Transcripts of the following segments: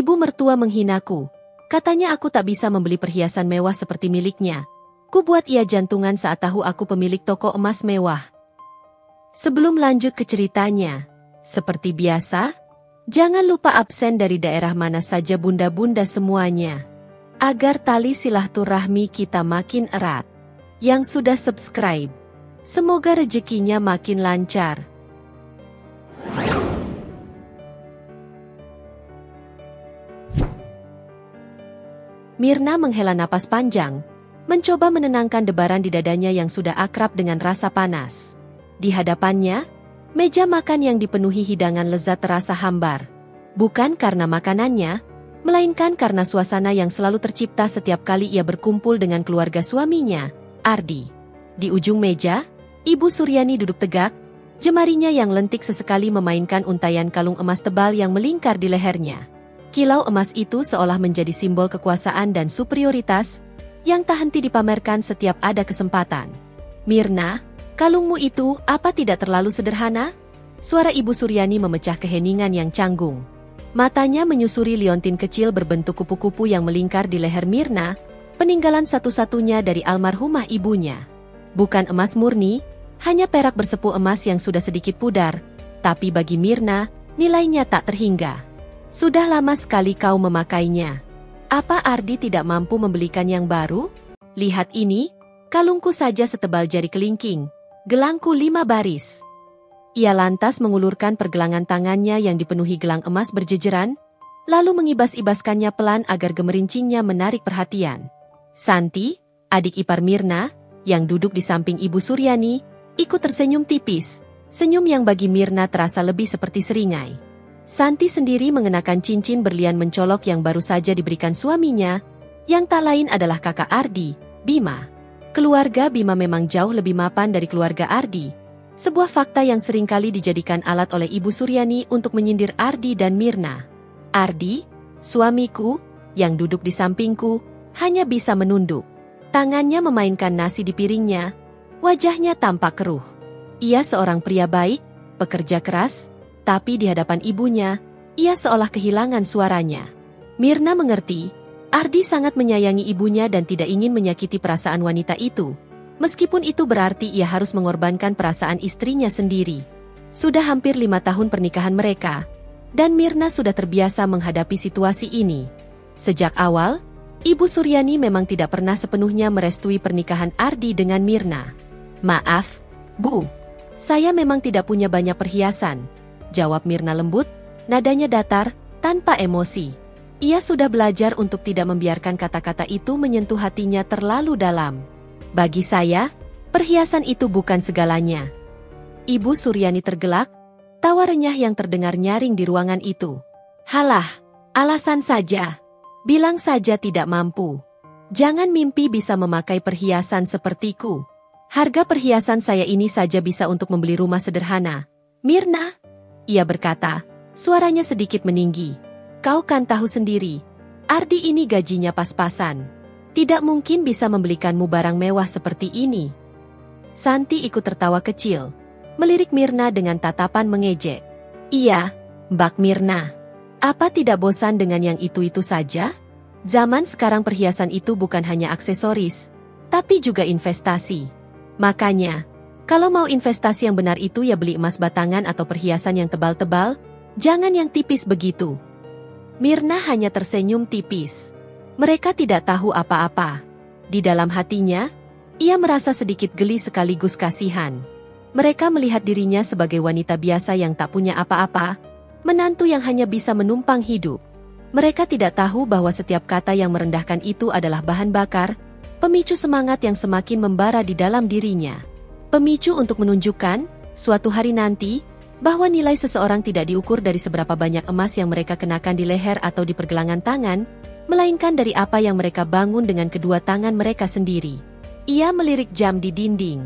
Ibu mertua menghinaku. Katanya aku tak bisa membeli perhiasan mewah seperti miliknya. Ku buat ia jantungan saat tahu aku pemilik toko emas mewah. Sebelum lanjut ke ceritanya, seperti biasa, jangan lupa absen dari daerah mana saja bunda-bunda semuanya. Agar tali silaturahmi kita makin erat. Yang sudah subscribe, semoga rezekinya makin lancar. Mirna menghela napas panjang, mencoba menenangkan debaran di dadanya yang sudah akrab dengan rasa panas. Di hadapannya, meja makan yang dipenuhi hidangan lezat terasa hambar. Bukan karena makanannya, melainkan karena suasana yang selalu tercipta setiap kali ia berkumpul dengan keluarga suaminya, Ardi. Di ujung meja, Ibu Suryani duduk tegak, jemarinya yang lentik sesekali memainkan untaian kalung emas tebal yang melingkar di lehernya. Kilau emas itu seolah menjadi simbol kekuasaan dan superioritas, yang tak henti dipamerkan setiap ada kesempatan. Mirna, kalungmu itu apa tidak terlalu sederhana? Suara Ibu Suryani memecah keheningan yang canggung. Matanya menyusuri liontin kecil berbentuk kupu-kupu yang melingkar di leher Mirna, peninggalan satu-satunya dari almarhumah ibunya. Bukan emas murni, hanya perak bersepu emas yang sudah sedikit pudar, tapi bagi Mirna, nilainya tak terhingga. Sudah lama sekali kau memakainya. Apa Ardi tidak mampu membelikan yang baru? Lihat ini, kalungku saja setebal jari kelingking. Gelangku 5 baris. Ia lantas mengulurkan pergelangan tangannya yang dipenuhi gelang emas berjejeran, lalu mengibas-ibaskannya pelan agar gemerincingnya menarik perhatian. Santi, adik ipar Mirna, yang duduk di samping Ibu Suryani, ikut tersenyum tipis, senyum yang bagi Mirna terasa lebih seperti seringai. Santi sendiri mengenakan cincin berlian mencolok yang baru saja diberikan suaminya, yang tak lain adalah kakak Ardi, Bima. Keluarga Bima memang jauh lebih mapan dari keluarga Ardi. Sebuah fakta yang seringkali dijadikan alat oleh Ibu Suryani untuk menyindir Ardi dan Mirna. Ardi, suamiku, yang duduk di sampingku, hanya bisa menunduk. Tangannya memainkan nasi di piringnya, wajahnya tampak keruh. Ia seorang pria baik, pekerja keras, tapi di hadapan ibunya, ia seolah kehilangan suaranya. Mirna mengerti, Ardi sangat menyayangi ibunya dan tidak ingin menyakiti perasaan wanita itu. Meskipun itu berarti ia harus mengorbankan perasaan istrinya sendiri. Sudah hampir 5 tahun pernikahan mereka, dan Mirna sudah terbiasa menghadapi situasi ini. Sejak awal, Ibu Suryani memang tidak pernah sepenuhnya merestui pernikahan Ardi dengan Mirna. Maaf, Bu. Saya memang tidak punya banyak perhiasan, jawab Mirna lembut, nadanya datar, tanpa emosi. Ia sudah belajar untuk tidak membiarkan kata-kata itu menyentuh hatinya terlalu dalam. Bagi saya, perhiasan itu bukan segalanya. Ibu Suryani tergelak, tawa renyah yang terdengar nyaring di ruangan itu. Halah, alasan saja. Bilang saja tidak mampu. Jangan mimpi bisa memakai perhiasan sepertiku. Harga perhiasan saya ini saja bisa untuk membeli rumah sederhana. Mirna, ia berkata, suaranya sedikit meninggi. Kau kan tahu sendiri, Ardi ini gajinya pas-pasan. Tidak mungkin bisa membelikanmu barang mewah seperti ini. Santi ikut tertawa kecil, melirik Mirna dengan tatapan mengejek. Iya, Mbak Mirna. Apa tidak bosan dengan yang itu-itu saja? Zaman sekarang perhiasan itu bukan hanya aksesoris, tapi juga investasi. Makanya, kalau mau investasi yang benar itu ya beli emas batangan atau perhiasan yang tebal-tebal, jangan yang tipis begitu. Mirna hanya tersenyum tipis. Mereka tidak tahu apa-apa. Di dalam hatinya, ia merasa sedikit geli sekaligus kasihan. Mereka melihat dirinya sebagai wanita biasa yang tak punya apa-apa, menantu yang hanya bisa menumpang hidup. Mereka tidak tahu bahwa setiap kata yang merendahkan itu adalah bahan bakar, pemicu semangat yang semakin membara di dalam dirinya. Pemicu untuk menunjukkan, suatu hari nanti, bahwa nilai seseorang tidak diukur dari seberapa banyak emas yang mereka kenakan di leher atau di pergelangan tangan, melainkan dari apa yang mereka bangun dengan kedua tangan mereka sendiri. Ia melirik jam di dinding.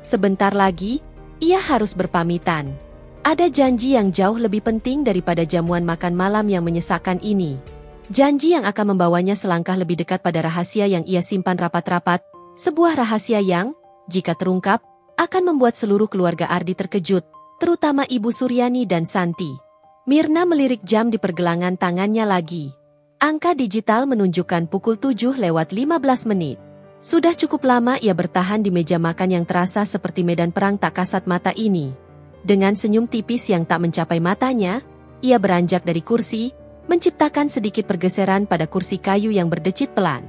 Sebentar lagi, ia harus berpamitan. Ada janji yang jauh lebih penting daripada jamuan makan malam yang menyesakkan ini. Janji yang akan membawanya selangkah lebih dekat pada rahasia yang ia simpan rapat-rapat, sebuah rahasia yang, jika terungkap, akan membuat seluruh keluarga Ardi terkejut, terutama Ibu Suryani dan Santi. Mirna melirik jam di pergelangan tangannya lagi. Angka digital menunjukkan pukul 7:15 menit. Sudah cukup lama ia bertahan di meja makan yang terasa seperti medan perang tak kasat mata ini. Dengan senyum tipis yang tak mencapai matanya, ia beranjak dari kursi, menciptakan sedikit pergeseran pada kursi kayu yang berdecit pelan.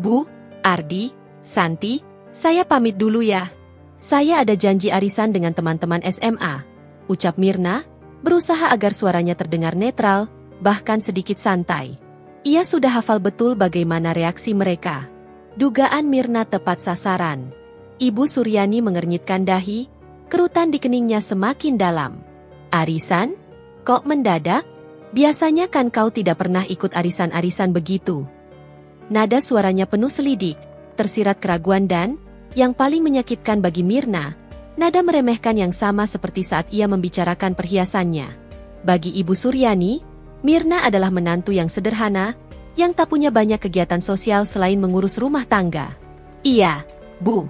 Bu, Ardi, Santi, saya pamit dulu ya. Saya ada janji arisan dengan teman-teman SMA, ucap Mirna, berusaha agar suaranya terdengar netral, bahkan sedikit santai. Ia sudah hafal betul bagaimana reaksi mereka. Dugaan Mirna tepat sasaran. Ibu Suryani mengernyitkan dahi, kerutan di keningnya semakin dalam. Arisan? Kok mendadak? Biasanya kan kau tidak pernah ikut arisan-arisan begitu. Nada suaranya penuh selidik, tersirat keraguan dan, yang paling menyakitkan bagi Mirna, nada meremehkan yang sama seperti saat ia membicarakan perhiasannya. Bagi Ibu Suryani, Mirna adalah menantu yang sederhana, yang tak punya banyak kegiatan sosial selain mengurus rumah tangga. Iya, Bu.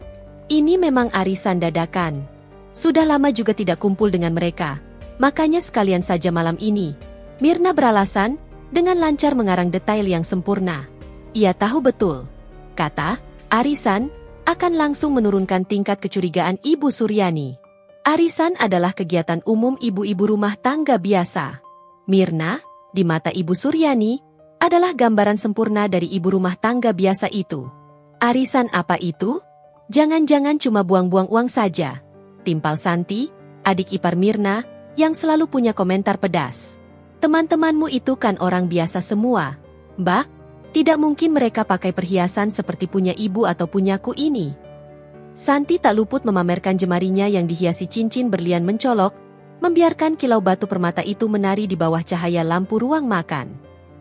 Ini memang arisan dadakan. Sudah lama juga tidak kumpul dengan mereka, makanya sekalian saja malam ini. Mirna beralasan, dengan lancar mengarang detail yang sempurna. Ia tahu betul. Kata, arisan, akan langsung menurunkan tingkat kecurigaan Ibu Suryani. Arisan adalah kegiatan umum ibu-ibu rumah tangga biasa. Mirna, di mata Ibu Suryani, adalah gambaran sempurna dari ibu rumah tangga biasa itu. Arisan apa itu? Jangan-jangan cuma buang-buang uang saja. Timpal Santi, adik ipar Mirna, yang selalu punya komentar pedas. Teman-temanmu itu kan orang biasa semua. Mbak, tidak mungkin mereka pakai perhiasan seperti punya ibu atau punyaku ini. Santi tak luput memamerkan jemarinya yang dihiasi cincin berlian mencolok, membiarkan kilau batu permata itu menari di bawah cahaya lampu ruang makan.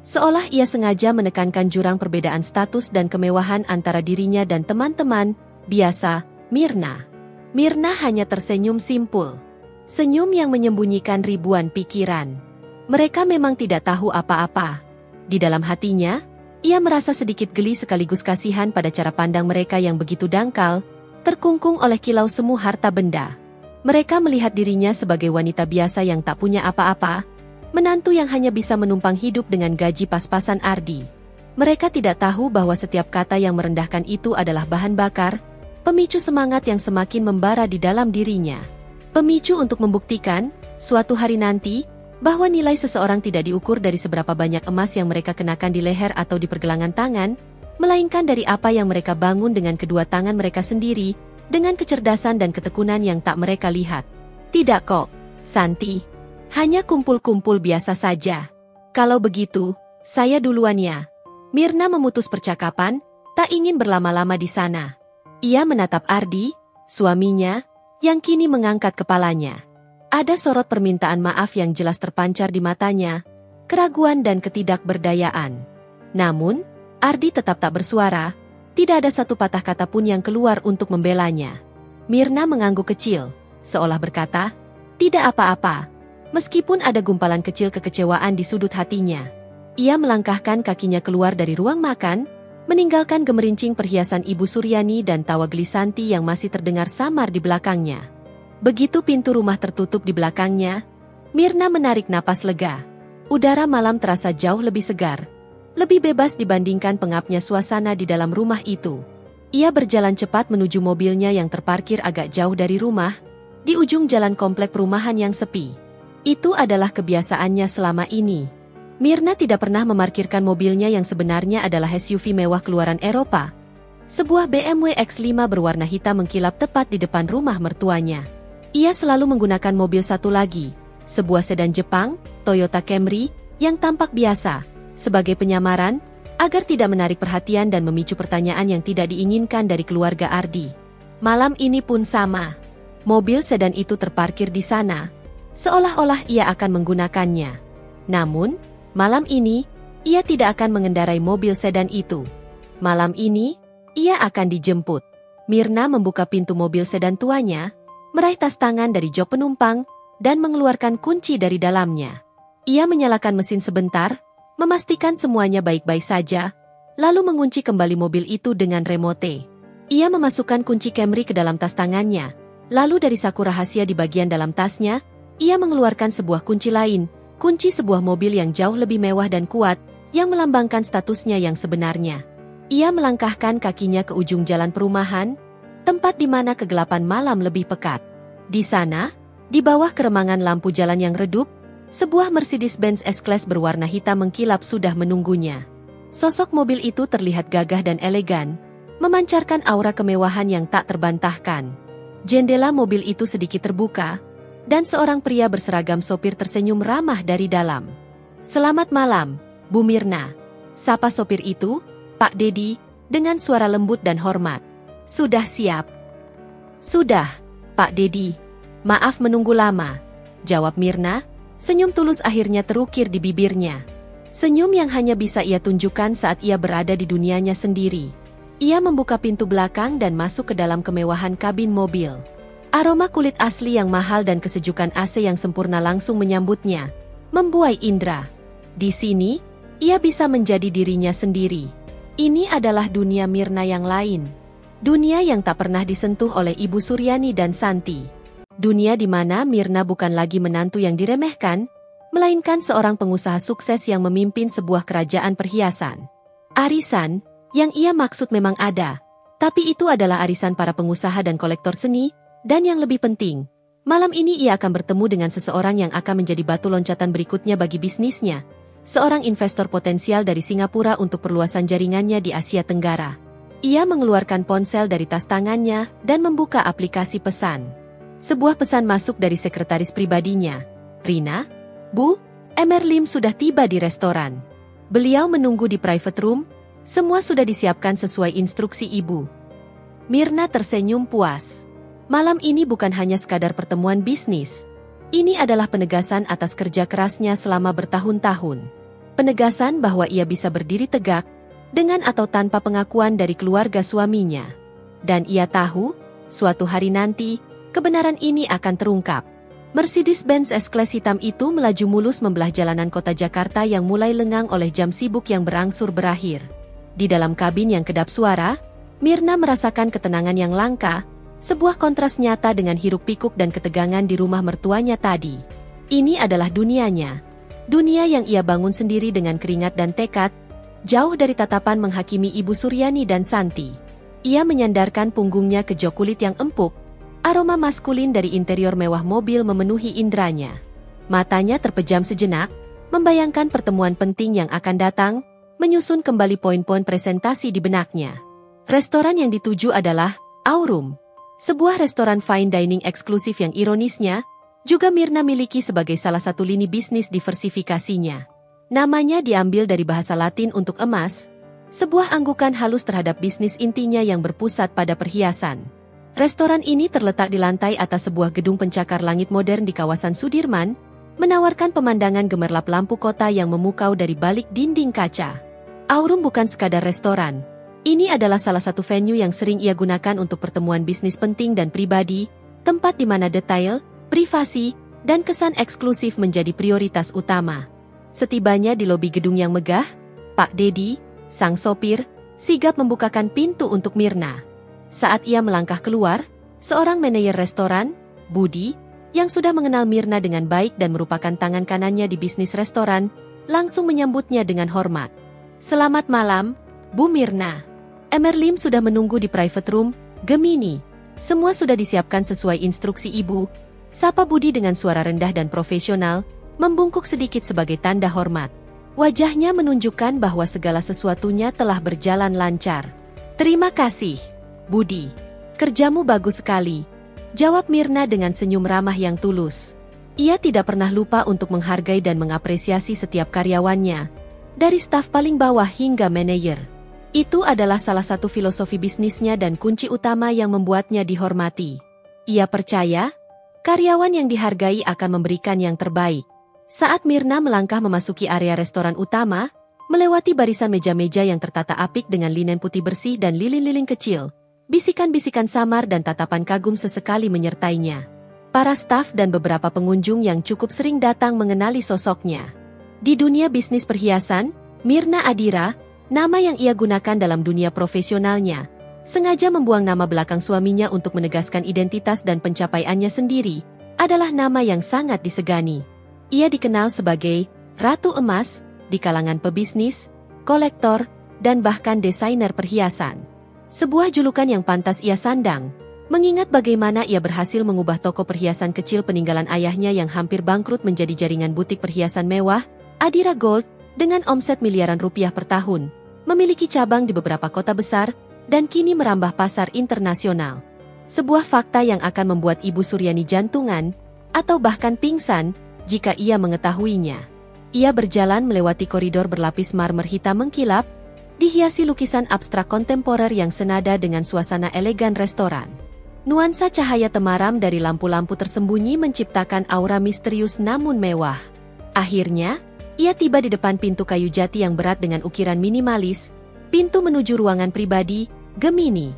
Seolah ia sengaja menekankan jurang perbedaan status dan kemewahan antara dirinya dan teman-teman biasa, Mirna. Mirna hanya tersenyum simpul. Senyum yang menyembunyikan ribuan pikiran. Mereka memang tidak tahu apa-apa. Di dalam hatinya, ia merasa sedikit geli sekaligus kasihan pada cara pandang mereka yang begitu dangkal, terkungkung oleh kilau semu harta benda. Mereka melihat dirinya sebagai wanita biasa yang tak punya apa-apa, menantu yang hanya bisa menumpang hidup dengan gaji pas-pasan Ardi. Mereka tidak tahu bahwa setiap kata yang merendahkan itu adalah bahan bakar, pemicu semangat yang semakin membara di dalam dirinya. Pemicu untuk membuktikan, suatu hari nanti, bahwa nilai seseorang tidak diukur dari seberapa banyak emas yang mereka kenakan di leher atau di pergelangan tangan, melainkan dari apa yang mereka bangun dengan kedua tangan mereka sendiri, dengan kecerdasan dan ketekunan yang tak mereka lihat. Tidak kok, Santi. Hanya kumpul-kumpul biasa saja. Kalau begitu, saya duluan ya. Mirna memutus percakapan, tak ingin berlama-lama di sana. Ia menatap Ardi, suaminya, yang kini mengangkat kepalanya. Ada sorot permintaan maaf yang jelas terpancar di matanya, keraguan dan ketidakberdayaan. Namun, Ardi tetap tak bersuara, tidak ada satu patah kata pun yang keluar untuk membelanya. Mirna mengangguk kecil, seolah berkata, tidak apa-apa, meskipun ada gumpalan kecil kekecewaan di sudut hatinya. Ia melangkahkan kakinya keluar dari ruang makan, meninggalkan gemerincing perhiasan Ibu Suryani dan tawa geli Santi yang masih terdengar samar di belakangnya. Begitu pintu rumah tertutup di belakangnya, Mirna menarik napas lega. Udara malam terasa jauh lebih segar, lebih bebas dibandingkan pengapnya suasana di dalam rumah itu. Ia berjalan cepat menuju mobilnya yang terparkir agak jauh dari rumah, di ujung jalan komplek perumahan yang sepi. Itu adalah kebiasaannya selama ini. Mirna tidak pernah memarkirkan mobilnya yang sebenarnya adalah SUV mewah keluaran Eropa. Sebuah BMW X5 berwarna hitam mengkilap tepat di depan rumah mertuanya. Ia selalu menggunakan mobil satu lagi, sebuah sedan Jepang, Toyota Camry, yang tampak biasa, sebagai penyamaran, agar tidak menarik perhatian dan memicu pertanyaan yang tidak diinginkan dari keluarga Ardi. Malam ini pun sama. Mobil sedan itu terparkir di sana, seolah-olah ia akan menggunakannya. Namun, malam ini, ia tidak akan mengendarai mobil sedan itu. Malam ini, ia akan dijemput. Mirna membuka pintu mobil sedan tuanya, meraih tas tangan dari jok penumpang, dan mengeluarkan kunci dari dalamnya. Ia menyalakan mesin sebentar, memastikan semuanya baik-baik saja, lalu mengunci kembali mobil itu dengan remote. Ia memasukkan kunci Camry ke dalam tas tangannya, lalu dari saku rahasia di bagian dalam tasnya, ia mengeluarkan sebuah kunci lain, kunci sebuah mobil yang jauh lebih mewah dan kuat, yang melambangkan statusnya yang sebenarnya. Ia melangkahkan kakinya ke ujung jalan perumahan, tempat di mana kegelapan malam lebih pekat. Di sana, di bawah keremangan lampu jalan yang redup, sebuah Mercedes-Benz S-Class berwarna hitam mengkilap sudah menunggunya. Sosok mobil itu terlihat gagah dan elegan, memancarkan aura kemewahan yang tak terbantahkan. Jendela mobil itu sedikit terbuka, dan seorang pria berseragam sopir tersenyum ramah dari dalam. "Selamat malam, Bu Mirna," sapa sopir itu, Pak Dedi, dengan suara lembut dan hormat. "Sudah siap?" "Sudah, Pak Dedi. Maaf menunggu lama," jawab Mirna, senyum tulus akhirnya terukir di bibirnya. Senyum yang hanya bisa ia tunjukkan saat ia berada di dunianya sendiri. Ia membuka pintu belakang dan masuk ke dalam kemewahan kabin mobil. Aroma kulit asli yang mahal dan kesejukan AC yang sempurna langsung menyambutnya, membuai indera. Di sini, ia bisa menjadi dirinya sendiri. Ini adalah dunia Mirna yang lain. Dunia yang tak pernah disentuh oleh Ibu Suryani dan Santi. Dunia di mana Mirna bukan lagi menantu yang diremehkan, melainkan seorang pengusaha sukses yang memimpin sebuah kerajaan perhiasan. Arisan, yang ia maksud memang ada, tapi itu adalah arisan para pengusaha dan kolektor seni, dan yang lebih penting, malam ini ia akan bertemu dengan seseorang yang akan menjadi batu loncatan berikutnya bagi bisnisnya, seorang investor potensial dari Singapura untuk perluasan jaringannya di Asia Tenggara. Ia mengeluarkan ponsel dari tas tangannya dan membuka aplikasi pesan. Sebuah pesan masuk dari sekretaris pribadinya. "Rina, Bu, Emer Lim sudah tiba di restoran. Beliau menunggu di private room. Semua sudah disiapkan sesuai instruksi Ibu." Mirna tersenyum puas. Malam ini bukan hanya sekadar pertemuan bisnis. Ini adalah penegasan atas kerja kerasnya selama bertahun-tahun. Penegasan bahwa ia bisa berdiri tegak, dengan atau tanpa pengakuan dari keluarga suaminya. Dan ia tahu, suatu hari nanti, kebenaran ini akan terungkap. Mercedes-Benz S-Class hitam itu melaju mulus membelah jalanan kota Jakarta yang mulai lengang oleh jam sibuk yang berangsur berakhir. Di dalam kabin yang kedap suara, Mirna merasakan ketenangan yang langka, sebuah kontras nyata dengan hiruk-pikuk dan ketegangan di rumah mertuanya tadi. Ini adalah dunianya. Dunia yang ia bangun sendiri dengan keringat dan tekad, jauh dari tatapan menghakimi Ibu Suryani dan Santi. Ia menyandarkan punggungnya ke jok kulit yang empuk, aroma maskulin dari interior mewah mobil memenuhi indranya. Matanya terpejam sejenak, membayangkan pertemuan penting yang akan datang, menyusun kembali poin-poin presentasi di benaknya. Restoran yang dituju adalah Aurum, sebuah restoran fine dining eksklusif yang ironisnya juga Mirna miliki sebagai salah satu lini bisnis diversifikasinya. Namanya diambil dari bahasa Latin untuk emas, sebuah anggukan halus terhadap bisnis intinya yang berpusat pada perhiasan. Restoran ini terletak di lantai atas sebuah gedung pencakar langit modern di kawasan Sudirman, menawarkan pemandangan gemerlap lampu kota yang memukau dari balik dinding kaca. Aurum bukan sekadar restoran. Ini adalah salah satu venue yang sering ia gunakan untuk pertemuan bisnis penting dan pribadi, tempat di mana detail, privasi, dan kesan eksklusif menjadi prioritas utama. Setibanya di lobi gedung yang megah, Pak Dedi, sang sopir, sigap membukakan pintu untuk Mirna. Saat ia melangkah keluar, seorang manajer restoran, Budi, yang sudah mengenal Mirna dengan baik dan merupakan tangan kanannya di bisnis restoran, langsung menyambutnya dengan hormat. "Selamat malam, Bu Mirna. Emer Lim sudah menunggu di private room, Gemini. Semua sudah disiapkan sesuai instruksi Ibu," sapa Budi dengan suara rendah dan profesional, membungkuk sedikit sebagai tanda hormat. Wajahnya menunjukkan bahwa segala sesuatunya telah berjalan lancar. "Terima kasih, Budi. Kerjamu bagus sekali," jawab Mirna dengan senyum ramah yang tulus. Ia tidak pernah lupa untuk menghargai dan mengapresiasi setiap karyawannya, dari staf paling bawah hingga manajer. Itu adalah salah satu filosofi bisnisnya dan kunci utama yang membuatnya dihormati. Ia percaya, karyawan yang dihargai akan memberikan yang terbaik. Saat Mirna melangkah memasuki area restoran utama, melewati barisan meja-meja yang tertata apik dengan linen putih bersih dan lilin-lilin kecil, bisikan-bisikan samar dan tatapan kagum sesekali menyertainya. Para staf dan beberapa pengunjung yang cukup sering datang mengenali sosoknya. Di dunia bisnis perhiasan, Mirna Adira, nama yang ia gunakan dalam dunia profesionalnya, sengaja membuang nama belakang suaminya untuk menegaskan identitas dan pencapaiannya sendiri, adalah nama yang sangat disegani. Ia dikenal sebagai Ratu Emas di kalangan pebisnis, kolektor, dan bahkan desainer perhiasan. Sebuah julukan yang pantas ia sandang, mengingat bagaimana ia berhasil mengubah toko perhiasan kecil peninggalan ayahnya yang hampir bangkrut menjadi jaringan butik perhiasan mewah, Adira Gold, dengan omset miliaran rupiah per tahun, memiliki cabang di beberapa kota besar, dan kini merambah pasar internasional. Sebuah fakta yang akan membuat Ibu Suryani jantungan, atau bahkan pingsan, jika ia mengetahuinya. Ia berjalan melewati koridor berlapis marmer hitam mengkilap, dihiasi lukisan abstrak kontemporer yang senada dengan suasana elegan restoran. Nuansa cahaya temaram dari lampu-lampu tersembunyi menciptakan aura misterius namun mewah. Akhirnya, ia tiba di depan pintu kayu jati yang berat dengan ukiran minimalis, pintu menuju ruangan pribadi, Gemini.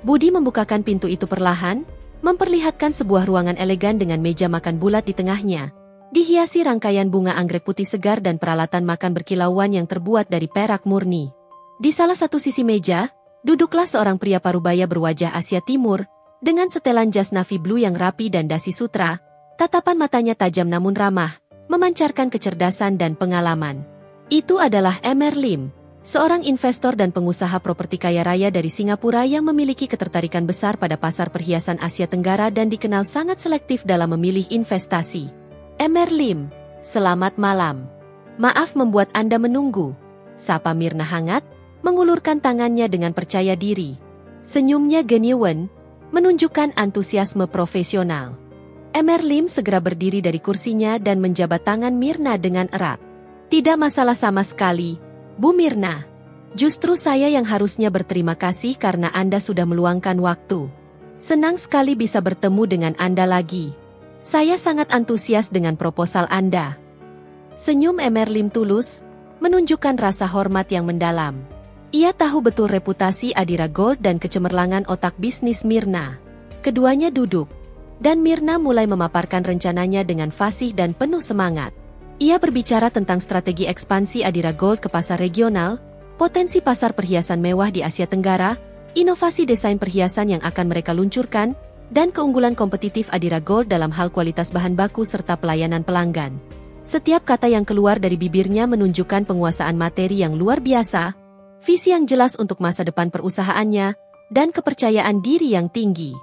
Budi membukakan pintu itu perlahan, memperlihatkan sebuah ruangan elegan dengan meja makan bulat di tengahnya, dihiasi rangkaian bunga anggrek putih segar dan peralatan makan berkilauan yang terbuat dari perak murni. Di salah satu sisi meja, duduklah seorang pria parubaya berwajah Asia Timur, dengan setelan jas navy blue yang rapi dan dasi sutra, tatapan matanya tajam namun ramah, memancarkan kecerdasan dan pengalaman. Itu adalah Emer Lim, seorang investor dan pengusaha properti kaya raya dari Singapura yang memiliki ketertarikan besar pada pasar perhiasan Asia Tenggara dan dikenal sangat selektif dalam memilih investasi. Emer Lim, selamat malam. Maaf membuat Anda menunggu, sapa Mirna hangat, mengulurkan tangannya dengan percaya diri. Senyumnya genuine, menunjukkan antusiasme profesional. Emer Lim segera berdiri dari kursinya dan menjabat tangan Mirna dengan erat. Tidak masalah sama sekali, Bu Mirna. Justru saya yang harusnya berterima kasih karena Anda sudah meluangkan waktu. Senang sekali bisa bertemu dengan Anda lagi. Saya sangat antusias dengan proposal Anda. Senyum Emer Lim tulus, menunjukkan rasa hormat yang mendalam. Ia tahu betul reputasi Adira Gold dan kecemerlangan otak bisnis Mirna. Keduanya duduk, dan Mirna mulai memaparkan rencananya dengan fasih dan penuh semangat. Ia berbicara tentang strategi ekspansi Adira Gold ke pasar regional, potensi pasar perhiasan mewah di Asia Tenggara, inovasi desain perhiasan yang akan mereka luncurkan, dan keunggulan kompetitif Adira Gold dalam hal kualitas bahan baku serta pelayanan pelanggan. Setiap kata yang keluar dari bibirnya menunjukkan penguasaan materi yang luar biasa, visi yang jelas untuk masa depan perusahaannya, dan kepercayaan diri yang tinggi.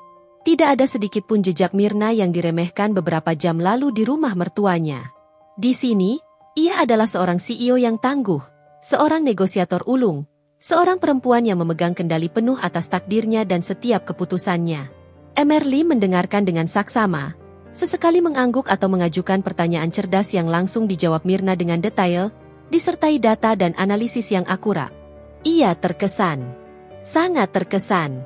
Tidak ada sedikit pun jejak Mirna yang diremehkan beberapa jam lalu di rumah mertuanya. Di sini, ia adalah seorang CEO yang tangguh, seorang negosiator ulung, seorang perempuan yang memegang kendali penuh atas takdirnya dan setiap keputusannya. Emer Lim mendengarkan dengan saksama, sesekali mengangguk atau mengajukan pertanyaan cerdas yang langsung dijawab Mirna dengan detail, disertai data dan analisis yang akurat. Ia terkesan, sangat terkesan.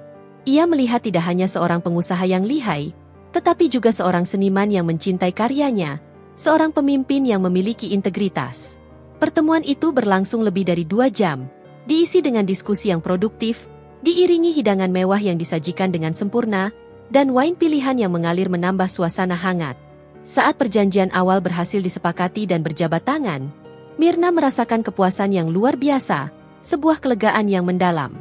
Ia melihat tidak hanya seorang pengusaha yang lihai, tetapi juga seorang seniman yang mencintai karyanya, seorang pemimpin yang memiliki integritas. Pertemuan itu berlangsung lebih dari 2 jam, diisi dengan diskusi yang produktif, diiringi hidangan mewah yang disajikan dengan sempurna, dan wine pilihan yang mengalir menambah suasana hangat. Saat perjanjian awal berhasil disepakati dan berjabat tangan, Mirna merasakan kepuasan yang luar biasa, sebuah kelegaan yang mendalam.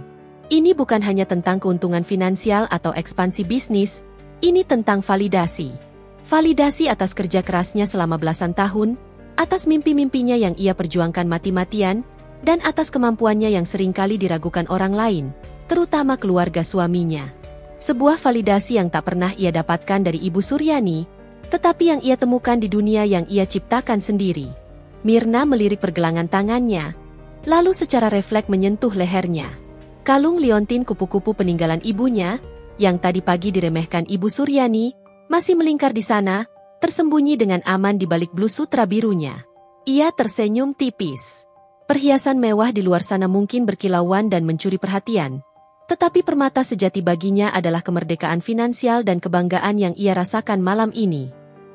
Ini bukan hanya tentang keuntungan finansial atau ekspansi bisnis, ini tentang validasi. Validasi atas kerja kerasnya selama belasan tahun, atas mimpi-mimpinya yang ia perjuangkan mati-matian, dan atas kemampuannya yang seringkali diragukan orang lain, terutama keluarga suaminya. Sebuah validasi yang tak pernah ia dapatkan dari Ibu Suryani, tetapi yang ia temukan di dunia yang ia ciptakan sendiri. Mirna melirik pergelangan tangannya, lalu secara refleks menyentuh lehernya. Kalung liontin kupu-kupu peninggalan ibunya, yang tadi pagi diremehkan Ibu Suryani, masih melingkar di sana, tersembunyi dengan aman di balik blus sutra birunya. Ia tersenyum tipis. Perhiasan mewah di luar sana mungkin berkilauan dan mencuri perhatian, tetapi permata sejati baginya adalah kemerdekaan finansial dan kebanggaan yang ia rasakan malam ini.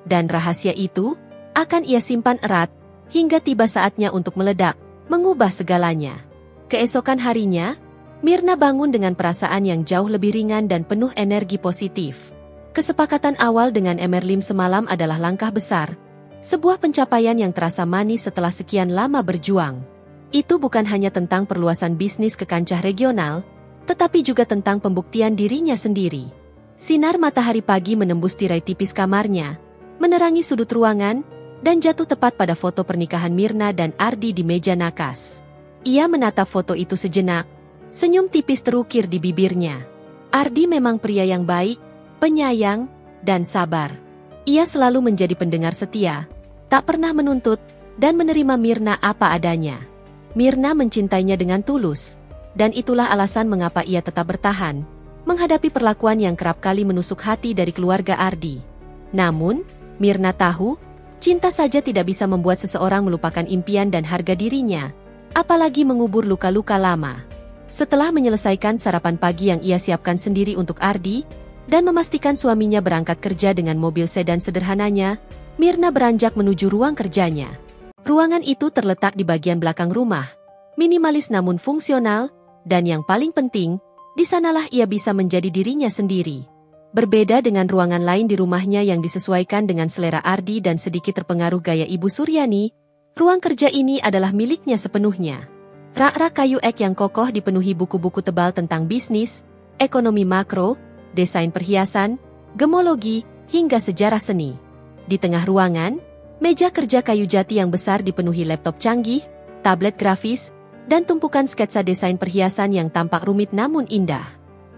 Dan rahasia itu akan ia simpan erat, hingga tiba saatnya untuk meledak, mengubah segalanya. Keesokan harinya, Mirna bangun dengan perasaan yang jauh lebih ringan dan penuh energi positif. Kesepakatan awal dengan Emer Lim semalam adalah langkah besar, sebuah pencapaian yang terasa manis setelah sekian lama berjuang. Itu bukan hanya tentang perluasan bisnis ke kancah regional, tetapi juga tentang pembuktian dirinya sendiri. Sinar matahari pagi menembus tirai tipis kamarnya, menerangi sudut ruangan, dan jatuh tepat pada foto pernikahan Mirna dan Ardi di meja nakas. Ia menatap foto itu sejenak, senyum tipis terukir di bibirnya. Ardi memang pria yang baik, penyayang, dan sabar. Ia selalu menjadi pendengar setia, tak pernah menuntut, dan menerima Mirna apa adanya. Mirna mencintainya dengan tulus, dan itulah alasan mengapa ia tetap bertahan, menghadapi perlakuan yang kerap kali menusuk hati dari keluarga Ardi. Namun, Mirna tahu, cinta saja tidak bisa membuat seseorang melupakan impian dan harga dirinya, apalagi mengubur luka-luka lama. Setelah menyelesaikan sarapan pagi yang ia siapkan sendiri untuk Ardi, dan memastikan suaminya berangkat kerja dengan mobil sedan sederhananya, Mirna beranjak menuju ruang kerjanya. Ruangan itu terletak di bagian belakang rumah, minimalis namun fungsional, dan yang paling penting, di sanalah ia bisa menjadi dirinya sendiri. Berbeda dengan ruangan lain di rumahnya yang disesuaikan dengan selera Ardi dan sedikit terpengaruh gaya Ibu Suryani, ruang kerja ini adalah miliknya sepenuhnya. Rak-rak kayu ek yang kokoh dipenuhi buku-buku tebal tentang bisnis, ekonomi makro, desain perhiasan, gemologi, hingga sejarah seni. Di tengah ruangan, meja kerja kayu jati yang besar dipenuhi laptop canggih, tablet grafis, dan tumpukan sketsa desain perhiasan yang tampak rumit namun indah.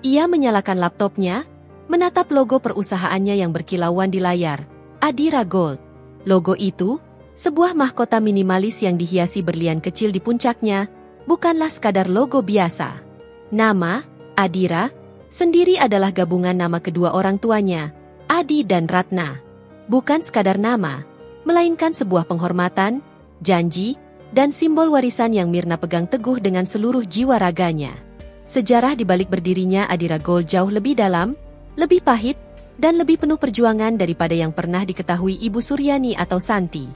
Ia menyalakan laptopnya, menatap logo perusahaannya yang berkilauan di layar, Adira Gold. Logo itu, sebuah mahkota minimalis yang dihiasi berlian kecil di puncaknya, bukanlah sekadar logo biasa. Nama, Adira, sendiri adalah gabungan nama kedua orang tuanya, Adi dan Ratna. Bukan sekadar nama, melainkan sebuah penghormatan, janji, dan simbol warisan yang Mirna pegang teguh dengan seluruh jiwa raganya. Sejarah di balik berdirinya Adira Gold jauh lebih dalam, lebih pahit, dan lebih penuh perjuangan daripada yang pernah diketahui Ibu Suryani atau Santi.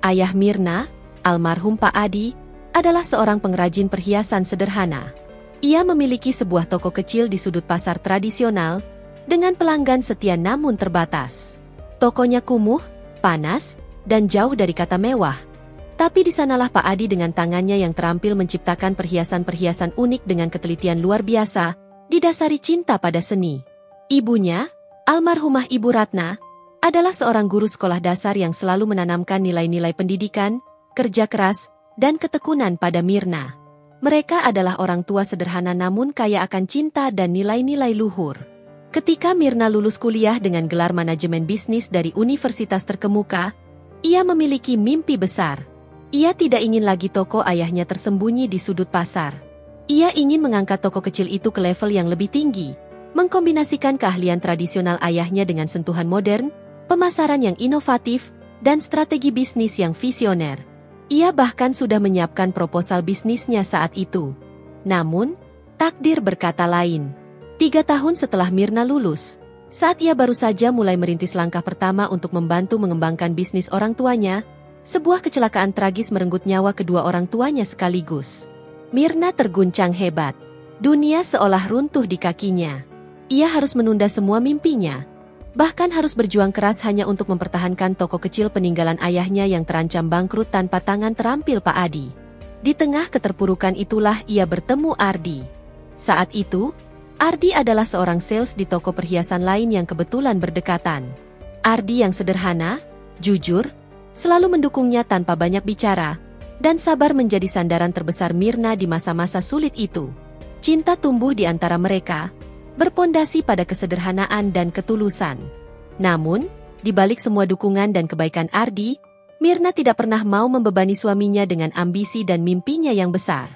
Ayah Mirna, almarhum Pak Adi, adalah seorang pengrajin perhiasan sederhana. Ia memiliki sebuah toko kecil di sudut pasar tradisional, dengan pelanggan setia namun terbatas. Tokonya kumuh, panas, dan jauh dari kata mewah. Tapi di sanalah Pak Adi dengan tangannya yang terampil menciptakan perhiasan-perhiasan unik dengan ketelitian luar biasa, didasari cinta pada seni. Ibunya, almarhumah Ibu Ratna, adalah seorang guru sekolah dasar yang selalu menanamkan nilai-nilai pendidikan, kerja keras, dan ketekunan pada Mirna. Mereka adalah orang tua sederhana namun kaya akan cinta dan nilai-nilai luhur. Ketika Mirna lulus kuliah dengan gelar manajemen bisnis dari universitas terkemuka, ia memiliki mimpi besar. Ia tidak ingin lagi toko ayahnya tersembunyi di sudut pasar. Ia ingin mengangkat toko kecil itu ke level yang lebih tinggi, mengkombinasikan keahlian tradisional ayahnya dengan sentuhan modern, pemasaran yang inovatif, dan strategi bisnis yang visioner. Ia bahkan sudah menyiapkan proposal bisnisnya saat itu. Namun, takdir berkata lain. 3 tahun setelah Mirna lulus, saat ia baru saja mulai merintis langkah pertama untuk membantu mengembangkan bisnis orang tuanya, sebuah kecelakaan tragis merenggut nyawa kedua orang tuanya sekaligus. Mirna terguncang hebat. Dunia seolah runtuh di kakinya. Ia harus menunda semua mimpinya. Bahkan harus berjuang keras hanya untuk mempertahankan toko kecil peninggalan ayahnya yang terancam bangkrut tanpa tangan terampil Pak Adi. Di tengah keterpurukan itulah ia bertemu Ardi. Saat itu, Ardi adalah seorang sales di toko perhiasan lain yang kebetulan berdekatan. Ardi yang sederhana, jujur, selalu mendukungnya tanpa banyak bicara, dan sabar menjadi sandaran terbesar Mirna di masa-masa sulit itu. Cinta tumbuh di antara mereka, berpondasi pada kesederhanaan dan ketulusan. Namun, di balik semua dukungan dan kebaikan Ardi, Mirna tidak pernah mau membebani suaminya dengan ambisi dan mimpinya yang besar.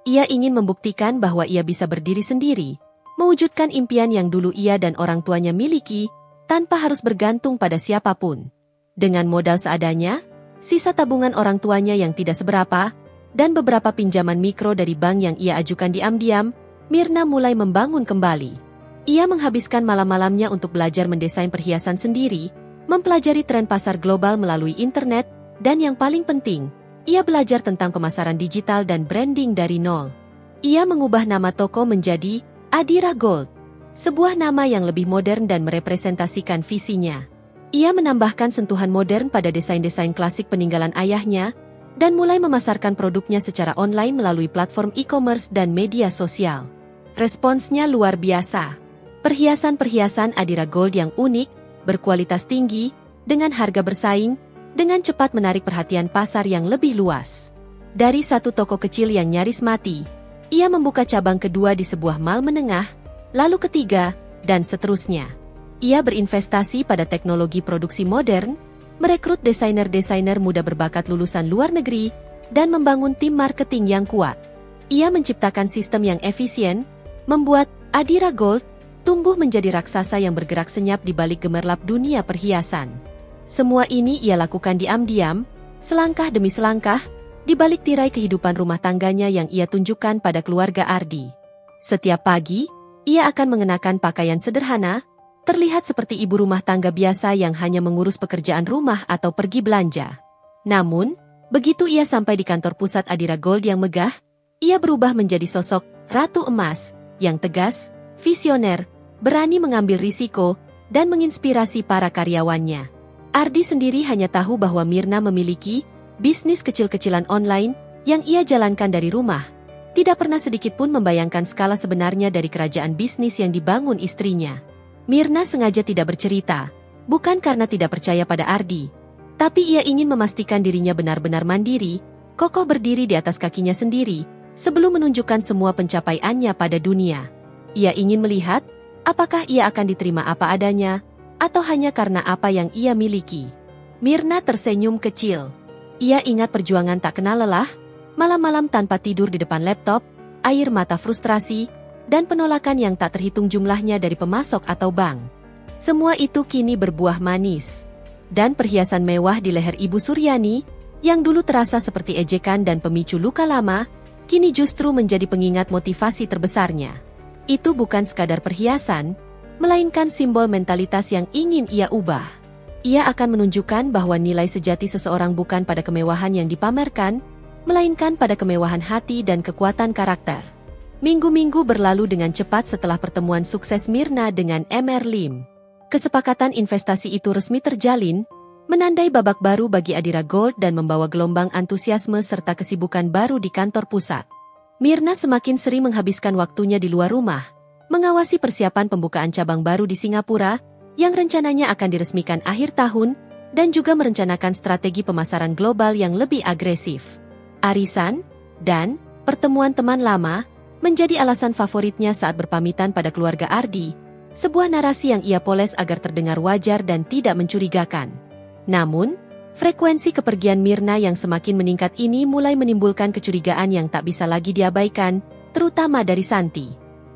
Ia ingin membuktikan bahwa ia bisa berdiri sendiri, mewujudkan impian yang dulu ia dan orang tuanya miliki, tanpa harus bergantung pada siapapun. Dengan modal seadanya, sisa tabungan orang tuanya yang tidak seberapa, dan beberapa pinjaman mikro dari bank yang ia ajukan diam-diam, Mirna mulai membangun kembali. Ia menghabiskan malam-malamnya untuk belajar mendesain perhiasan sendiri, mempelajari tren pasar global melalui internet, dan yang paling penting, ia belajar tentang pemasaran digital dan branding dari nol. Ia mengubah nama toko menjadi Adira Gold, sebuah nama yang lebih modern dan merepresentasikan visinya. Ia menambahkan sentuhan modern pada desain-desain klasik peninggalan ayahnya, dan mulai memasarkan produknya secara online melalui platform e-commerce dan media sosial. Responsnya luar biasa. Perhiasan-perhiasan Adira Gold yang unik, berkualitas tinggi, dengan harga bersaing, dengan cepat menarik perhatian pasar yang lebih luas. Dari satu toko kecil yang nyaris mati, ia membuka cabang kedua di sebuah mall menengah, lalu ketiga, dan seterusnya. Ia berinvestasi pada teknologi produksi modern, merekrut desainer-desainer muda berbakat lulusan luar negeri, dan membangun tim marketing yang kuat. Ia menciptakan sistem yang efisien, membuat Adira Gold tumbuh menjadi raksasa yang bergerak senyap di balik gemerlap dunia perhiasan. Semua ini ia lakukan diam-diam, selangkah demi selangkah, di balik tirai kehidupan rumah tangganya yang ia tunjukkan pada keluarga Ardi. Setiap pagi, ia akan mengenakan pakaian sederhana, terlihat seperti ibu rumah tangga biasa yang hanya mengurus pekerjaan rumah atau pergi belanja. Namun, begitu ia sampai di kantor pusat Adira Gold yang megah, ia berubah menjadi sosok Ratu Emas, yang tegas, visioner, berani mengambil risiko, dan menginspirasi para karyawannya. Ardi sendiri hanya tahu bahwa Mirna memiliki bisnis kecil-kecilan online yang ia jalankan dari rumah. Tidak pernah sedikit pun membayangkan skala sebenarnya dari kerajaan bisnis yang dibangun istrinya. Mirna sengaja tidak bercerita, bukan karena tidak percaya pada Ardi, tapi ia ingin memastikan dirinya benar-benar mandiri, kokoh berdiri di atas kakinya sendiri, sebelum menunjukkan semua pencapaiannya pada dunia. Ia ingin melihat, apakah ia akan diterima apa adanya, atau hanya karena apa yang ia miliki. Mirna tersenyum kecil. Ia ingat perjuangan tak kenal lelah, malam-malam tanpa tidur di depan laptop, air mata frustrasi, dan penolakan yang tak terhitung jumlahnya dari pemasok atau bank. Semua itu kini berbuah manis. Dan perhiasan mewah di leher Ibu Suryani, yang dulu terasa seperti ejekan dan pemicu luka lama, kini justru menjadi pengingat motivasi terbesarnya. Itu bukan sekadar perhiasan, melainkan simbol mentalitas yang ingin ia ubah. Ia akan menunjukkan bahwa nilai sejati seseorang bukan pada kemewahan yang dipamerkan, melainkan pada kemewahan hati dan kekuatan karakter. Minggu-minggu berlalu dengan cepat setelah pertemuan sukses Mirna dengan Mr. Lim. Kesepakatan investasi itu resmi terjalin, menandai babak baru bagi Adira Gold dan membawa gelombang antusiasme serta kesibukan baru di kantor pusat. Mirna semakin sering menghabiskan waktunya di luar rumah, mengawasi persiapan pembukaan cabang baru di Singapura, yang rencananya akan diresmikan akhir tahun, dan juga merencanakan strategi pemasaran global yang lebih agresif. Arisan dan pertemuan teman lama menjadi alasan favoritnya saat berpamitan pada keluarga Ardi, sebuah narasi yang ia poles agar terdengar wajar dan tidak mencurigakan. Namun, frekuensi kepergian Mirna yang semakin meningkat ini mulai menimbulkan kecurigaan yang tak bisa lagi diabaikan, terutama dari Santi.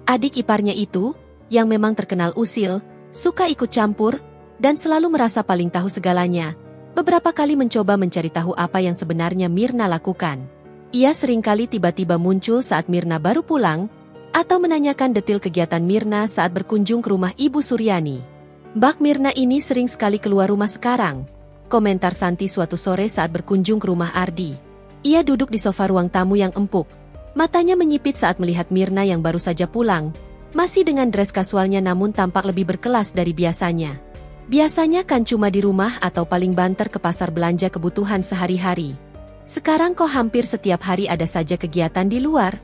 Adik iparnya itu, yang memang terkenal usil, suka ikut campur, dan selalu merasa paling tahu segalanya, beberapa kali mencoba mencari tahu apa yang sebenarnya Mirna lakukan. Ia seringkali tiba-tiba muncul saat Mirna baru pulang, atau menanyakan detil kegiatan Mirna saat berkunjung ke rumah Ibu Suryani. Mbak Mirna ini sering sekali keluar rumah sekarang, komentar Santi suatu sore saat berkunjung ke rumah Ardi. Ia duduk di sofa ruang tamu yang empuk, matanya menyipit saat melihat Mirna yang baru saja pulang, masih dengan dress kasualnya namun tampak lebih berkelas dari biasanya. Biasanya kan cuma di rumah atau paling banter ke pasar belanja kebutuhan sehari-hari. Sekarang kok hampir setiap hari ada saja kegiatan di luar.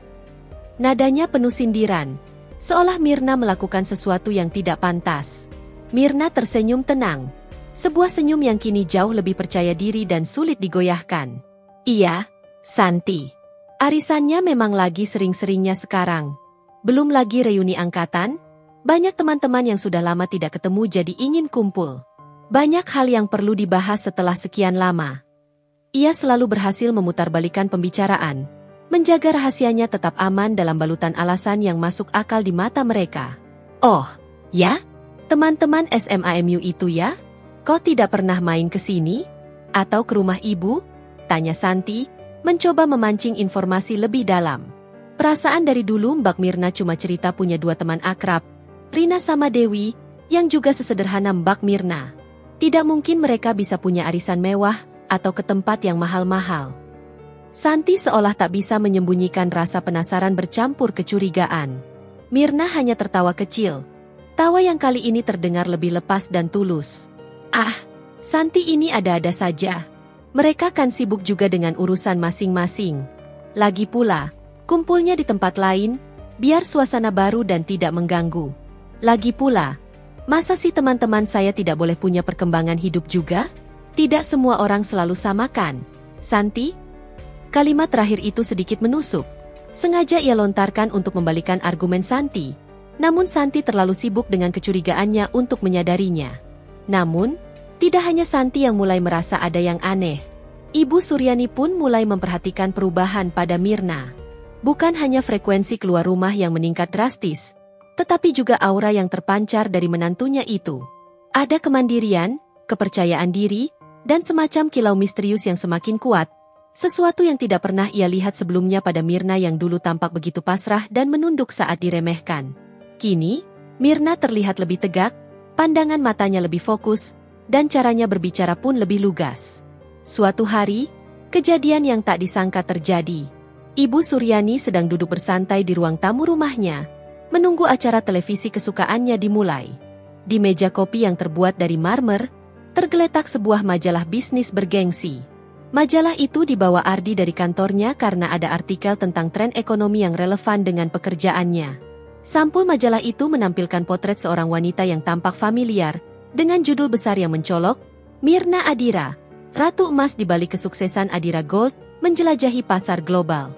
Nadanya penuh sindiran, seolah Mirna melakukan sesuatu yang tidak pantas. Mirna tersenyum tenang, sebuah senyum yang kini jauh lebih percaya diri dan sulit digoyahkan. Iya, Santi. Arisannya memang lagi sering-seringnya sekarang. Belum lagi reuni angkatan, banyak teman-teman yang sudah lama tidak ketemu jadi ingin kumpul. Banyak hal yang perlu dibahas setelah sekian lama. Ia selalu berhasil memutarbalikan pembicaraan, menjaga rahasianya tetap aman dalam balutan alasan yang masuk akal di mata mereka. Oh, ya? Teman-teman SMAMU itu ya? Kok tidak pernah main ke sini? Atau ke rumah ibu? Tanya Santi, mencoba memancing informasi lebih dalam. Perasaan dari dulu Mbak Mirna cuma cerita punya dua teman akrab, Rina sama Dewi, yang juga sesederhana Mbak Mirna. Tidak mungkin mereka bisa punya arisan mewah atau ke tempat yang mahal-mahal. Santi seolah tak bisa menyembunyikan rasa penasaran bercampur kecurigaan. Mirna hanya tertawa kecil. Tawa yang kali ini terdengar lebih lepas dan tulus. Ah, Santi ini ada-ada saja. Mereka kan sibuk juga dengan urusan masing-masing. Lagi pula, kumpulnya di tempat lain, biar suasana baru dan tidak mengganggu. Lagi pula, masa sih teman-teman saya tidak boleh punya perkembangan hidup juga? Tidak semua orang selalu samakan, Santi. Kalimat terakhir itu sedikit menusuk. Sengaja ia lontarkan untuk membalikan argumen Santi. Namun Santi terlalu sibuk dengan kecurigaannya untuk menyadarinya. Namun, tidak hanya Santi yang mulai merasa ada yang aneh. Ibu Suryani pun mulai memperhatikan perubahan pada Mirna. Bukan hanya frekuensi keluar rumah yang meningkat drastis, tetapi juga aura yang terpancar dari menantunya itu. Ada kemandirian, kepercayaan diri, dan semacam kilau misterius yang semakin kuat. Sesuatu yang tidak pernah ia lihat sebelumnya pada Mirna yang dulu tampak begitu pasrah dan menunduk saat diremehkan. Kini, Mirna terlihat lebih tegak, pandangan matanya lebih fokus, dan caranya berbicara pun lebih lugas. Suatu hari, kejadian yang tak disangka terjadi. Ibu Suryani sedang duduk bersantai di ruang tamu rumahnya, menunggu acara televisi kesukaannya dimulai. Di meja kopi yang terbuat dari marmer, tergeletak sebuah majalah bisnis bergengsi. Majalah itu dibawa Ardi dari kantornya karena ada artikel tentang tren ekonomi yang relevan dengan pekerjaannya. Sampul majalah itu menampilkan potret seorang wanita yang tampak familiar, dengan judul besar yang mencolok, Mirna Adira, Ratu Emas di balik kesuksesan Adira Gold, menjelajahi pasar global.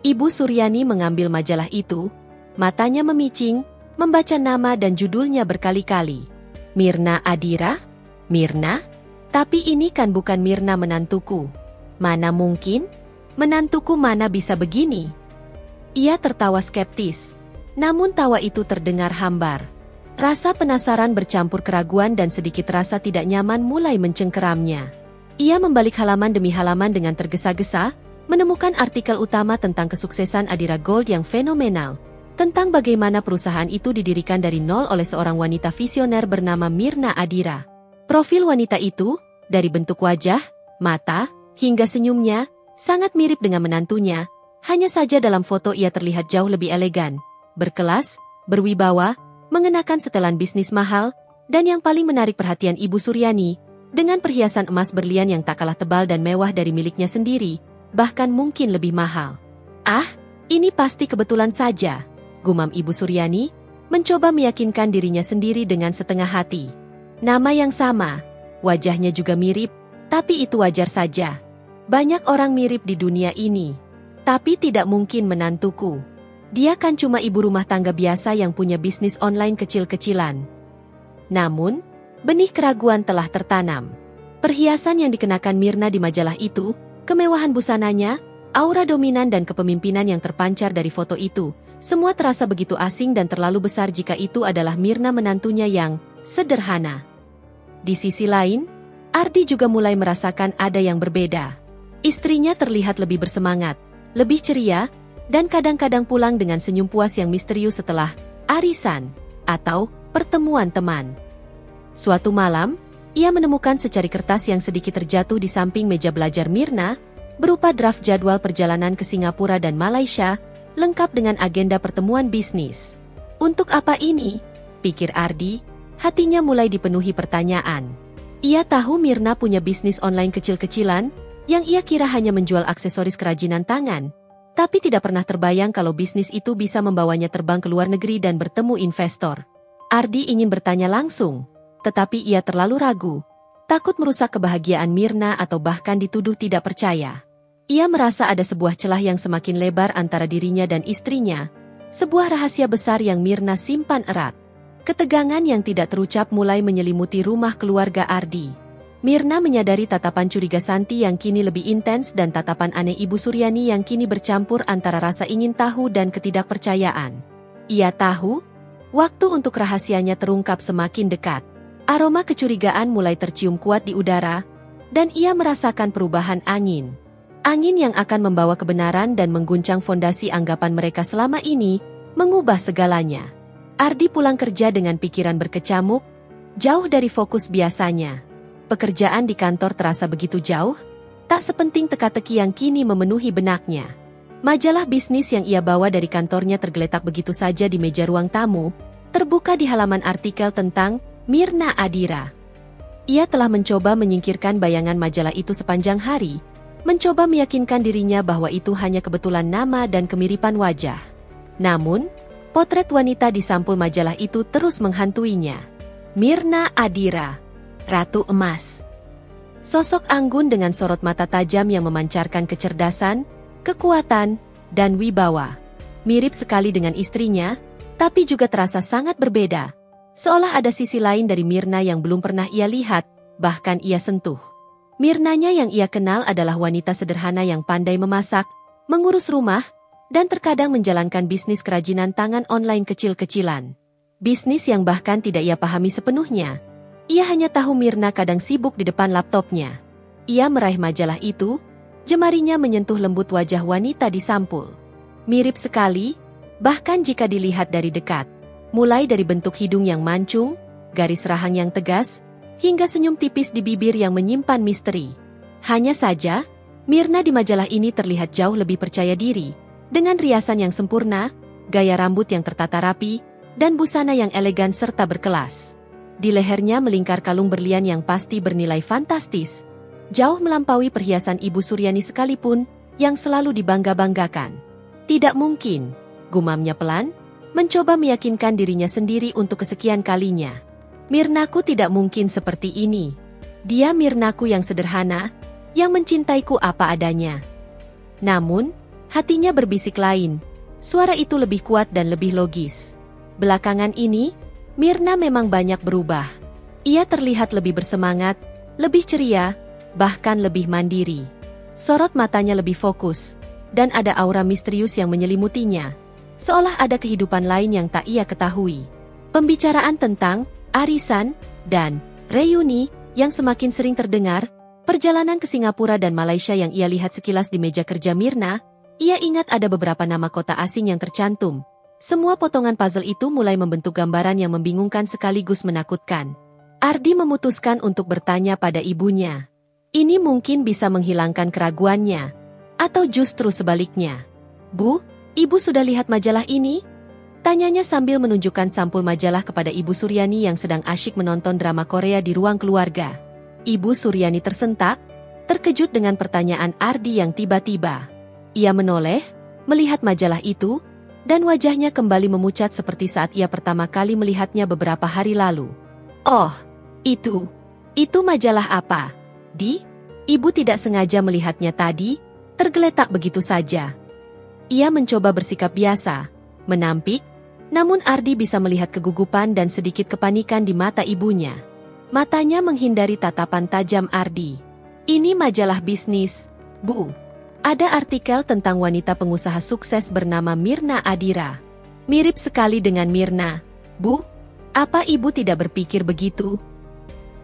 Ibu Suryani mengambil majalah itu, matanya memicing, membaca nama dan judulnya berkali-kali. Mirna Adira? Mirna? Tapi ini kan bukan Mirna menantuku. Mana mungkin? Menantuku mana bisa begini? Ia tertawa skeptis. Namun tawa itu terdengar hambar. Rasa penasaran bercampur keraguan dan sedikit rasa tidak nyaman mulai mencengkeramnya. Ia membalik halaman demi halaman dengan tergesa-gesa, menemukan artikel utama tentang kesuksesan Adira Gold yang fenomenal, tentang bagaimana perusahaan itu didirikan dari nol oleh seorang wanita visioner bernama Mirna Adira. Profil wanita itu, dari bentuk wajah, mata, hingga senyumnya, sangat mirip dengan menantunya, hanya saja dalam foto ia terlihat jauh lebih elegan, berkelas, berwibawa, mengenakan setelan bisnis mahal, dan yang paling menarik perhatian Ibu Suryani, dengan perhiasan emas berlian yang tak kalah tebal dan mewah dari miliknya sendiri, bahkan mungkin lebih mahal. Ah, ini pasti kebetulan saja, gumam Ibu Suryani, mencoba meyakinkan dirinya sendiri dengan setengah hati. Nama yang sama, wajahnya juga mirip, tapi itu wajar saja. Banyak orang mirip di dunia ini, tapi tidak mungkin menantuku. Dia kan cuma ibu rumah tangga biasa yang punya bisnis online kecil-kecilan. Namun, benih keraguan telah tertanam. Perhiasan yang dikenakan Mirna di majalah itu, kemewahan busananya, aura dominan dan kepemimpinan yang terpancar dari foto itu, semua terasa begitu asing dan terlalu besar jika itu adalah Mirna menantunya yang sederhana. Di sisi lain, Ardi juga mulai merasakan ada yang berbeda. Istrinya terlihat lebih bersemangat, lebih ceria, dan kadang-kadang pulang dengan senyum puas yang misterius setelah arisan atau pertemuan teman. Suatu malam, ia menemukan secari kertas yang sedikit terjatuh di samping meja belajar Mirna, berupa draft jadwal perjalanan ke Singapura dan Malaysia, lengkap dengan agenda pertemuan bisnis. Untuk apa ini? Pikir Ardi, hatinya mulai dipenuhi pertanyaan. Ia tahu Mirna punya bisnis online kecil-kecilan, yang ia kira hanya menjual aksesoris kerajinan tangan, tapi tidak pernah terbayang kalau bisnis itu bisa membawanya terbang ke luar negeri dan bertemu investor. Ardi ingin bertanya langsung, tetapi ia terlalu ragu, takut merusak kebahagiaan Mirna atau bahkan dituduh tidak percaya. Ia merasa ada sebuah celah yang semakin lebar antara dirinya dan istrinya, sebuah rahasia besar yang Mirna simpan erat. Ketegangan yang tidak terucap mulai menyelimuti rumah keluarga Ardi. Mirna menyadari tatapan curiga Santi yang kini lebih intens dan tatapan aneh Ibu Suryani yang kini bercampur antara rasa ingin tahu dan ketidakpercayaan. Ia tahu, waktu untuk rahasianya terungkap semakin dekat. Aroma kecurigaan mulai tercium kuat di udara, dan ia merasakan perubahan angin. Angin yang akan membawa kebenaran dan mengguncang fondasi anggapan mereka selama ini, mengubah segalanya. Ardi pulang kerja dengan pikiran berkecamuk, jauh dari fokus biasanya. Pekerjaan di kantor terasa begitu jauh, tak sepenting teka-teki yang kini memenuhi benaknya. Majalah bisnis yang ia bawa dari kantornya tergeletak begitu saja di meja ruang tamu, terbuka di halaman artikel tentang Mirna Adira. Ia telah mencoba menyingkirkan bayangan majalah itu sepanjang hari, mencoba meyakinkan dirinya bahwa itu hanya kebetulan nama dan kemiripan wajah. Namun, potret wanita di sampul majalah itu terus menghantuinya. Mirna Adira, Ratu Emas. Sosok anggun dengan sorot mata tajam yang memancarkan kecerdasan, kekuatan, dan wibawa. Mirip sekali dengan istrinya, tapi juga terasa sangat berbeda. Seolah ada sisi lain dari Mirna yang belum pernah ia lihat, bahkan ia sentuh. Mirnanya yang ia kenal adalah wanita sederhana yang pandai memasak, mengurus rumah, dan terkadang menjalankan bisnis kerajinan tangan online kecil-kecilan. Bisnis yang bahkan tidak ia pahami sepenuhnya. Ia hanya tahu Mirna kadang sibuk di depan laptopnya. Ia meraih majalah itu, jemarinya menyentuh lembut wajah wanita di sampul. Mirip sekali, bahkan jika dilihat dari dekat. Mulai dari bentuk hidung yang mancung, garis rahang yang tegas, hingga senyum tipis di bibir yang menyimpan misteri. Hanya saja, Mirna di majalah ini terlihat jauh lebih percaya diri, dengan riasan yang sempurna, gaya rambut yang tertata rapi, dan busana yang elegan serta berkelas. Di lehernya melingkar kalung berlian yang pasti bernilai fantastis, jauh melampaui perhiasan Ibu Suryani sekalipun, yang selalu dibangga-banggakan. Tidak mungkin, gumamnya pelan, mencoba meyakinkan dirinya sendiri untuk kesekian kalinya. Mirnaku tidak mungkin seperti ini. Dia Mirnaku yang sederhana, yang mencintaiku apa adanya. Namun, hatinya berbisik lain. Suara itu lebih kuat dan lebih logis. Belakangan ini, Mirna memang banyak berubah. Ia terlihat lebih bersemangat, lebih ceria, bahkan lebih mandiri. Sorot matanya lebih fokus, dan ada aura misterius yang menyelimutinya. Seolah ada kehidupan lain yang tak ia ketahui. Pembicaraan tentang arisan dan reuni yang semakin sering terdengar, perjalanan ke Singapura dan Malaysia yang ia lihat sekilas di meja kerja Mirna, ia ingat ada beberapa nama kota asing yang tercantum. Semua potongan puzzle itu mulai membentuk gambaran yang membingungkan sekaligus menakutkan. Ardi memutuskan untuk bertanya pada ibunya. Ini mungkin bisa menghilangkan keraguannya. Atau justru sebaliknya. Bu, Ibu sudah lihat majalah ini? Tanyanya sambil menunjukkan sampul majalah kepada Ibu Suryani yang sedang asyik menonton drama Korea di ruang keluarga. Ibu Suryani tersentak, terkejut dengan pertanyaan Ardi yang tiba-tiba. Ia menoleh, melihat majalah itu, dan wajahnya kembali memucat seperti saat ia pertama kali melihatnya beberapa hari lalu. Oh, itu majalah apa? Ibu tidak sengaja melihatnya tadi, tergeletak begitu saja. Ia mencoba bersikap biasa, menampik, namun Ardi bisa melihat kegugupan dan sedikit kepanikan di mata ibunya. Matanya menghindari tatapan tajam Ardi. Ini majalah bisnis, Bu. Ada artikel tentang wanita pengusaha sukses bernama Mirna Adira. Mirip sekali dengan Mirna. Bu, apa ibu tidak berpikir begitu?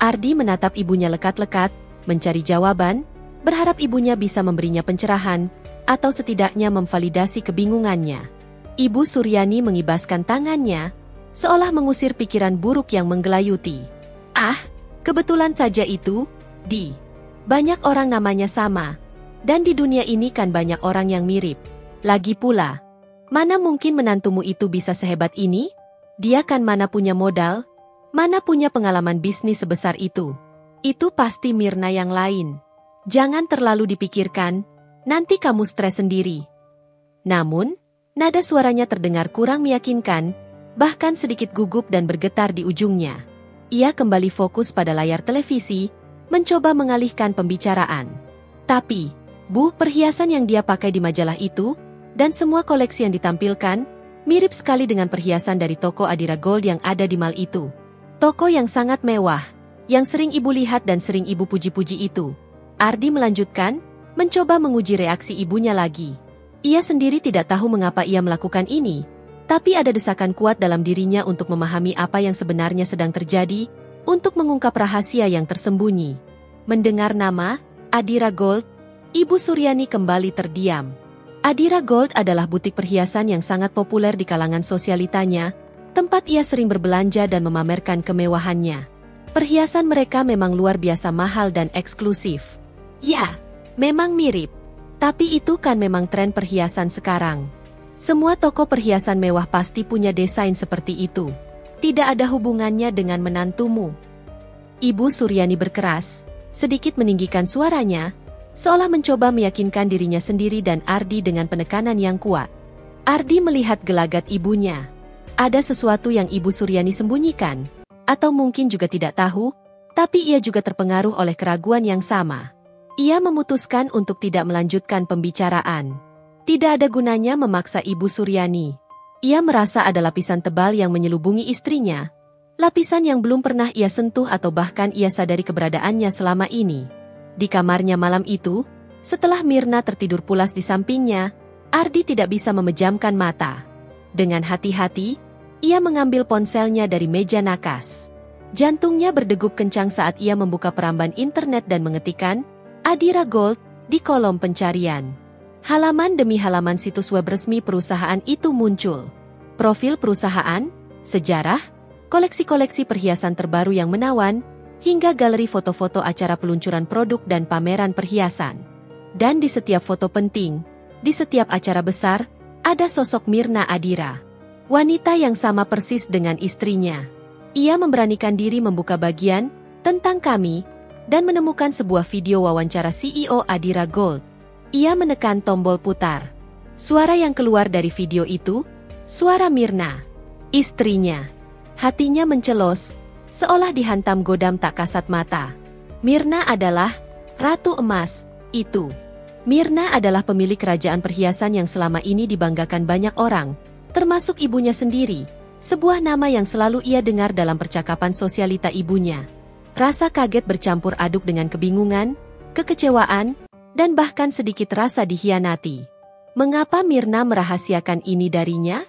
Ardi menatap ibunya lekat-lekat, mencari jawaban, berharap ibunya bisa memberinya pencerahan, atau setidaknya memvalidasi kebingungannya. Ibu Suryani mengibaskan tangannya, seolah mengusir pikiran buruk yang menggelayuti. Ah, kebetulan saja itu, banyak orang namanya sama, dan di dunia ini kan banyak orang yang mirip. Lagi pula, mana mungkin menantumu itu bisa sehebat ini? Dia kan mana punya modal, mana punya pengalaman bisnis sebesar itu. Itu pasti Mirna yang lain. Jangan terlalu dipikirkan, nanti kamu stres sendiri. Namun, nada suaranya terdengar kurang meyakinkan, bahkan sedikit gugup dan bergetar di ujungnya. Ia kembali fokus pada layar televisi, mencoba mengalihkan pembicaraan. Tapi, Bu, perhiasan yang dia pakai di majalah itu, dan semua koleksi yang ditampilkan, mirip sekali dengan perhiasan dari toko Adira Gold yang ada di mall itu. Toko yang sangat mewah, yang sering ibu lihat dan sering ibu puji-puji itu. Ardi melanjutkan, mencoba menguji reaksi ibunya lagi. Ia sendiri tidak tahu mengapa ia melakukan ini, tapi ada desakan kuat dalam dirinya untuk memahami apa yang sebenarnya sedang terjadi, untuk mengungkap rahasia yang tersembunyi. Mendengar nama Adira Gold, Ibu Suryani kembali terdiam. Adira Gold adalah butik perhiasan yang sangat populer di kalangan sosialitanya, tempat ia sering berbelanja dan memamerkan kemewahannya. Perhiasan mereka memang luar biasa mahal dan eksklusif. Ya, memang mirip. Tapi itu kan memang tren perhiasan sekarang. Semua toko perhiasan mewah pasti punya desain seperti itu. Tidak ada hubungannya dengan menantumu. Ibu Suryani berkeras, sedikit meninggikan suaranya, seolah mencoba meyakinkan dirinya sendiri dan Ardi dengan penekanan yang kuat. Ardi melihat gelagat ibunya. Ada sesuatu yang Ibu Suryani sembunyikan, atau mungkin juga tidak tahu, Tapi ia juga terpengaruh oleh keraguan yang sama. Ia memutuskan untuk tidak melanjutkan pembicaraan. Tidak ada gunanya memaksa Ibu Suryani. Ia merasa ada lapisan tebal yang menyelubungi istrinya. Lapisan yang belum pernah ia sentuh atau bahkan ia sadari keberadaannya selama ini. Di kamarnya malam itu, setelah Mirna tertidur pulas di sampingnya, Ardi tidak bisa memejamkan mata. Dengan hati-hati, ia mengambil ponselnya dari meja nakas. Jantungnya berdegup kencang saat ia membuka peramban internet dan mengetikkan Adira Gold di kolom pencarian. Halaman demi halaman situs web resmi perusahaan itu muncul. Profil perusahaan, sejarah, koleksi-koleksi perhiasan terbaru yang menawan, hingga galeri foto-foto acara peluncuran produk dan pameran perhiasan. Dan di setiap foto penting, di setiap acara besar, ada sosok Mirna Adira. Wanita yang sama persis dengan istrinya. Ia memberanikan diri membuka bagian tentang kami dan menemukan sebuah video wawancara CEO Adira Gold. Ia menekan tombol putar. Suara yang keluar dari video itu, suara Mirna, istrinya. Hatinya mencelos, seolah dihantam godam tak kasat mata. Mirna adalah Ratu Emas, itu. Mirna adalah pemilik kerajaan perhiasan yang selama ini dibanggakan banyak orang, termasuk ibunya sendiri, sebuah nama yang selalu ia dengar dalam percakapan sosialita ibunya. Rasa kaget bercampur aduk dengan kebingungan, kekecewaan, dan bahkan sedikit rasa dikhianati. Mengapa Mirna merahasiakan ini darinya?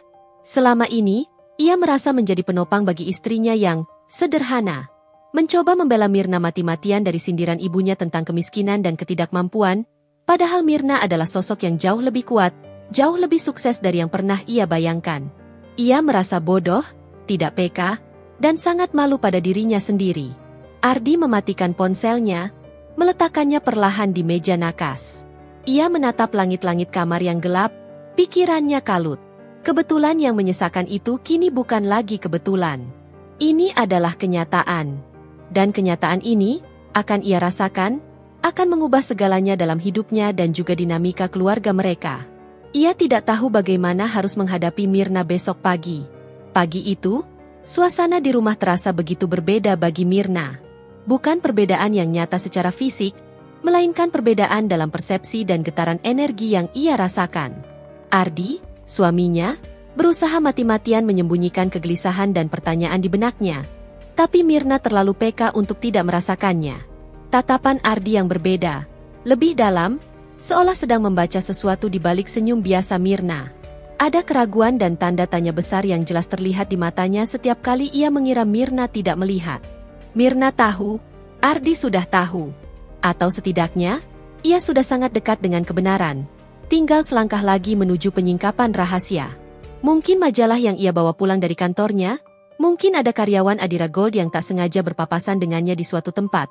Selama ini, ia merasa menjadi penopang bagi istrinya yang sederhana. Mencoba membela Mirna mati-matian dari sindiran ibunya tentang kemiskinan dan ketidakmampuan, padahal Mirna adalah sosok yang jauh lebih kuat, jauh lebih sukses dari yang pernah ia bayangkan. Ia merasa bodoh, tidak peka, dan sangat malu pada dirinya sendiri. Ardi mematikan ponselnya, meletakkannya perlahan di meja nakas. Ia menatap langit-langit kamar yang gelap, pikirannya kalut. Kebetulan yang menyesakan itu kini bukan lagi kebetulan. Ini adalah kenyataan. Dan kenyataan ini, akan ia rasakan, akan mengubah segalanya dalam hidupnya dan juga dinamika keluarga mereka. Ia tidak tahu bagaimana harus menghadapi Mirna besok pagi. Pagi itu, suasana di rumah terasa begitu berbeda bagi Mirna. Bukan perbedaan yang nyata secara fisik, melainkan perbedaan dalam persepsi dan getaran energi yang ia rasakan. Ardi, suaminya, berusaha mati-matian menyembunyikan kegelisahan dan pertanyaan di benaknya. Tapi Mirna terlalu peka untuk tidak merasakannya. Tatapan Ardi yang berbeda, lebih dalam, seolah sedang membaca sesuatu di balik senyum biasa Mirna. Ada keraguan dan tanda tanya besar yang jelas terlihat di matanya setiap kali ia mengira Mirna tidak melihat. Mirna tahu, Ardi sudah tahu. Atau setidaknya, ia sudah sangat dekat dengan kebenaran. Tinggal selangkah lagi menuju penyingkapan rahasia. Mungkin majalah yang ia bawa pulang dari kantornya, mungkin ada karyawan Adira Gold yang tak sengaja berpapasan dengannya di suatu tempat.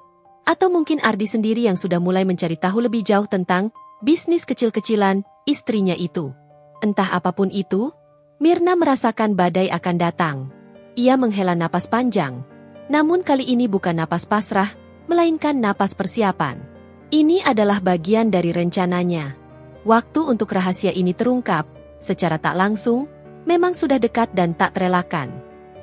Atau mungkin Ardi sendiri yang sudah mulai mencari tahu lebih jauh tentang bisnis kecil-kecilan istrinya itu. Entah apapun itu, Mirna merasakan badai akan datang. Ia menghela napas panjang. Namun kali ini bukan napas pasrah, melainkan napas persiapan. Ini adalah bagian dari rencananya. Waktu untuk rahasia ini terungkap, secara tak langsung, memang sudah dekat dan tak terelakkan.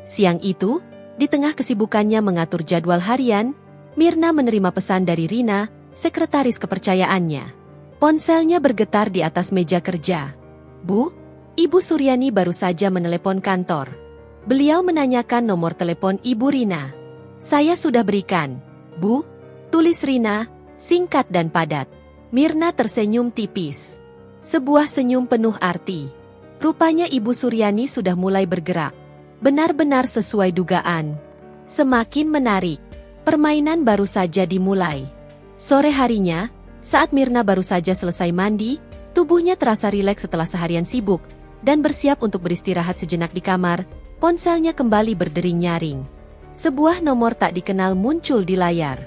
Siang itu, di tengah kesibukannya mengatur jadwal harian, Mirna menerima pesan dari Rina, sekretaris kepercayaannya. Ponselnya bergetar di atas meja kerja. Bu, Ibu Suryani baru saja menelepon kantor. Beliau menanyakan nomor telepon Ibu Rina. Saya sudah berikan, Bu, tulis Rina, singkat dan padat. Mirna tersenyum tipis. Sebuah senyum penuh arti. Rupanya Ibu Suryani sudah mulai bergerak. Benar-benar sesuai dugaan. Semakin menarik. Permainan baru saja dimulai. Sore harinya, saat Mirna baru saja selesai mandi, tubuhnya terasa rileks setelah seharian sibuk, dan bersiap untuk beristirahat sejenak di kamar, ponselnya kembali berdering nyaring. Sebuah nomor tak dikenal muncul di layar.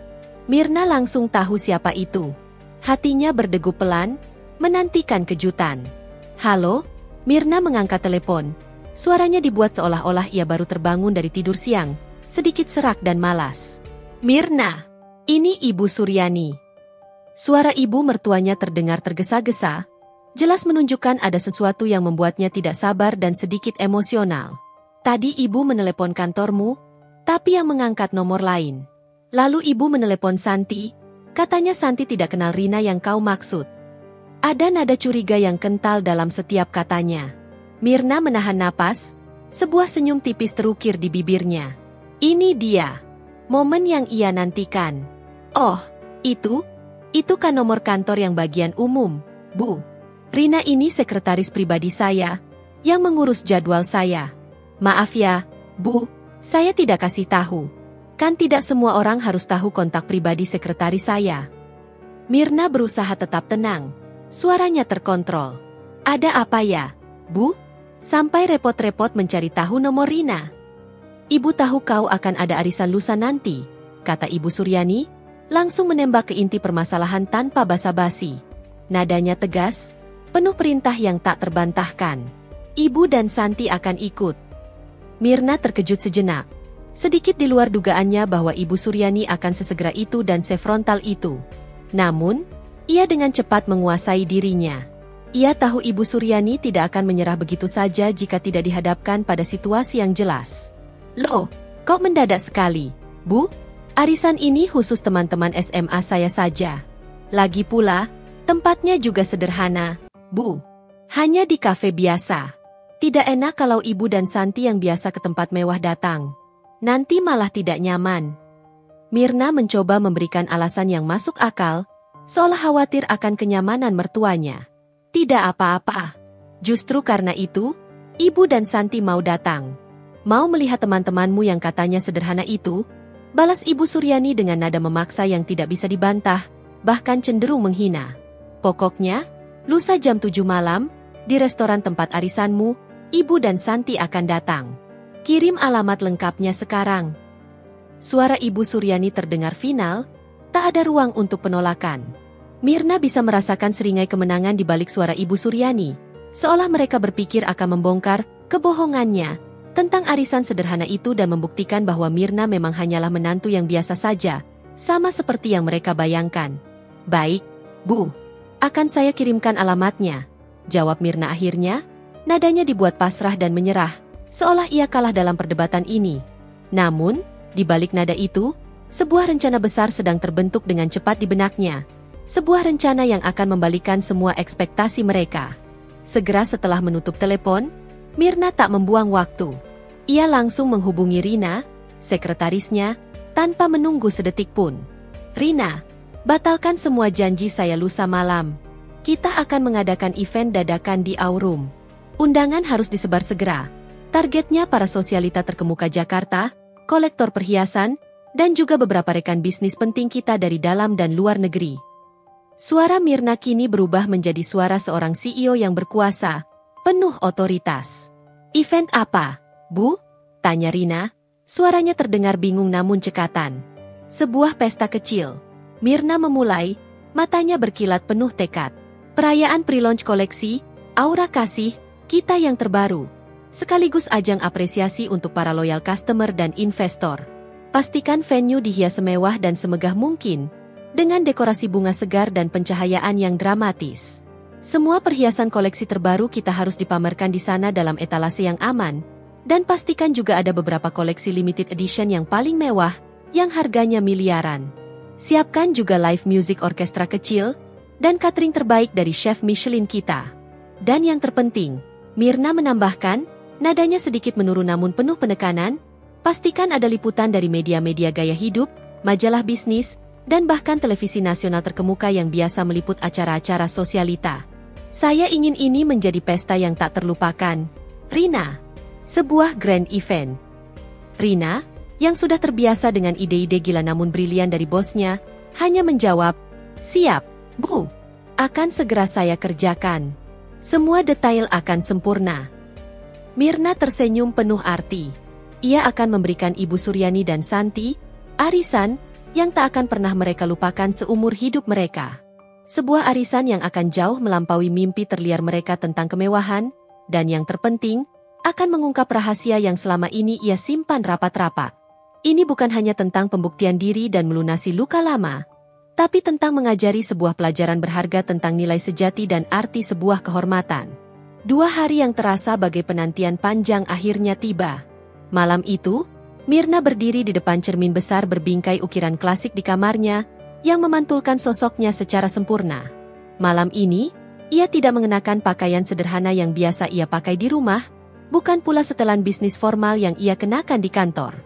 Mirna langsung tahu siapa itu. Hatinya berdegup pelan, menantikan kejutan. Halo, Mirna mengangkat telepon. Suaranya dibuat seolah-olah ia baru terbangun dari tidur siang, sedikit serak dan malas. Mirna, ini Ibu Suryani. Suara ibu mertuanya terdengar tergesa-gesa, jelas menunjukkan ada sesuatu yang membuatnya tidak sabar dan sedikit emosional. Tadi ibu menelepon kantormu, tapi yang mengangkat nomor lain. Lalu ibu menelepon Santi, katanya Santi tidak kenal Rina yang kau maksud. Ada nada curiga yang kental dalam setiap katanya. Mirna menahan napas, sebuah senyum tipis terukir di bibirnya. Ini dia, momen yang ia nantikan. Oh, itu kan nomor kantor yang bagian umum, Bu. Rina ini sekretaris pribadi saya, yang mengurus jadwal saya. Maaf ya, Bu, saya tidak kasih tahu. Kan tidak semua orang harus tahu kontak pribadi sekretaris saya. Mirna berusaha tetap tenang. Suaranya terkontrol. Ada apa ya, Bu? Sampai repot-repot mencari tahu nomor Rina. Ibu tahu kau akan ada arisan lusa nanti, kata Ibu Suryani, langsung menembak ke inti permasalahan tanpa basa-basi. Nadanya tegas, penuh perintah yang tak terbantahkan. Ibu dan Santi akan ikut. Mirna terkejut sejenak. Sedikit di luar dugaannya bahwa Ibu Suryani akan sesegera itu dan sefrontal itu. Namun, ia dengan cepat menguasai dirinya. Ia tahu Ibu Suryani tidak akan menyerah begitu saja jika tidak dihadapkan pada situasi yang jelas. Loh, kok mendadak sekali, Bu? Arisan ini khusus teman-teman SMA saya saja. Lagi pula, tempatnya juga sederhana, Bu. Hanya di kafe biasa. Tidak enak kalau Ibu dan Santi yang biasa ke tempat mewah datang. Nanti malah tidak nyaman. Mirna mencoba memberikan alasan yang masuk akal, seolah khawatir akan kenyamanan mertuanya. Tidak apa-apa. Justru karena itu, Ibu dan Santi mau datang. Mau melihat teman-temanmu yang katanya sederhana itu, balas Ibu Suryani dengan nada memaksa yang tidak bisa dibantah, bahkan cenderung menghina. Pokoknya, lusa jam 7 malam, di restoran tempat arisanmu, Ibu dan Santi akan datang. Kirim alamat lengkapnya sekarang. Suara Ibu Suryani terdengar final, tak ada ruang untuk penolakan. Mirna bisa merasakan seringai kemenangan di balik suara Ibu Suryani, seolah mereka berpikir akan membongkar kebohongannya tentang arisan sederhana itu dan membuktikan bahwa Mirna memang hanyalah menantu yang biasa saja, sama seperti yang mereka bayangkan. Baik, Bu. Akan saya kirimkan alamatnya, jawab Mirna akhirnya. Nadanya dibuat pasrah dan menyerah, seolah ia kalah dalam perdebatan ini. Namun, di balik nada itu, sebuah rencana besar sedang terbentuk dengan cepat di benaknya. Sebuah rencana yang akan membalikan semua ekspektasi mereka. Segera setelah menutup telepon, Mirna tak membuang waktu. Ia langsung menghubungi Rina, sekretarisnya, tanpa menunggu sedetik pun. Rina, batalkan semua janji saya lusa malam. Kita akan mengadakan event dadakan di Aurum. Undangan harus disebar segera. Targetnya para sosialita terkemuka Jakarta, kolektor perhiasan, dan juga beberapa rekan bisnis penting kita dari dalam dan luar negeri. Suara Mirna kini berubah menjadi suara seorang CEO yang berkuasa, penuh otoritas. Event apa, Bu? Tanya Rina. Suaranya terdengar bingung namun cekatan. Sebuah pesta kecil. Mirna memulai, matanya berkilat penuh tekad. Perayaan pre-launch koleksi, Aura Kasih, kita yang terbaru. Sekaligus ajang apresiasi untuk para loyal customer dan investor. Pastikan venue dihias semewah dan semegah mungkin, dengan dekorasi bunga segar dan pencahayaan yang dramatis. Semua perhiasan koleksi terbaru kita harus dipamerkan di sana dalam etalase yang aman, dan pastikan juga ada beberapa koleksi limited edition yang paling mewah, yang harganya miliaran. Siapkan juga live music orkestra kecil, dan catering terbaik dari chef Michelin kita. Dan yang terpenting, Mirna menambahkan, nadanya sedikit menurun namun penuh penekanan, pastikan ada liputan dari media-media gaya hidup, majalah bisnis, dan bahkan televisi nasional terkemuka yang biasa meliput acara-acara sosialita. Saya ingin ini menjadi pesta yang tak terlupakan. Rina. Sebuah grand event. Rina, yang sudah terbiasa dengan ide-ide gila namun brilian dari bosnya, hanya menjawab, "Siap, Bu. Akan segera saya kerjakan. Semua detail akan sempurna." Mirna tersenyum penuh arti. Ia akan memberikan Ibu Suryani dan Santi arisan yang tak akan pernah mereka lupakan seumur hidup mereka. Sebuah arisan yang akan jauh melampaui mimpi terliar mereka tentang kemewahan, dan yang terpenting, akan mengungkap rahasia yang selama ini ia simpan rapat-rapat. Ini bukan hanya tentang pembuktian diri dan melunasi luka lama, tapi tentang mengajari sebuah pelajaran berharga tentang nilai sejati dan arti sebuah kehormatan. 2 hari yang terasa bagai penantian panjang akhirnya tiba. Malam itu, Mirna berdiri di depan cermin besar berbingkai ukiran klasik di kamarnya, yang memantulkan sosoknya secara sempurna. Malam ini, ia tidak mengenakan pakaian sederhana yang biasa ia pakai di rumah, bukan pula setelan bisnis formal yang ia kenakan di kantor.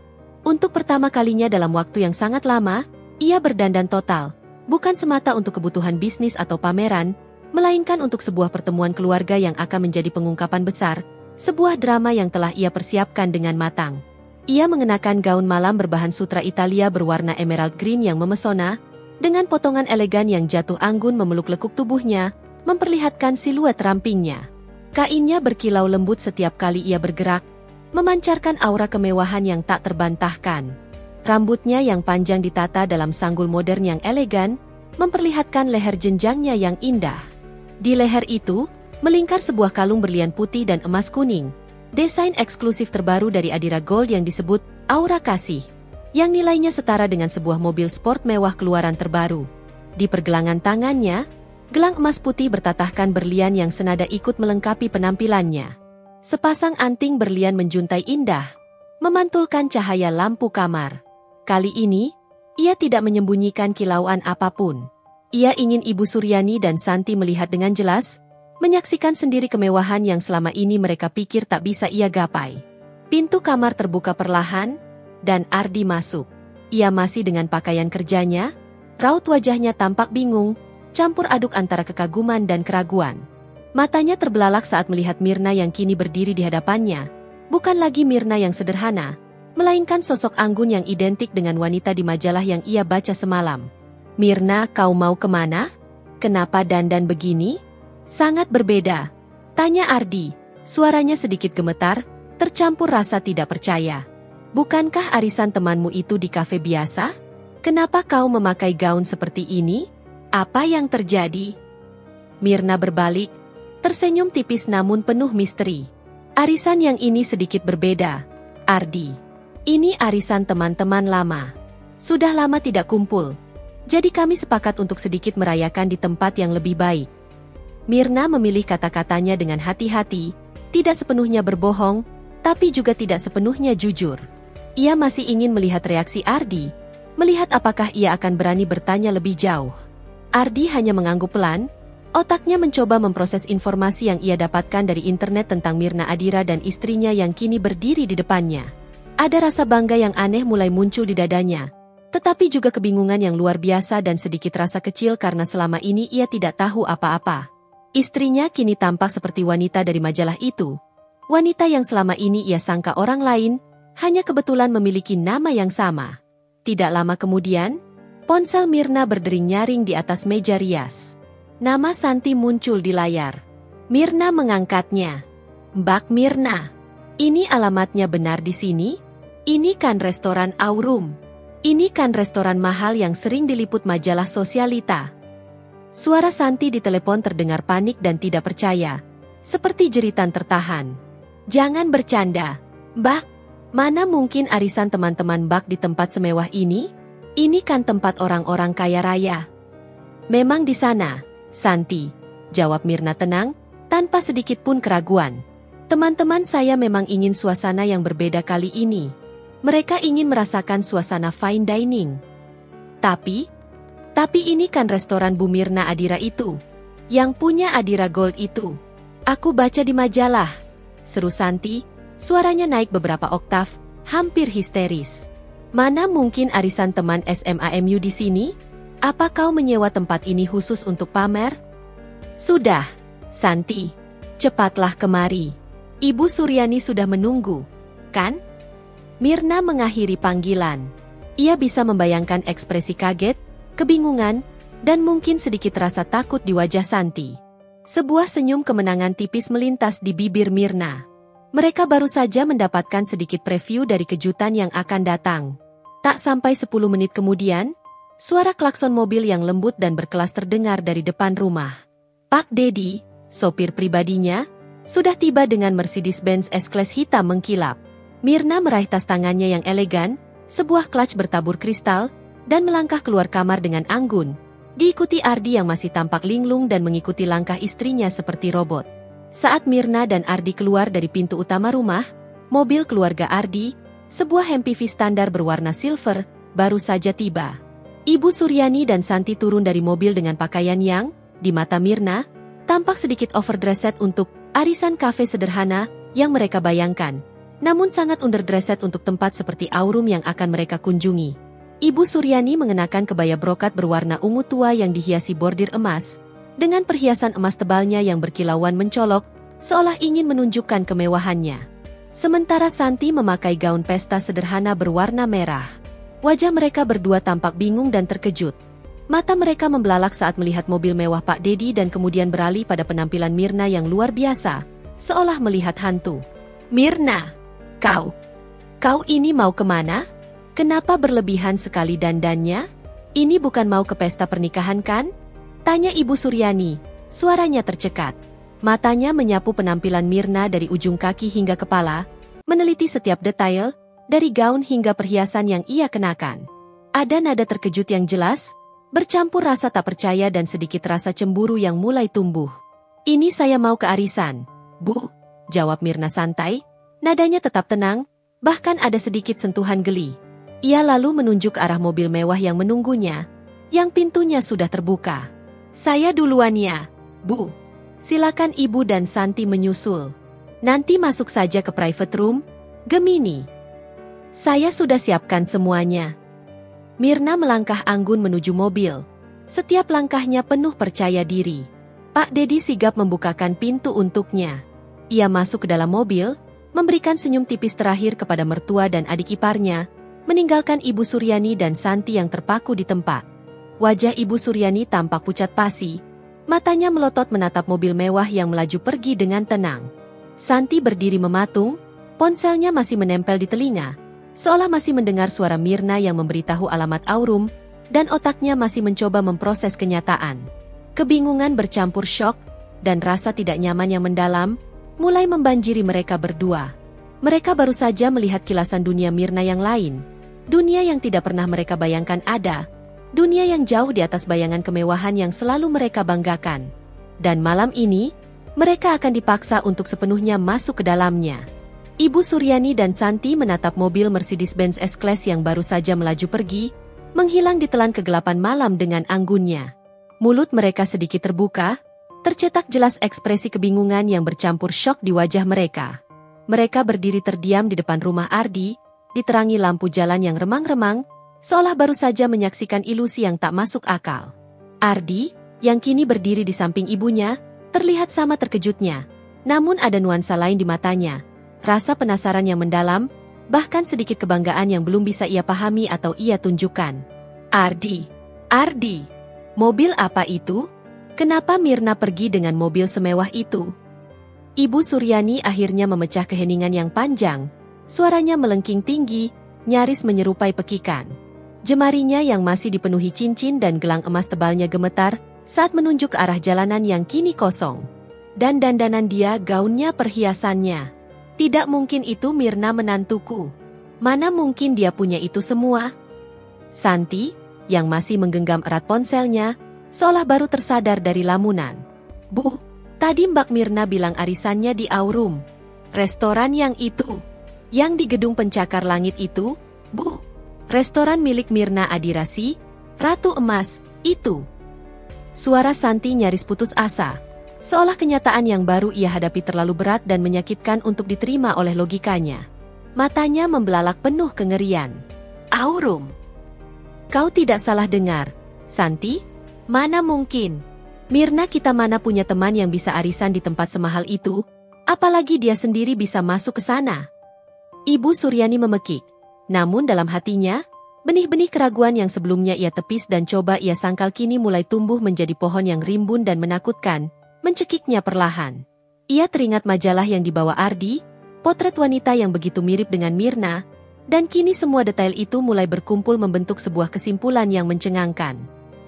Untuk pertama kalinya dalam waktu yang sangat lama, ia berdandan total, bukan semata untuk kebutuhan bisnis atau pameran, melainkan untuk sebuah pertemuan keluarga yang akan menjadi pengungkapan besar, sebuah drama yang telah ia persiapkan dengan matang. Ia mengenakan gaun malam berbahan sutra Italia berwarna emerald green yang memesona, dengan potongan elegan yang jatuh anggun memeluk lekuk tubuhnya, memperlihatkan siluet rampingnya. Kainnya berkilau lembut setiap kali ia bergerak, memancarkan aura kemewahan yang tak terbantahkan. Rambutnya yang panjang ditata dalam sanggul modern yang elegan, memperlihatkan leher jenjangnya yang indah. Di leher itu, melingkar sebuah kalung berlian putih dan emas kuning, desain eksklusif terbaru dari Adira Gold yang disebut Aura Kasih, yang nilainya setara dengan sebuah mobil sport mewah keluaran terbaru. Di pergelangan tangannya, gelang emas putih bertatahkan berlian yang senada ikut melengkapi penampilannya. Sepasang anting berlian menjuntai indah, memantulkan cahaya lampu kamar. Kali ini, ia tidak menyembunyikan kilauan apapun. Ia ingin Ibu Suryani dan Santi melihat dengan jelas, menyaksikan sendiri kemewahan yang selama ini mereka pikir tak bisa ia gapai. Pintu kamar terbuka perlahan, dan Ardi masuk. Ia masih dengan pakaian kerjanya, raut wajahnya tampak bingung, campur aduk antara kekaguman dan keraguan. Matanya terbelalak saat melihat Mirna yang kini berdiri di hadapannya, bukan lagi Mirna yang sederhana, melainkan sosok anggun yang identik dengan wanita di majalah yang ia baca semalam. "Mirna, kau mau kemana? Kenapa dandan begini?" "Sangat berbeda," tanya Ardi, suaranya sedikit gemetar, tercampur rasa tidak percaya. "Bukankah arisan temanmu itu di kafe biasa? Kenapa kau memakai gaun seperti ini? Apa yang terjadi?" Mirna berbalik, tersenyum tipis namun penuh misteri. "Arisan yang ini sedikit berbeda, Ardi. Ini arisan teman-teman lama. Sudah lama tidak kumpul. Jadi kami sepakat untuk sedikit merayakan di tempat yang lebih baik." Mirna memilih kata-katanya dengan hati-hati, tidak sepenuhnya berbohong, tapi juga tidak sepenuhnya jujur. Ia masih ingin melihat reaksi Ardi, melihat apakah ia akan berani bertanya lebih jauh. Ardi hanya mengangguk pelan, otaknya mencoba memproses informasi yang ia dapatkan dari internet tentang Mirna Adira dan istrinya yang kini berdiri di depannya. Ada rasa bangga yang aneh mulai muncul di dadanya, tetapi juga kebingungan yang luar biasa dan sedikit rasa kecil karena selama ini ia tidak tahu apa-apa. Istrinya kini tampak seperti wanita dari majalah itu, wanita yang selama ini ia sangka orang lain, hanya kebetulan memiliki nama yang sama. Tidak lama kemudian, ponsel Mirna berdering nyaring di atas meja rias. Nama Santi muncul di layar. Mirna mengangkatnya. "Mbak Mirna, ini alamatnya benar di sini? Ini kan restoran Aurum. Ini kan restoran mahal yang sering diliput majalah Sosialita." Suara Santi di telepon terdengar panik dan tidak percaya, seperti jeritan tertahan. "Jangan bercanda, Mbak. Mana mungkin arisan teman-teman Mbak di tempat semewah ini? Ini kan tempat orang-orang kaya raya." "Memang di sana, Santi," jawab Mirna tenang, tanpa sedikit pun keraguan. "Teman-teman saya memang ingin suasana yang berbeda kali ini. Mereka ingin merasakan suasana fine dining. Tapi ini kan restoran Bu Mirna Adira itu, yang punya Adira Gold itu. Aku baca di majalah," seru Santi, suaranya naik beberapa oktav, hampir histeris. "Mana mungkin arisan teman SMAMU di sini? Apa kau menyewa tempat ini khusus untuk pamer?" "Sudah, Santi. Cepatlah kemari. Ibu Suryani sudah menunggu, kan?" Mirna mengakhiri panggilan. Ia bisa membayangkan ekspresi kaget, kebingungan, dan mungkin sedikit rasa takut di wajah Santi. Sebuah senyum kemenangan tipis melintas di bibir Mirna. Mereka baru saja mendapatkan sedikit preview dari kejutan yang akan datang. Tak sampai 10 menit kemudian, suara klakson mobil yang lembut dan berkelas terdengar dari depan rumah. Pak Dedi, sopir pribadinya, sudah tiba dengan Mercedes-Benz S-Class hitam mengkilap. Mirna meraih tas tangannya yang elegan, sebuah clutch bertabur kristal, dan melangkah keluar kamar dengan anggun, diikuti Ardi yang masih tampak linglung dan mengikuti langkah istrinya seperti robot. Saat Mirna dan Ardi keluar dari pintu utama rumah, mobil keluarga Ardi, Sebuah MPV standar berwarna silver baru saja tiba. Ibu Suryani dan Santi turun dari mobil dengan pakaian yang, di mata Mirna, tampak sedikit overdressed untuk arisan kafe sederhana yang mereka bayangkan. Namun sangat underdressed untuk tempat seperti Aurum yang akan mereka kunjungi. Ibu Suryani mengenakan kebaya brokat berwarna ungu tua yang dihiasi bordir emas, dengan perhiasan emas tebalnya yang berkilauan mencolok, seolah ingin menunjukkan kemewahannya. Sementara Santi memakai gaun pesta sederhana berwarna merah. Wajah mereka berdua tampak bingung dan terkejut. Mata mereka membelalak saat melihat mobil mewah Pak Dedi dan kemudian beralih pada penampilan Mirna yang luar biasa, seolah melihat hantu. "Mirna, kau ini mau kemana? Kenapa berlebihan sekali dandannya? Ini bukan mau ke pesta pernikahan kan?" tanya Ibu Suryani, suaranya tercekat. Matanya menyapu penampilan Mirna dari ujung kaki hingga kepala, meneliti setiap detail, dari gaun hingga perhiasan yang ia kenakan. Ada nada terkejut yang jelas, bercampur rasa tak percaya dan sedikit rasa cemburu yang mulai tumbuh. "Ini saya mau ke arisan, Bu," jawab Mirna santai, nadanya tetap tenang, bahkan ada sedikit sentuhan geli. Ia lalu menunjuk ke arah mobil mewah yang menunggunya, yang pintunya sudah terbuka. "Saya duluan ya, Bu. Silakan Ibu dan Santi menyusul. Nanti masuk saja ke private room, Gemini. Saya sudah siapkan semuanya." Mirna melangkah anggun menuju mobil. Setiap langkahnya penuh percaya diri. Pak Dedi sigap membukakan pintu untuknya. Ia masuk ke dalam mobil, memberikan senyum tipis terakhir kepada mertua dan adik iparnya, meninggalkan Ibu Suryani dan Santi yang terpaku di tempat. Wajah Ibu Suryani tampak pucat pasi, matanya melotot menatap mobil mewah yang melaju pergi dengan tenang. Santi berdiri mematung, ponselnya masih menempel di telinga, seolah masih mendengar suara Mirna yang memberitahu alamat Aurum, dan otaknya masih mencoba memproses kenyataan. Kebingungan bercampur syok, dan rasa tidak nyaman yang mendalam, mulai membanjiri mereka berdua. Mereka baru saja melihat kilasan dunia Mirna yang lain, dunia yang tidak pernah mereka bayangkan ada, dunia yang jauh di atas bayangan kemewahan yang selalu mereka banggakan. Dan malam ini, mereka akan dipaksa untuk sepenuhnya masuk ke dalamnya. Ibu Suryani dan Santi menatap mobil Mercedes-Benz S-Class yang baru saja melaju pergi, menghilang di telan kegelapan malam dengan anggunnya. Mulut mereka sedikit terbuka, tercetak jelas ekspresi kebingungan yang bercampur syok di wajah mereka. Mereka berdiri terdiam di depan rumah Ardi, diterangi lampu jalan yang remang-remang, seolah baru saja menyaksikan ilusi yang tak masuk akal. Ardi, yang kini berdiri di samping ibunya, terlihat sama terkejutnya, namun ada nuansa lain di matanya. Rasa penasaran yang mendalam, bahkan sedikit kebanggaan yang belum bisa ia pahami atau ia tunjukkan. Ardi, mobil apa itu? Kenapa Mirna pergi dengan mobil semewah itu?" Ibu Suryani akhirnya memecah keheningan yang panjang, suaranya melengking tinggi, nyaris menyerupai pekikan. Jemarinya yang masih dipenuhi cincin dan gelang emas tebalnya gemetar saat menunjuk ke arah jalanan yang kini kosong. Dan dandanan dia, gaunnya, perhiasannya. "Tidak mungkin itu Mirna menantuku. Mana mungkin dia punya itu semua?" Santi, yang masih menggenggam erat ponselnya, seolah baru tersadar dari lamunan. "Bu, tadi Mbak Mirna bilang arisannya di Aurum. Restoran yang itu. Yang di gedung pencakar langit itu, Bu. Restoran milik Mirna Adirasi, Ratu Emas, itu." Suara Santi nyaris putus asa, seolah kenyataan yang baru ia hadapi terlalu berat dan menyakitkan untuk diterima oleh logikanya. Matanya membelalak penuh kengerian. "Aurum? Kau tidak salah dengar, Santi. Mana mungkin? Mirna kita mana punya teman yang bisa arisan di tempat semahal itu, apalagi dia sendiri bisa masuk ke sana." Ibu Suryani memekik, namun dalam hatinya, benih-benih keraguan yang sebelumnya ia tepis dan coba ia sangkal kini mulai tumbuh menjadi pohon yang rimbun dan menakutkan, mencekiknya perlahan. Ia teringat majalah yang dibawa Ardi, potret wanita yang begitu mirip dengan Mirna, dan kini semua detail itu mulai berkumpul membentuk sebuah kesimpulan yang mencengangkan.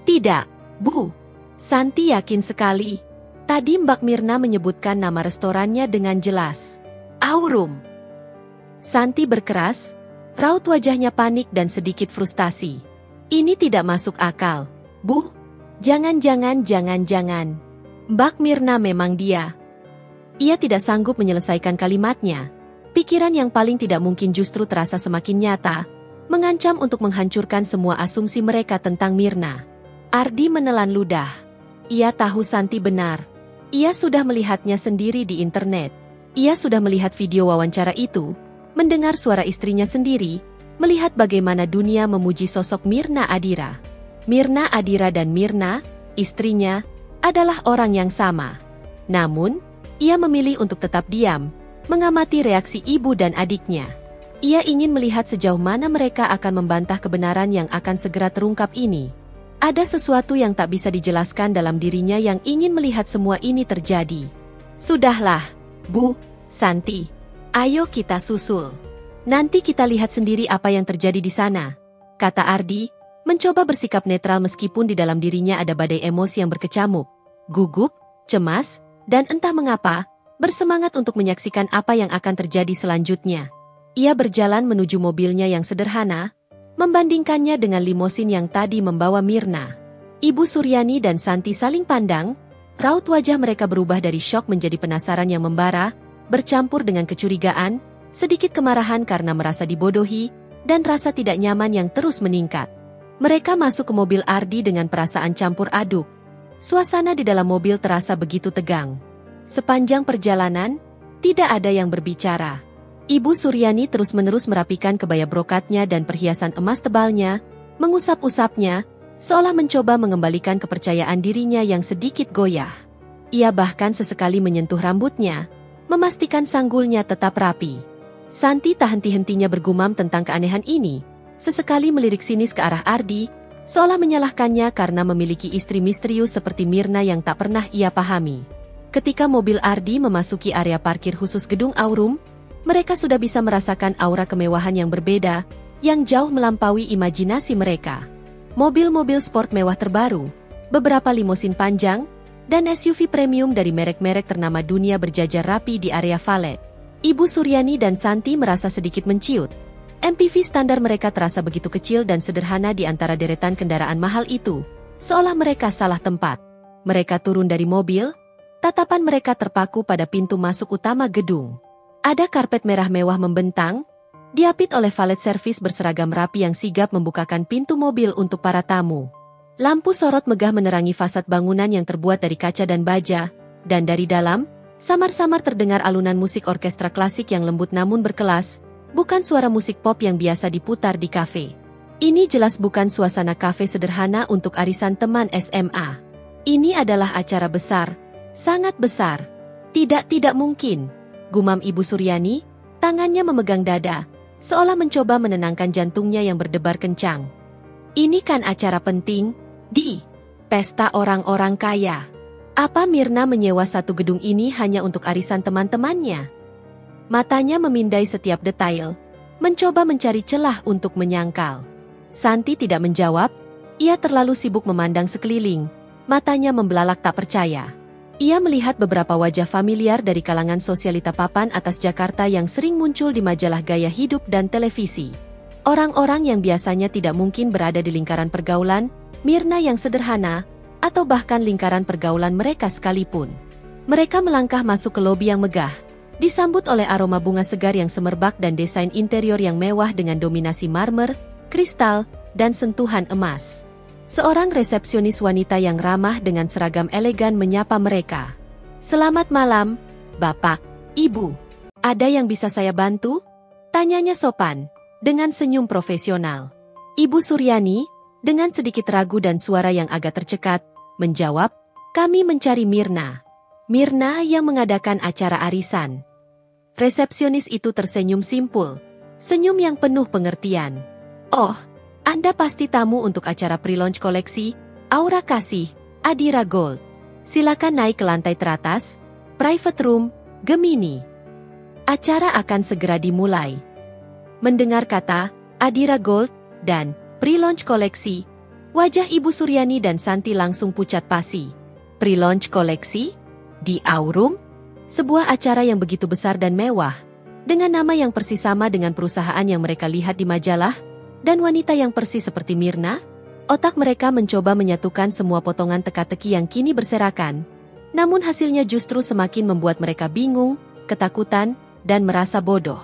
"Tidak, Bu. Santi yakin sekali. Tadi Mbak Mirna menyebutkan nama restorannya dengan jelas. Aurum." Santi berkeras, raut wajahnya panik dan sedikit frustasi. "Ini tidak masuk akal, Bu. Jangan-jangan. Mbak Mirna memang dia." Ia tidak sanggup menyelesaikan kalimatnya. Pikiran yang paling tidak mungkin justru terasa semakin nyata, mengancam untuk menghancurkan semua asumsi mereka tentang Mirna. Ardi menelan ludah. Ia tahu Santi benar. Ia sudah melihatnya sendiri di internet. Ia sudah melihat video wawancara itu, mendengar suara istrinya sendiri, melihat bagaimana dunia memuji sosok Mirna Adira. Mirna Adira dan Mirna, istrinya, adalah orang yang sama. Namun, ia memilih untuk tetap diam, mengamati reaksi ibu dan adiknya. Ia ingin melihat sejauh mana mereka akan membantah kebenaran yang akan segera terungkap ini. Ada sesuatu yang tak bisa dijelaskan dalam dirinya yang ingin melihat semua ini terjadi. Sudahlah, Bu, Santi. Ayo kita susul. Nanti kita lihat sendiri apa yang terjadi di sana, kata Ardi, mencoba bersikap netral meskipun di dalam dirinya ada badai emosi yang berkecamuk, gugup, cemas, dan entah mengapa, bersemangat untuk menyaksikan apa yang akan terjadi selanjutnya. Ia berjalan menuju mobilnya yang sederhana, membandingkannya dengan limosin yang tadi membawa Mirna. Ibu Suryani dan Santi saling pandang, raut wajah mereka berubah dari syok menjadi penasaran yang membara, bercampur dengan kecurigaan, sedikit kemarahan karena merasa dibodohi, dan rasa tidak nyaman yang terus meningkat. Mereka masuk ke mobil Ardi dengan perasaan campur aduk. Suasana di dalam mobil terasa begitu tegang. Sepanjang perjalanan, tidak ada yang berbicara. Ibu Suryani terus-menerus merapikan kebaya brokatnya dan perhiasan emas tebalnya, mengusap-usapnya, seolah mencoba mengembalikan kepercayaan dirinya yang sedikit goyah. Ia bahkan sesekali menyentuh rambutnya, memastikan sanggulnya tetap rapi. Santi tak henti-hentinya bergumam tentang keanehan ini, sesekali melirik sinis ke arah Ardi, seolah menyalahkannya karena memiliki istri misterius seperti Mirna yang tak pernah ia pahami. Ketika mobil Ardi memasuki area parkir khusus gedung Aurum, mereka sudah bisa merasakan aura kemewahan yang berbeda, yang jauh melampaui imajinasi mereka. Mobil-mobil sport mewah terbaru, beberapa limosin panjang, dan SUV premium dari merek-merek ternama dunia berjajar rapi di area valet. Ibu Suryani dan Santi merasa sedikit menciut. MPV standar mereka terasa begitu kecil dan sederhana di antara deretan kendaraan mahal itu, seolah mereka salah tempat. Mereka turun dari mobil, tatapan mereka terpaku pada pintu masuk utama gedung. Ada karpet merah mewah membentang, diapit oleh valet servis berseragam rapi yang sigap membukakan pintu mobil untuk para tamu. Lampu sorot megah menerangi fasad bangunan yang terbuat dari kaca dan baja, dan dari dalam, samar-samar terdengar alunan musik orkestra klasik yang lembut namun berkelas, bukan suara musik pop yang biasa diputar di kafe. Ini jelas bukan suasana kafe sederhana untuk arisan teman SMA. Ini adalah acara besar, sangat besar. Tidak mungkin, gumam Ibu Suryani, tangannya memegang dada, seolah mencoba menenangkan jantungnya yang berdebar kencang. Ini kan acara penting, di pesta orang-orang kaya. Apa Mirna menyewa satu gedung ini hanya untuk arisan teman-temannya? Matanya memindai setiap detail, mencoba mencari celah untuk menyangkal. Santi tidak menjawab, ia terlalu sibuk memandang sekeliling, matanya membelalak tak percaya. Ia melihat beberapa wajah familiar dari kalangan sosialita papan atas Jakarta yang sering muncul di majalah gaya hidup dan televisi. Orang-orang yang biasanya tidak mungkin berada di lingkaran pergaulan, Mirna yang sederhana, atau bahkan lingkaran pergaulan mereka sekalipun. Mereka melangkah masuk ke lobi yang megah, disambut oleh aroma bunga segar yang semerbak dan desain interior yang mewah dengan dominasi marmer, kristal, dan sentuhan emas. Seorang resepsionis wanita yang ramah dengan seragam elegan menyapa mereka. "Selamat malam, Bapak, Ibu. Ada yang bisa saya bantu?" Tanyanya sopan, dengan senyum profesional. Ibu Suryani, dengan sedikit ragu dan suara yang agak tercekat, menjawab, "Kami mencari Mirna. Mirna yang mengadakan acara arisan." Resepsionis itu tersenyum simpul, senyum yang penuh pengertian. "Oh, Anda pasti tamu untuk acara pre-launch koleksi, Aura Kasih, Adira Gold. Silakan naik ke lantai teratas, private room, Gemini. Acara akan segera dimulai." Mendengar kata, Adira Gold, dan pre-launch koleksi, wajah Ibu Suryani dan Santi langsung pucat pasi. Pre-launch koleksi? Di Aurum? Sebuah acara yang begitu besar dan mewah, dengan nama yang persis sama dengan perusahaan yang mereka lihat di majalah, dan wanita yang persis seperti Mirna. Otak mereka mencoba menyatukan semua potongan teka-teki yang kini berserakan, namun hasilnya justru semakin membuat mereka bingung, ketakutan, dan merasa bodoh.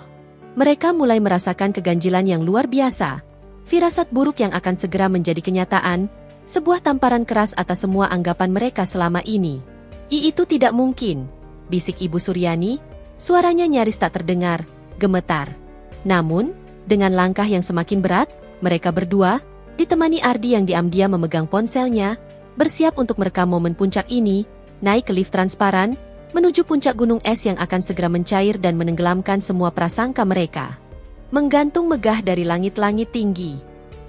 Mereka mulai merasakan keganjilan yang luar biasa, firasat buruk yang akan segera menjadi kenyataan, sebuah tamparan keras atas semua anggapan mereka selama ini. Itu tidak mungkin, bisik Ibu Suryani, suaranya nyaris tak terdengar, gemetar. Namun, dengan langkah yang semakin berat, mereka berdua, ditemani Ardi yang diam-diam memegang ponselnya, bersiap untuk merekam momen puncak ini, naik ke lift transparan, menuju puncak gunung es yang akan segera mencair dan menenggelamkan semua prasangka mereka. Menggantung megah dari langit-langit tinggi.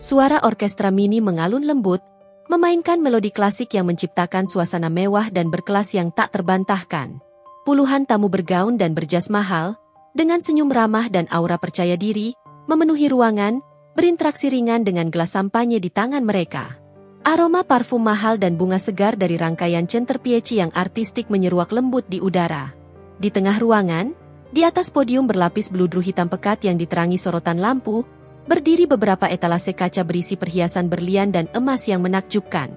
Suara orkestra mini mengalun lembut, memainkan melodi klasik yang menciptakan suasana mewah dan berkelas yang tak terbantahkan. Puluhan tamu bergaun dan berjas mahal, dengan senyum ramah dan aura percaya diri, memenuhi ruangan, berinteraksi ringan dengan gelas sampanye di tangan mereka. Aroma parfum mahal dan bunga segar dari rangkaian centerpiece yang artistik menyeruak lembut di udara. Di tengah ruangan, di atas podium berlapis beludru hitam pekat yang diterangi sorotan lampu, berdiri beberapa etalase kaca berisi perhiasan berlian dan emas yang menakjubkan.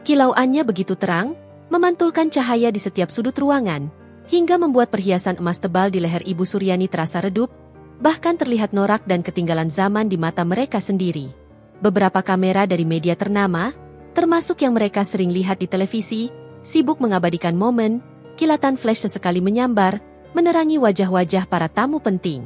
Kilauannya begitu terang, memantulkan cahaya di setiap sudut ruangan, hingga membuat perhiasan emas tebal di leher Ibu Suryani terasa redup, bahkan terlihat norak dan ketinggalan zaman di mata mereka sendiri. Beberapa kamera dari media ternama, termasuk yang mereka sering lihat di televisi, sibuk mengabadikan momen, kilatan flash sesekali menyambar, menerangi wajah-wajah para tamu penting.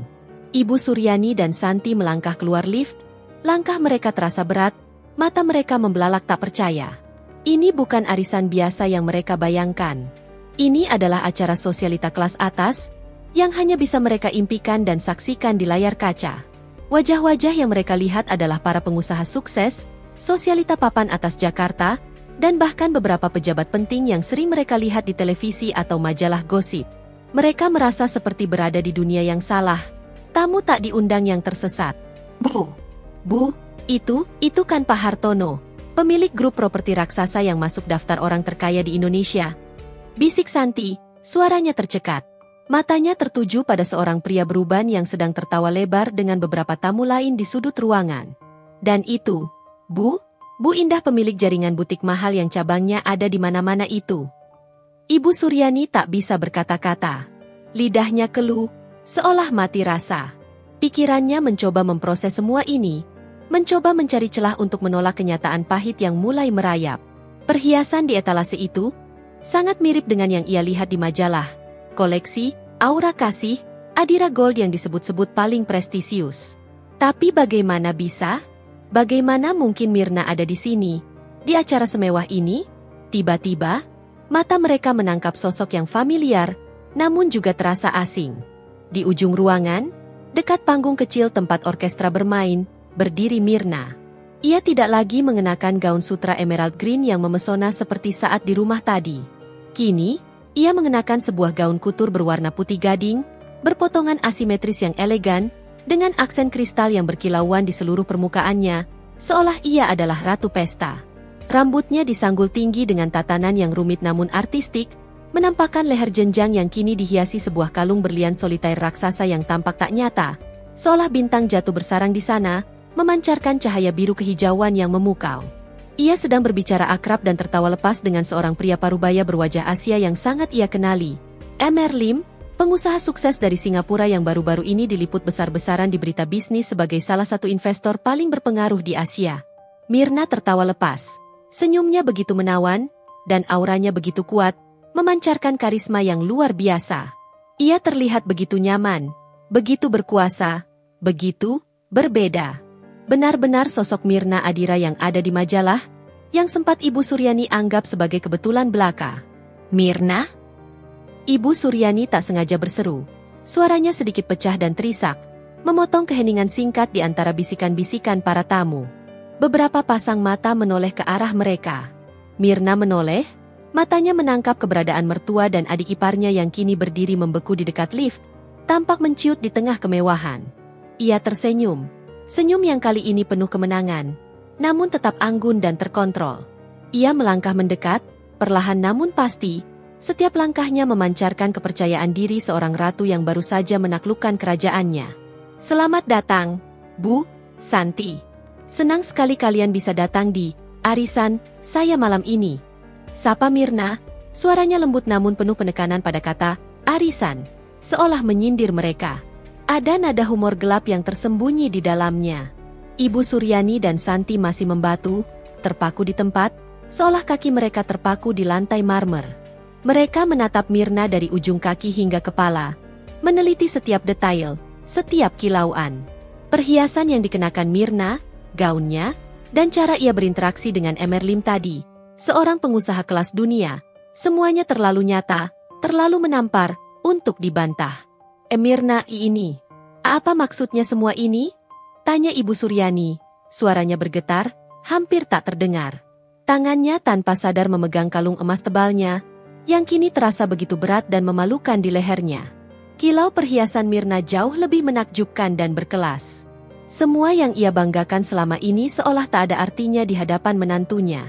Ibu Suryani dan Santi melangkah keluar lift, langkah mereka terasa berat, mata mereka membelalak tak percaya. Ini bukan arisan biasa yang mereka bayangkan. Ini adalah acara sosialita kelas atas, yang hanya bisa mereka impikan dan saksikan di layar kaca. Wajah-wajah yang mereka lihat adalah para pengusaha sukses, sosialita papan atas Jakarta, dan bahkan beberapa pejabat penting yang sering mereka lihat di televisi atau majalah gosip. Mereka merasa seperti berada di dunia yang salah. Tamu tak diundang yang tersesat. Bu, itu kan Pak Hartono, pemilik grup properti raksasa yang masuk daftar orang terkaya di Indonesia. Bisik Santi, suaranya tercekat. Matanya tertuju pada seorang pria beruban yang sedang tertawa lebar dengan beberapa tamu lain di sudut ruangan. Dan itu, Bu Indah pemilik jaringan butik mahal yang cabangnya ada di mana-mana itu. Ibu Suryani tak bisa berkata-kata. Lidahnya keluh, seolah mati rasa. Pikirannya mencoba memproses semua ini, mencoba mencari celah untuk menolak kenyataan pahit yang mulai merayap. Perhiasan di etalase itu sangat mirip dengan yang ia lihat di majalah. Koleksi, Aura Kasih, Adira Gold yang disebut-sebut paling prestisius. Tapi bagaimana bisa? Bagaimana mungkin Mirna ada di sini? Di acara semewah ini? Tiba-tiba, mata mereka menangkap sosok yang familiar, namun juga terasa asing. Di ujung ruangan, dekat panggung kecil tempat orkestra bermain, berdiri Mirna. Ia tidak lagi mengenakan gaun sutra emerald green yang memesona seperti saat di rumah tadi. Kini, ia mengenakan sebuah gaun kutur berwarna putih gading, berpotongan asimetris yang elegan, dengan aksen kristal yang berkilauan di seluruh permukaannya, seolah ia adalah ratu pesta. Rambutnya disanggul tinggi dengan tatanan yang rumit namun artistik, menampakkan leher jenjang yang kini dihiasi sebuah kalung berlian solitaire raksasa yang tampak tak nyata, seolah bintang jatuh bersarang di sana, memancarkan cahaya biru kehijauan yang memukau. Ia sedang berbicara akrab dan tertawa lepas dengan seorang pria parubaya berwajah Asia yang sangat ia kenali, Mr. Lim, pengusaha sukses dari Singapura yang baru-baru ini diliput besar-besaran di berita bisnis sebagai salah satu investor paling berpengaruh di Asia. Mirna tertawa lepas. Senyumnya begitu menawan, dan auranya begitu kuat, memancarkan karisma yang luar biasa. Ia terlihat begitu nyaman, begitu berkuasa, begitu berbeda. Benar-benar sosok Mirna Adira yang ada di majalah, yang sempat Ibu Suryani anggap sebagai kebetulan belaka. Mirna? Ibu Suryani tak sengaja berseru. Suaranya sedikit pecah dan terisak, memotong keheningan singkat di antara bisikan-bisikan para tamu. Beberapa pasang mata menoleh ke arah mereka. Mirna menoleh, matanya menangkap keberadaan mertua dan adik iparnya yang kini berdiri membeku di dekat lift, tampak menciut di tengah kemewahan. Ia tersenyum, senyum yang kali ini penuh kemenangan, namun tetap anggun dan terkontrol. Ia melangkah mendekat, perlahan namun pasti, setiap langkahnya memancarkan kepercayaan diri seorang ratu yang baru saja menaklukkan kerajaannya. Selamat datang, Bu Santi. Senang sekali kalian bisa datang di arisan saya malam ini. Sapa Mirna, suaranya lembut namun penuh penekanan pada kata arisan. seolah menyindir mereka. Ada nada humor gelap yang tersembunyi di dalamnya. Ibu Suryani dan Santi masih membatu, terpaku di tempat, seolah kaki mereka terpaku di lantai marmer. Mereka menatap Mirna dari ujung kaki hingga kepala, meneliti setiap detail, setiap kilauan. Perhiasan yang dikenakan Mirna, gaunnya, dan cara ia berinteraksi dengan Emerlim tadi, seorang pengusaha kelas dunia, semuanya terlalu nyata, terlalu menampar, untuk dibantah. Mirna ini, apa maksudnya semua ini? Tanya Ibu Suryani, suaranya bergetar, hampir tak terdengar. Tangannya tanpa sadar memegang kalung emas tebalnya, yang kini terasa begitu berat dan memalukan di lehernya. Kilau perhiasan Mirna jauh lebih menakjubkan dan berkelas. Semua yang ia banggakan selama ini seolah tak ada artinya di hadapan menantunya.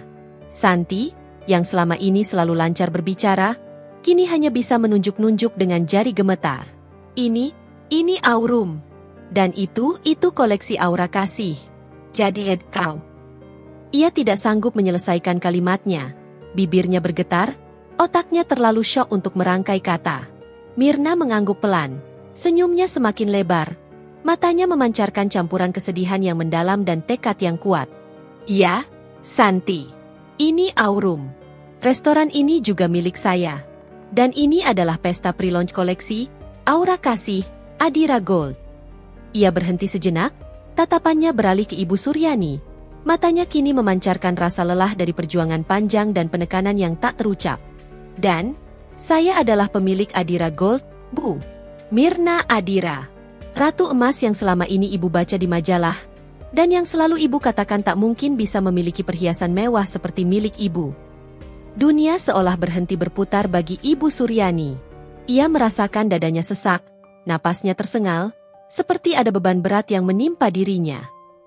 Santi, yang selama ini selalu lancar berbicara, kini hanya bisa menunjuk-nunjuk dengan jari gemetar. Ini Aurum. Dan itu koleksi aura kasih. Jadi kau. Ia tidak sanggup menyelesaikan kalimatnya. Bibirnya bergetar, otaknya terlalu syok untuk merangkai kata. Mirna mengangguk pelan. Senyumnya semakin lebar. Matanya memancarkan campuran kesedihan yang mendalam dan tekad yang kuat. Ya, Santi. Ini Aurum. Restoran ini juga milik saya. Dan ini adalah pesta pre-launch koleksi, Aura Kasih, Adira Gold. Ia berhenti sejenak, tatapannya beralih ke Ibu Suryani. Matanya kini memancarkan rasa lelah dari perjuangan panjang dan penekanan yang tak terucap. Dan, saya adalah pemilik Adira Gold, Bu. Mirna Adira. Ratu emas yang selama ini Ibu baca di majalah, dan yang selalu Ibu katakan tak mungkin bisa memiliki perhiasan mewah seperti milik Ibu. Dunia seolah berhenti berputar bagi Ibu Suryani. Ia merasakan dadanya sesak, napasnya tersengal, seperti ada beban berat yang menimpa dirinya.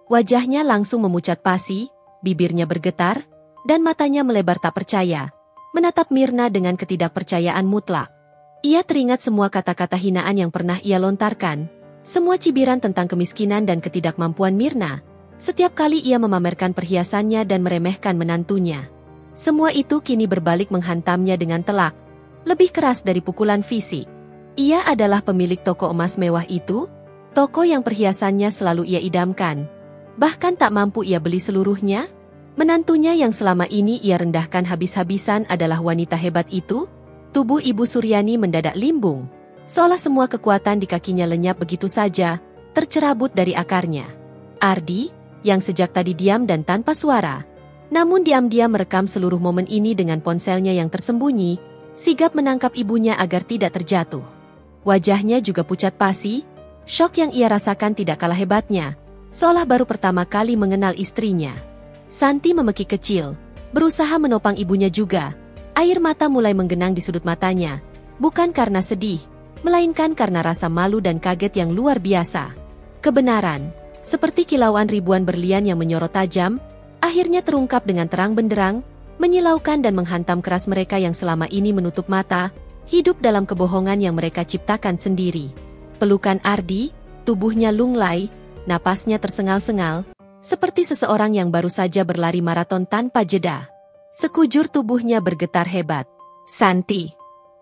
Wajahnya langsung memucat pasi, bibirnya bergetar, dan matanya melebar tak percaya, menatap Mirna dengan ketidakpercayaan mutlak. Ia teringat semua kata-kata hinaan yang pernah ia lontarkan, semua cibiran tentang kemiskinan dan ketidakmampuan Mirna, setiap kali ia memamerkan perhiasannya dan meremehkan menantunya. Semua itu kini berbalik menghantamnya dengan telak, lebih keras dari pukulan fisik. Ia adalah pemilik toko emas mewah itu, toko yang perhiasannya selalu ia idamkan. Bahkan tak mampu ia beli seluruhnya. Menantunya yang selama ini ia rendahkan habis-habisan adalah wanita hebat itu. Tubuh Ibu Suryani mendadak limbung, seolah semua kekuatan di kakinya lenyap begitu saja, tercerabut dari akarnya. Ardi, yang sejak tadi diam dan tanpa suara, namun diam-diam merekam seluruh momen ini dengan ponselnya yang tersembunyi, sigap menangkap ibunya agar tidak terjatuh. Wajahnya juga pucat pasi, syok yang ia rasakan tidak kalah hebatnya, seolah baru pertama kali mengenal istrinya. Santi memekik kecil, berusaha menopang ibunya juga. Air mata mulai menggenang di sudut matanya, bukan karena sedih, melainkan karena rasa malu dan kaget yang luar biasa. Kebenaran, seperti kilauan ribuan berlian yang menyorot tajam, akhirnya terungkap dengan terang benderang, menyilaukan dan menghantam keras mereka yang selama ini menutup mata, hidup dalam kebohongan yang mereka ciptakan sendiri. Pelukan Ardi, tubuhnya lunglai, napasnya tersengal-sengal, seperti seseorang yang baru saja berlari maraton tanpa jeda. Sekujur tubuhnya bergetar hebat. Santi,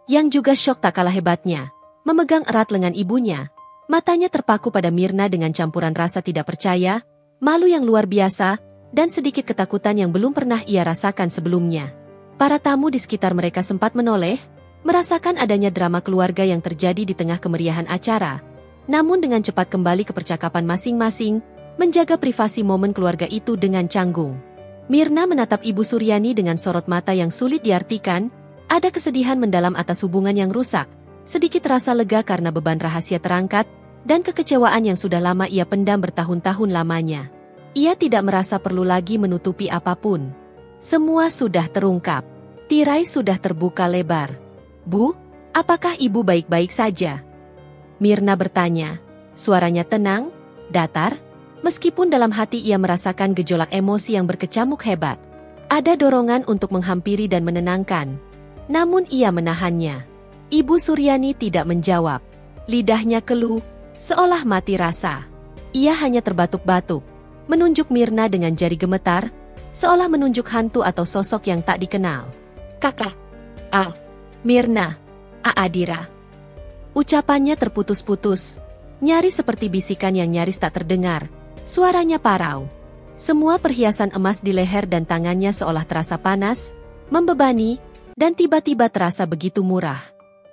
yang juga syok tak kalah hebatnya, memegang erat lengan ibunya. Matanya terpaku pada Mirna dengan campuran rasa tidak percaya, malu yang luar biasa, dan sedikit ketakutan yang belum pernah ia rasakan sebelumnya. Para tamu di sekitar mereka sempat menoleh, merasakan adanya drama keluarga yang terjadi di tengah kemeriahan acara. Namun dengan cepat kembali ke percakapan masing-masing, menjaga privasi momen keluarga itu dengan canggung. Mirna menatap Ibu Suryani dengan sorot mata yang sulit diartikan, ada kesedihan mendalam atas hubungan yang rusak, sedikit rasa lega karena beban rahasia terangkat, dan kekecewaan yang sudah lama ia pendam bertahun-tahun lamanya. Ia tidak merasa perlu lagi menutupi apapun. Semua sudah terungkap. Tirai sudah terbuka lebar. Bu, apakah ibu baik-baik saja? Mirna bertanya, suaranya tenang, datar, meskipun dalam hati ia merasakan gejolak emosi yang berkecamuk hebat. Ada dorongan untuk menghampiri dan menenangkan. Namun ia menahannya. Ibu Suryani tidak menjawab. Lidahnya keluh, seolah mati rasa. Ia hanya terbatuk-batuk, menunjuk Mirna dengan jari gemetar, seolah menunjuk hantu atau sosok yang tak dikenal. Kakak. Mirna. Adira. Ucapannya terputus-putus, nyaris seperti bisikan yang nyaris tak terdengar. Suaranya parau. Semua perhiasan emas di leher dan tangannya seolah terasa panas, membebani, dan tiba-tiba terasa begitu murah.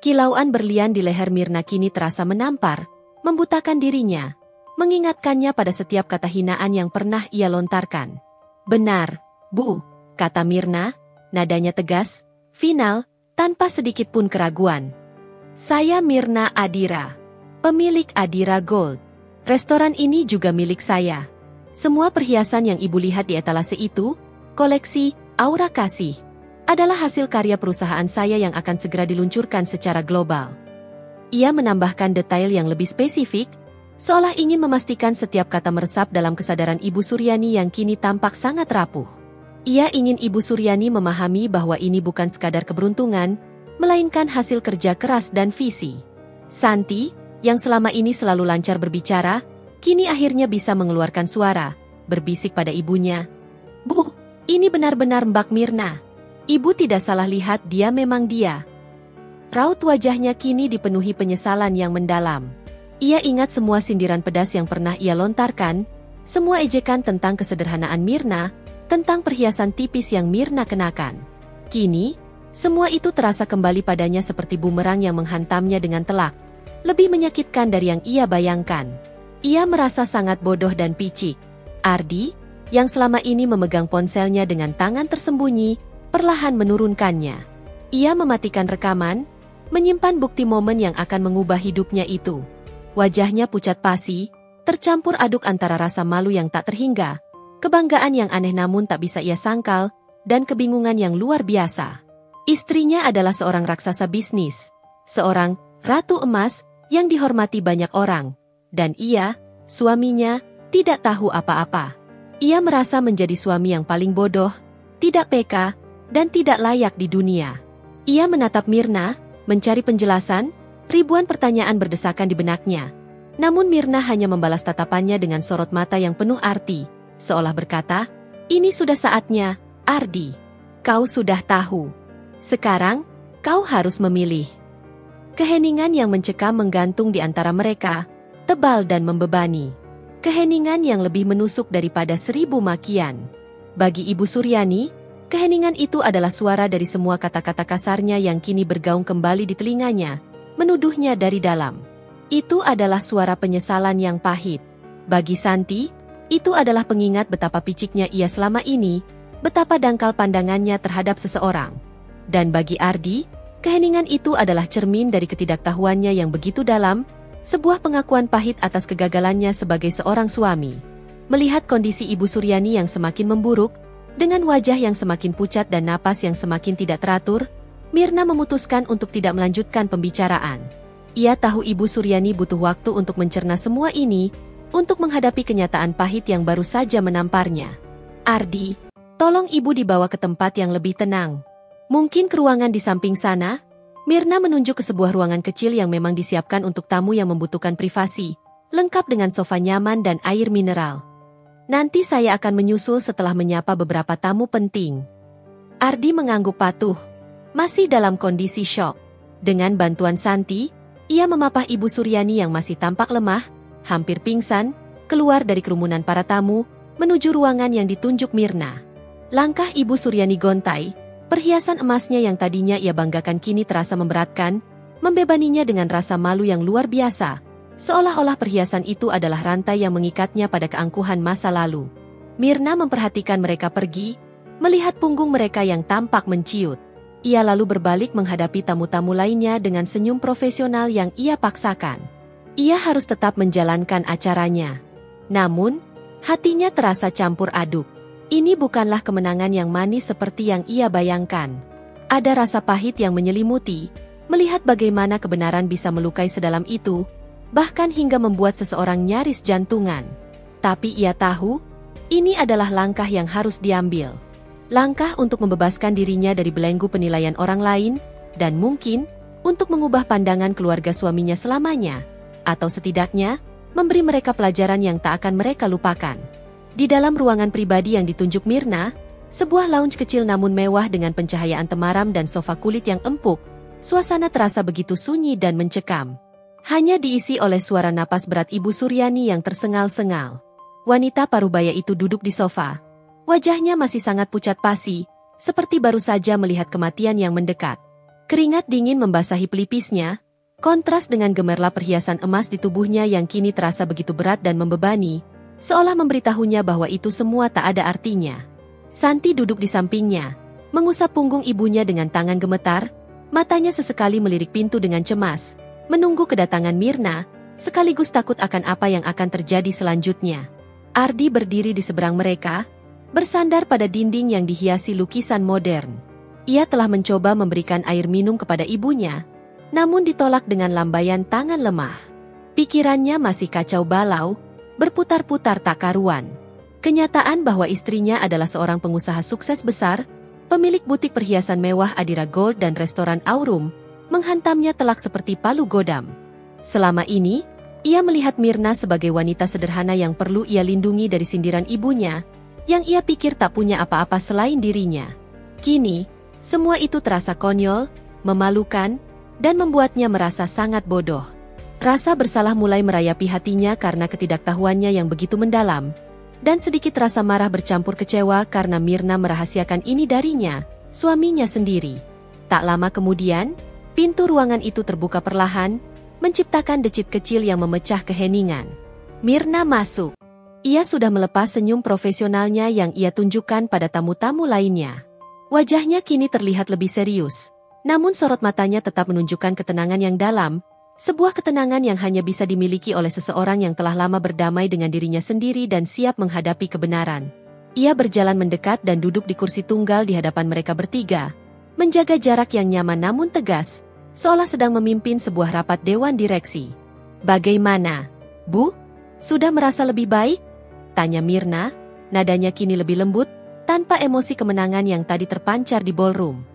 Kilauan berlian di leher Mirna kini terasa menampar, membutakan dirinya, mengingatkannya pada setiap kata hinaan yang pernah ia lontarkan. "Benar, Bu," kata Mirna, nadanya tegas, final, tanpa sedikit pun keraguan. "Saya Mirna Adira, pemilik Adira Gold. Restoran ini juga milik saya. Semua perhiasan yang Ibu lihat di etalase itu, koleksi Aura Kasih, adalah hasil karya perusahaan saya yang akan segera diluncurkan secara global." Ia menambahkan detail yang lebih spesifik, seolah ingin memastikan setiap kata meresap dalam kesadaran Ibu Suryani yang kini tampak sangat rapuh. Ia ingin Ibu Suryani memahami bahwa ini bukan sekadar keberuntungan, melainkan hasil kerja keras dan visi. Santi, yang selama ini selalu lancar berbicara, kini akhirnya bisa mengeluarkan suara, berbisik pada ibunya. "Bu, ini benar-benar Mbak Mirna. Ibu tidak salah lihat, dia memang dia." Raut wajahnya kini dipenuhi penyesalan yang mendalam. Ia ingat semua sindiran pedas yang pernah ia lontarkan, semua ejekan tentang kesederhanaan Mirna, tentang perhiasan tipis yang Mirna kenakan. Kini, semua itu terasa kembali padanya seperti bumerang yang menghantamnya dengan telak, lebih menyakitkan dari yang ia bayangkan. Ia merasa sangat bodoh dan picik. Ardi, yang selama ini memegang ponselnya dengan tangan tersembunyi, perlahan menurunkannya. Ia mematikan rekaman, menyimpan bukti momen yang akan mengubah hidupnya itu. Wajahnya pucat pasi, tercampur aduk antara rasa malu yang tak terhingga, kebanggaan yang aneh namun tak bisa ia sangkal, dan kebingungan yang luar biasa. Istrinya adalah seorang raksasa bisnis, seorang ratu emas yang dihormati banyak orang, dan ia, suaminya, tidak tahu apa-apa. Ia merasa menjadi suami yang paling bodoh, tidak peka, dan tidak layak di dunia. Ia menatap Mirna, mencari penjelasan, ribuan pertanyaan berdesakan di benaknya. Namun Mirna hanya membalas tatapannya dengan sorot mata yang penuh arti, seolah berkata, "Ini sudah saatnya, Ardi. Kau sudah tahu. Sekarang, kau harus memilih." Keheningan yang mencekam menggantung di antara mereka, tebal dan membebani. Keheningan yang lebih menusuk daripada 1000 makian. Bagi Ibu Suryani, keheningan itu adalah suara dari semua kata-kata kasarnya yang kini bergaung kembali di telinganya, menuduhnya dari dalam. Itu adalah suara penyesalan yang pahit. Bagi Santi, itu adalah pengingat betapa piciknya ia selama ini, betapa dangkal pandangannya terhadap seseorang. Dan bagi Ardi, keheningan itu adalah cermin dari ketidaktahuannya yang begitu dalam, sebuah pengakuan pahit atas kegagalannya sebagai seorang suami. Melihat kondisi Ibu Suryani yang semakin memburuk, dengan wajah yang semakin pucat dan napas yang semakin tidak teratur, Mirna memutuskan untuk tidak melanjutkan pembicaraan. Ia tahu Ibu Suryani butuh waktu untuk mencerna semua ini, untuk menghadapi kenyataan pahit yang baru saja menamparnya. "Ardi, tolong Ibu dibawa ke tempat yang lebih tenang. Mungkin ke ruangan di samping sana?" Mirna menunjuk ke sebuah ruangan kecil yang memang disiapkan untuk tamu yang membutuhkan privasi, lengkap dengan sofa nyaman dan air mineral. "Nanti saya akan menyusul setelah menyapa beberapa tamu penting." Ardi mengangguk patuh, masih dalam kondisi syok. Dengan bantuan Santi, ia memapah Ibu Suryani yang masih tampak lemah, hampir pingsan, keluar dari kerumunan para tamu, menuju ruangan yang ditunjuk Mirna. Langkah Ibu Suryani gontai, perhiasan emasnya yang tadinya ia banggakan kini terasa memberatkan, membebaninya dengan rasa malu yang luar biasa. Seolah-olah perhiasan itu adalah rantai yang mengikatnya pada keangkuhan masa lalu. Mirna memperhatikan mereka pergi, melihat punggung mereka yang tampak menciut. Ia lalu berbalik menghadapi tamu-tamu lainnya dengan senyum profesional yang ia paksakan. Ia harus tetap menjalankan acaranya. Namun, hatinya terasa campur aduk. Ini bukanlah kemenangan yang manis seperti yang ia bayangkan. Ada rasa pahit yang menyelimuti, melihat bagaimana kebenaran bisa melukai sedalam itu, bahkan hingga membuat seseorang nyaris jantungan. Tapi ia tahu, ini adalah langkah yang harus diambil. Langkah untuk membebaskan dirinya dari belenggu penilaian orang lain, dan mungkin, untuk mengubah pandangan keluarga suaminya selamanya, atau setidaknya, memberi mereka pelajaran yang tak akan mereka lupakan. Di dalam ruangan pribadi yang ditunjuk Mirna, sebuah lounge kecil namun mewah dengan pencahayaan temaram dan sofa kulit yang empuk, suasana terasa begitu sunyi dan mencekam. Hanya diisi oleh suara napas berat Ibu Suryani yang tersengal-sengal. Wanita parubaya itu duduk di sofa. Wajahnya masih sangat pucat pasi, seperti baru saja melihat kematian yang mendekat. Keringat dingin membasahi pelipisnya, kontras dengan gemerlap perhiasan emas di tubuhnya yang kini terasa begitu berat dan membebani, seolah memberitahunya bahwa itu semua tak ada artinya. Santi duduk di sampingnya, mengusap punggung ibunya dengan tangan gemetar, matanya sesekali melirik pintu dengan cemas, menunggu kedatangan Mirna, sekaligus takut akan apa yang akan terjadi selanjutnya. Ardi berdiri di seberang mereka, bersandar pada dinding yang dihiasi lukisan modern. Ia telah mencoba memberikan air minum kepada ibunya, namun ditolak dengan lambaian tangan lemah. Pikirannya masih kacau balau, berputar-putar tak karuan. Kenyataan bahwa istrinya adalah seorang pengusaha sukses besar, pemilik butik perhiasan mewah Adira Gold dan restoran Aurum, menghantamnya telak seperti palu godam. Selama ini, ia melihat Mirna sebagai wanita sederhana yang perlu ia lindungi dari sindiran ibunya, yang ia pikir tak punya apa-apa selain dirinya. Kini, semua itu terasa konyol, memalukan, dan membuatnya merasa sangat bodoh. Rasa bersalah mulai merayapi hatinya karena ketidaktahuannya yang begitu mendalam, dan sedikit rasa marah bercampur kecewa karena Mirna merahasiakan ini darinya, suaminya sendiri. Tak lama kemudian, pintu ruangan itu terbuka perlahan, menciptakan decit kecil yang memecah keheningan. Mirna masuk. Ia sudah melepas senyum profesionalnya yang ia tunjukkan pada tamu-tamu lainnya. Wajahnya kini terlihat lebih serius, namun sorot matanya tetap menunjukkan ketenangan yang dalam, sebuah ketenangan yang hanya bisa dimiliki oleh seseorang yang telah lama berdamai dengan dirinya sendiri dan siap menghadapi kebenaran. Ia berjalan mendekat dan duduk di kursi tunggal di hadapan mereka bertiga, menjaga jarak yang nyaman namun tegas, seolah sedang memimpin sebuah rapat dewan direksi. "Bagaimana, Bu? Sudah merasa lebih baik?" tanya Mirna, nadanya kini lebih lembut, tanpa emosi kemenangan yang tadi terpancar di ballroom.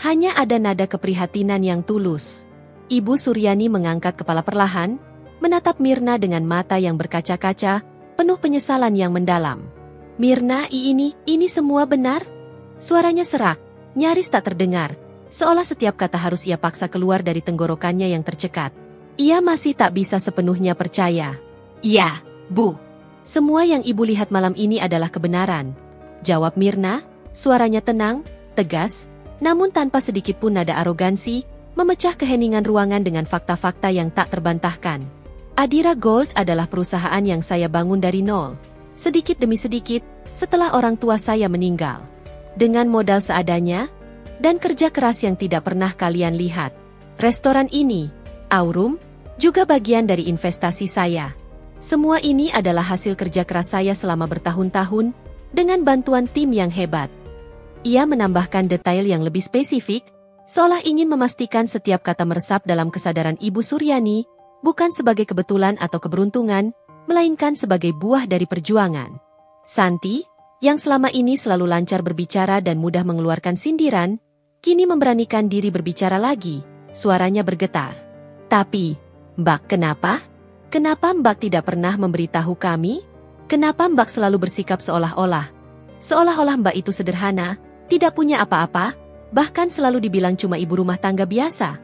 Hanya ada nada keprihatinan yang tulus. Ibu Suryani mengangkat kepala perlahan, menatap Mirna dengan mata yang berkaca-kaca, penuh penyesalan yang mendalam. "Mirna, ini semua benar?" Suaranya serak, nyaris tak terdengar, seolah setiap kata harus ia paksa keluar dari tenggorokannya yang tercekat. Ia masih tak bisa sepenuhnya percaya. "Iya, Bu. Semua yang ibu lihat malam ini adalah kebenaran," jawab Mirna, suaranya tenang, tegas, namun tanpa sedikit pun nada arogansi, memecah keheningan ruangan dengan fakta-fakta yang tak terbantahkan. "Adira Gold adalah perusahaan yang saya bangun dari nol, sedikit demi sedikit, setelah orang tua saya meninggal. Dengan modal seadanya, dan kerja keras yang tidak pernah kalian lihat. Restoran ini, Aurum, juga bagian dari investasi saya. Semua ini adalah hasil kerja keras saya selama bertahun-tahun, dengan bantuan tim yang hebat." Ia menambahkan detail yang lebih spesifik, seolah ingin memastikan setiap kata meresap dalam kesadaran Ibu Suryani, bukan sebagai kebetulan atau keberuntungan, melainkan sebagai buah dari perjuangan. Santi, yang selama ini selalu lancar berbicara dan mudah mengeluarkan sindiran, kini memberanikan diri berbicara lagi, suaranya bergetar. "Tapi, Mbak, kenapa? Kenapa Mbak tidak pernah memberitahu kami? Kenapa Mbak selalu bersikap seolah-olah Mbak itu sederhana, tidak punya apa-apa, bahkan selalu dibilang cuma ibu rumah tangga biasa?"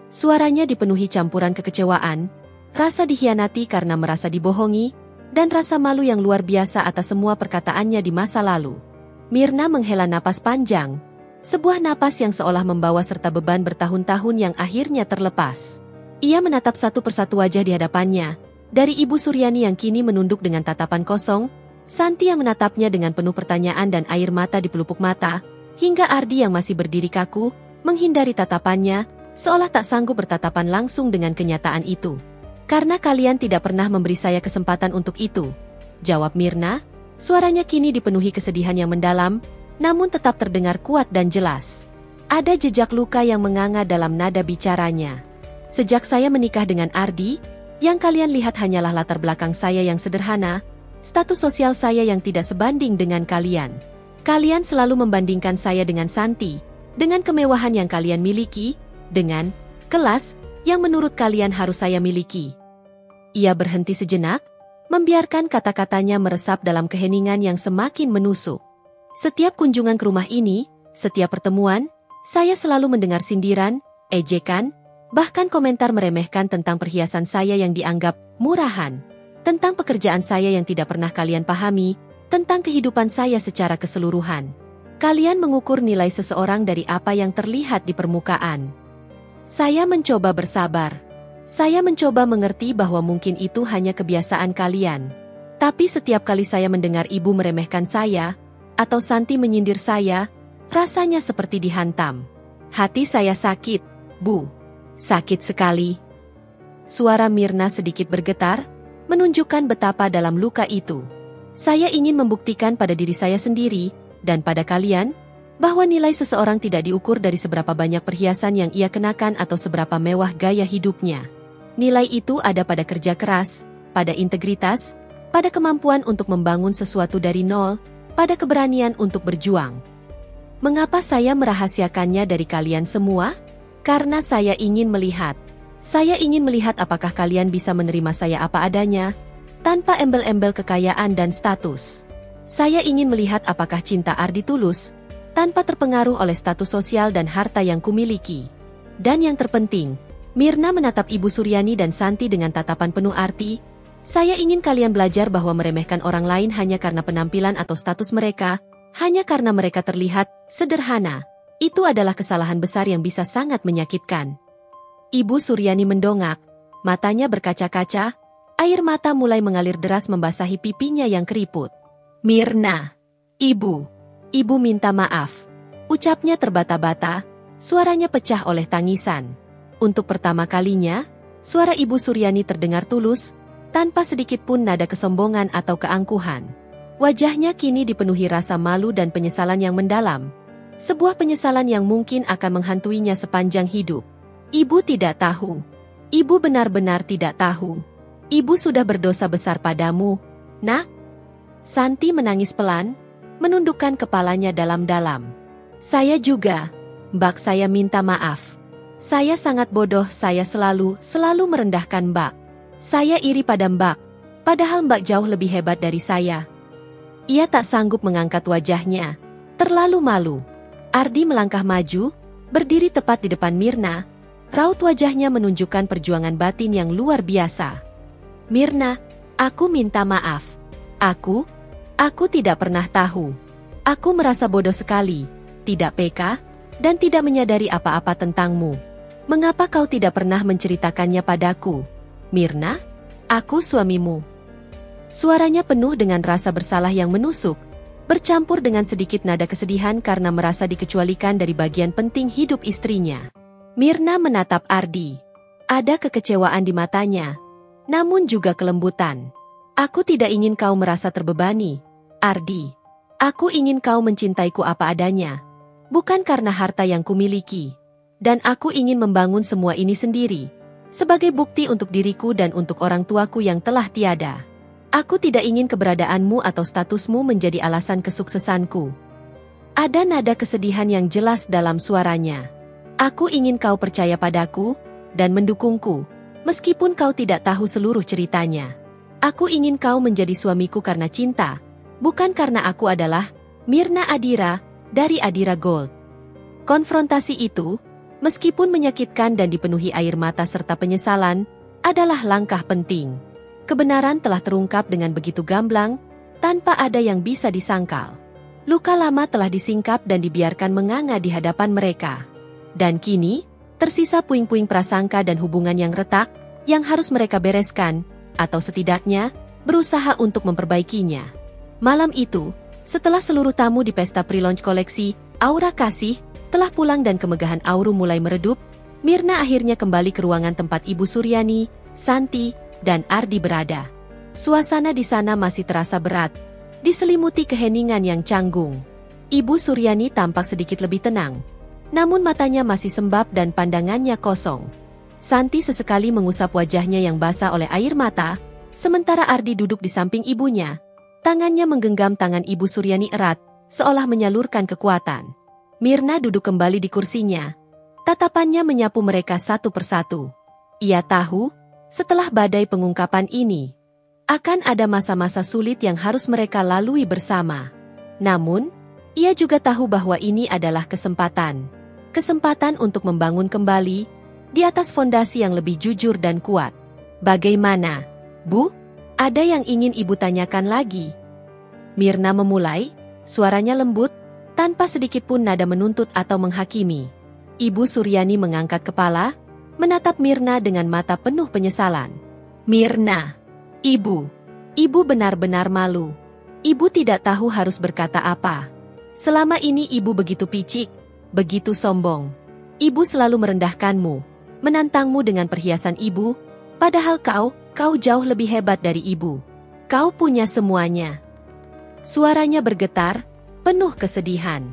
Suaranya dipenuhi campuran kekecewaan, rasa dikhianati karena merasa dibohongi, dan rasa malu yang luar biasa atas semua perkataannya di masa lalu. Mirna menghela napas panjang, sebuah napas yang seolah membawa serta beban bertahun-tahun yang akhirnya terlepas. Ia menatap satu persatu wajah di hadapannya, dari Ibu Suryani yang kini menunduk dengan tatapan kosong, Santi yang menatapnya dengan penuh pertanyaan dan air mata di pelupuk mata, hingga Ardi yang masih berdiri kaku, menghindari tatapannya, seolah tak sanggup bertatapan langsung dengan kenyataan itu. "Karena kalian tidak pernah memberi saya kesempatan untuk itu," jawab Mirna, suaranya kini dipenuhi kesedihan yang mendalam, namun tetap terdengar kuat dan jelas. Ada jejak luka yang menganga dalam nada bicaranya. "Sejak saya menikah dengan Ardi, yang kalian lihat hanyalah latar belakang saya yang sederhana, status sosial saya yang tidak sebanding dengan kalian. Kalian selalu membandingkan saya dengan Santi, dengan kemewahan yang kalian miliki, dengan kelas yang menurut kalian harus saya miliki." Ia berhenti sejenak, membiarkan kata-katanya meresap dalam keheningan yang semakin menusuk. "Setiap kunjungan ke rumah ini, setiap pertemuan, saya selalu mendengar sindiran, ejekan, Bahkan komentar meremehkan tentang perhiasan saya yang dianggap murahan, tentang pekerjaan saya yang tidak pernah kalian pahami, tentang kehidupan saya secara keseluruhan. Kalian mengukur nilai seseorang dari apa yang terlihat di permukaan. Saya mencoba bersabar. Saya mencoba mengerti bahwa mungkin itu hanya kebiasaan kalian. Tapi setiap kali saya mendengar ibu meremehkan saya, atau Santi menyindir saya, rasanya seperti dihantam. Hati saya sakit, Bu. Sakit sekali. Suara Mirna sedikit bergetar, menunjukkan betapa dalam luka itu. Saya ingin membuktikan pada diri saya sendiri, dan pada kalian, bahwa nilai seseorang tidak diukur dari seberapa banyak perhiasan yang ia kenakan atau seberapa mewah gaya hidupnya. Nilai itu ada pada kerja keras, pada integritas, pada kemampuan untuk membangun sesuatu dari nol, pada keberanian untuk berjuang. Mengapa saya merahasiakannya dari kalian semua? Karena saya ingin melihat. Saya ingin melihat apakah kalian bisa menerima saya apa adanya, tanpa embel-embel kekayaan dan status. Saya ingin melihat apakah cinta Ardi tulus, tanpa terpengaruh oleh status sosial dan harta yang kumiliki. Dan yang terpenting, Mirna menatap Ibu Suryani dan Santi dengan tatapan penuh arti. Saya ingin kalian belajar bahwa meremehkan orang lain hanya karena penampilan atau status mereka, hanya karena mereka terlihat sederhana. Itu adalah kesalahan besar yang bisa sangat menyakitkan. Ibu Suryani mendongak, matanya berkaca-kaca, air mata mulai mengalir deras membasahi pipinya yang keriput. Mirna, Ibu minta maaf. Ucapnya terbata-bata, suaranya pecah oleh tangisan. Untuk pertama kalinya, suara Ibu Suryani terdengar tulus, tanpa sedikit pun nada kesombongan atau keangkuhan. Wajahnya kini dipenuhi rasa malu dan penyesalan yang mendalam. Sebuah penyesalan yang mungkin akan menghantuinya sepanjang hidup. Ibu tidak tahu. Ibu benar-benar tidak tahu. Ibu sudah berdosa besar padamu, Nak. Santi menangis pelan, menundukkan kepalanya dalam-dalam. Saya juga, Mbak, saya minta maaf. Saya sangat bodoh, saya selalu merendahkan Mbak. Saya iri pada Mbak, padahal Mbak jauh lebih hebat dari saya. Ia tak sanggup mengangkat wajahnya, terlalu malu. Ardi melangkah maju, berdiri tepat di depan Mirna. Raut wajahnya menunjukkan perjuangan batin yang luar biasa. Mirna, aku minta maaf. Aku tidak pernah tahu. Aku merasa bodoh sekali, tidak peka, dan tidak menyadari apa-apa tentangmu. Mengapa kau tidak pernah menceritakannya padaku? Mirna, aku suamimu. Suaranya penuh dengan rasa bersalah yang menusuk, bercampur dengan sedikit nada kesedihan karena merasa dikecualikan dari bagian penting hidup istrinya. Mirna menatap Ardi. Ada kekecewaan di matanya, namun juga kelembutan. Aku tidak ingin kau merasa terbebani, Ardi. Aku ingin kau mencintaiku apa adanya, bukan karena harta yang kumiliki. Dan aku ingin membangun semua ini sendiri, sebagai bukti untuk diriku dan untuk orang tuaku yang telah tiada. Aku tidak ingin keberadaanmu atau statusmu menjadi alasan kesuksesanku. Ada nada kesedihan yang jelas dalam suaranya. Aku ingin kau percaya padaku, dan mendukungku, meskipun kau tidak tahu seluruh ceritanya. Aku ingin kau menjadi suamiku karena cinta, bukan karena aku adalah Mirna Adira, dari Adira Gold. Konfrontasi itu, meskipun menyakitkan dan dipenuhi air mata serta penyesalan, adalah langkah penting. Kebenaran telah terungkap dengan begitu gamblang, tanpa ada yang bisa disangkal. Luka lama telah disingkap dan dibiarkan menganga di hadapan mereka. Dan kini, tersisa puing-puing prasangka dan hubungan yang retak, yang harus mereka bereskan, atau setidaknya, berusaha untuk memperbaikinya. Malam itu, setelah seluruh tamu di pesta pre-launch koleksi, Aura Kasih, telah pulang dan kemegahan Auru mulai meredup, Mirna akhirnya kembali ke ruangan tempat Ibu Suryani, Santi, dan Ardi berada. Suasana di sana masih terasa berat, diselimuti keheningan yang canggung. Ibu Suryani tampak sedikit lebih tenang, namun matanya masih sembab dan pandangannya kosong. Santi sesekali mengusap wajahnya yang basah oleh air mata, sementara Ardi duduk di samping ibunya. Tangannya menggenggam tangan Ibu Suryani erat, seolah menyalurkan kekuatan. Mirna duduk kembali di kursinya. Tatapannya menyapu mereka satu persatu. Ia tahu, setelah badai pengungkapan ini, akan ada masa-masa sulit yang harus mereka lalui bersama. Namun, ia juga tahu bahwa ini adalah kesempatan. Kesempatan untuk membangun kembali, di atas fondasi yang lebih jujur dan kuat. Bagaimana, Bu? Ada yang ingin Ibu tanyakan lagi? Mirna memulai, suaranya lembut, tanpa sedikit pun nada menuntut atau menghakimi. Ibu Suryani mengangkat kepala, menatap Mirna dengan mata penuh penyesalan. Mirna, Ibu benar-benar malu. Ibu tidak tahu harus berkata apa. Selama ini Ibu begitu picik, begitu sombong. Ibu selalu merendahkanmu, menantangmu dengan perhiasan Ibu, padahal kau jauh lebih hebat dari Ibu. Kau punya semuanya. Suaranya bergetar, penuh kesedihan.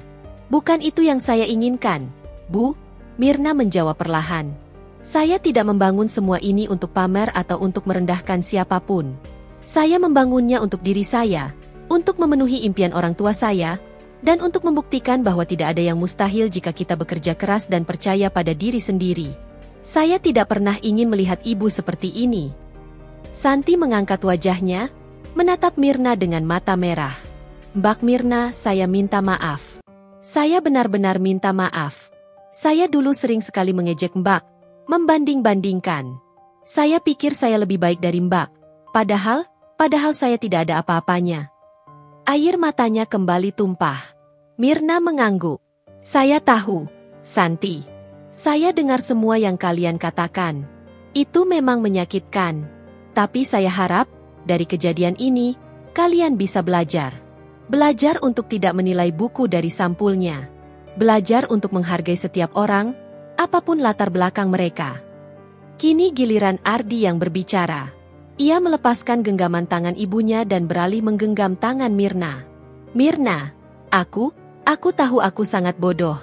Bukan itu yang saya inginkan, Bu, Mirna menjawab perlahan. Saya tidak membangun semua ini untuk pamer atau untuk merendahkan siapapun. Saya membangunnya untuk diri saya, untuk memenuhi impian orang tua saya, dan untuk membuktikan bahwa tidak ada yang mustahil jika kita bekerja keras dan percaya pada diri sendiri. Saya tidak pernah ingin melihat Ibu seperti ini. Santi mengangkat wajahnya, menatap Mirna dengan mata merah. Mbak Mirna, saya minta maaf. Saya benar-benar minta maaf. Saya dulu sering sekali mengejek Mbak, membanding-bandingkan. Saya pikir saya lebih baik dari Mbak. Padahal saya tidak ada apa-apanya. Air matanya kembali tumpah. Mirna mengangguk. Saya tahu, Santi. Saya dengar semua yang kalian katakan. Itu memang menyakitkan. Tapi saya harap, dari kejadian ini, kalian bisa belajar. Belajar untuk tidak menilai buku dari sampulnya. Belajar untuk menghargai setiap orang, apapun latar belakang mereka. Kini giliran Ardi yang berbicara. Ia melepaskan genggaman tangan ibunya dan beralih menggenggam tangan Mirna. Mirna, aku tahu aku sangat bodoh.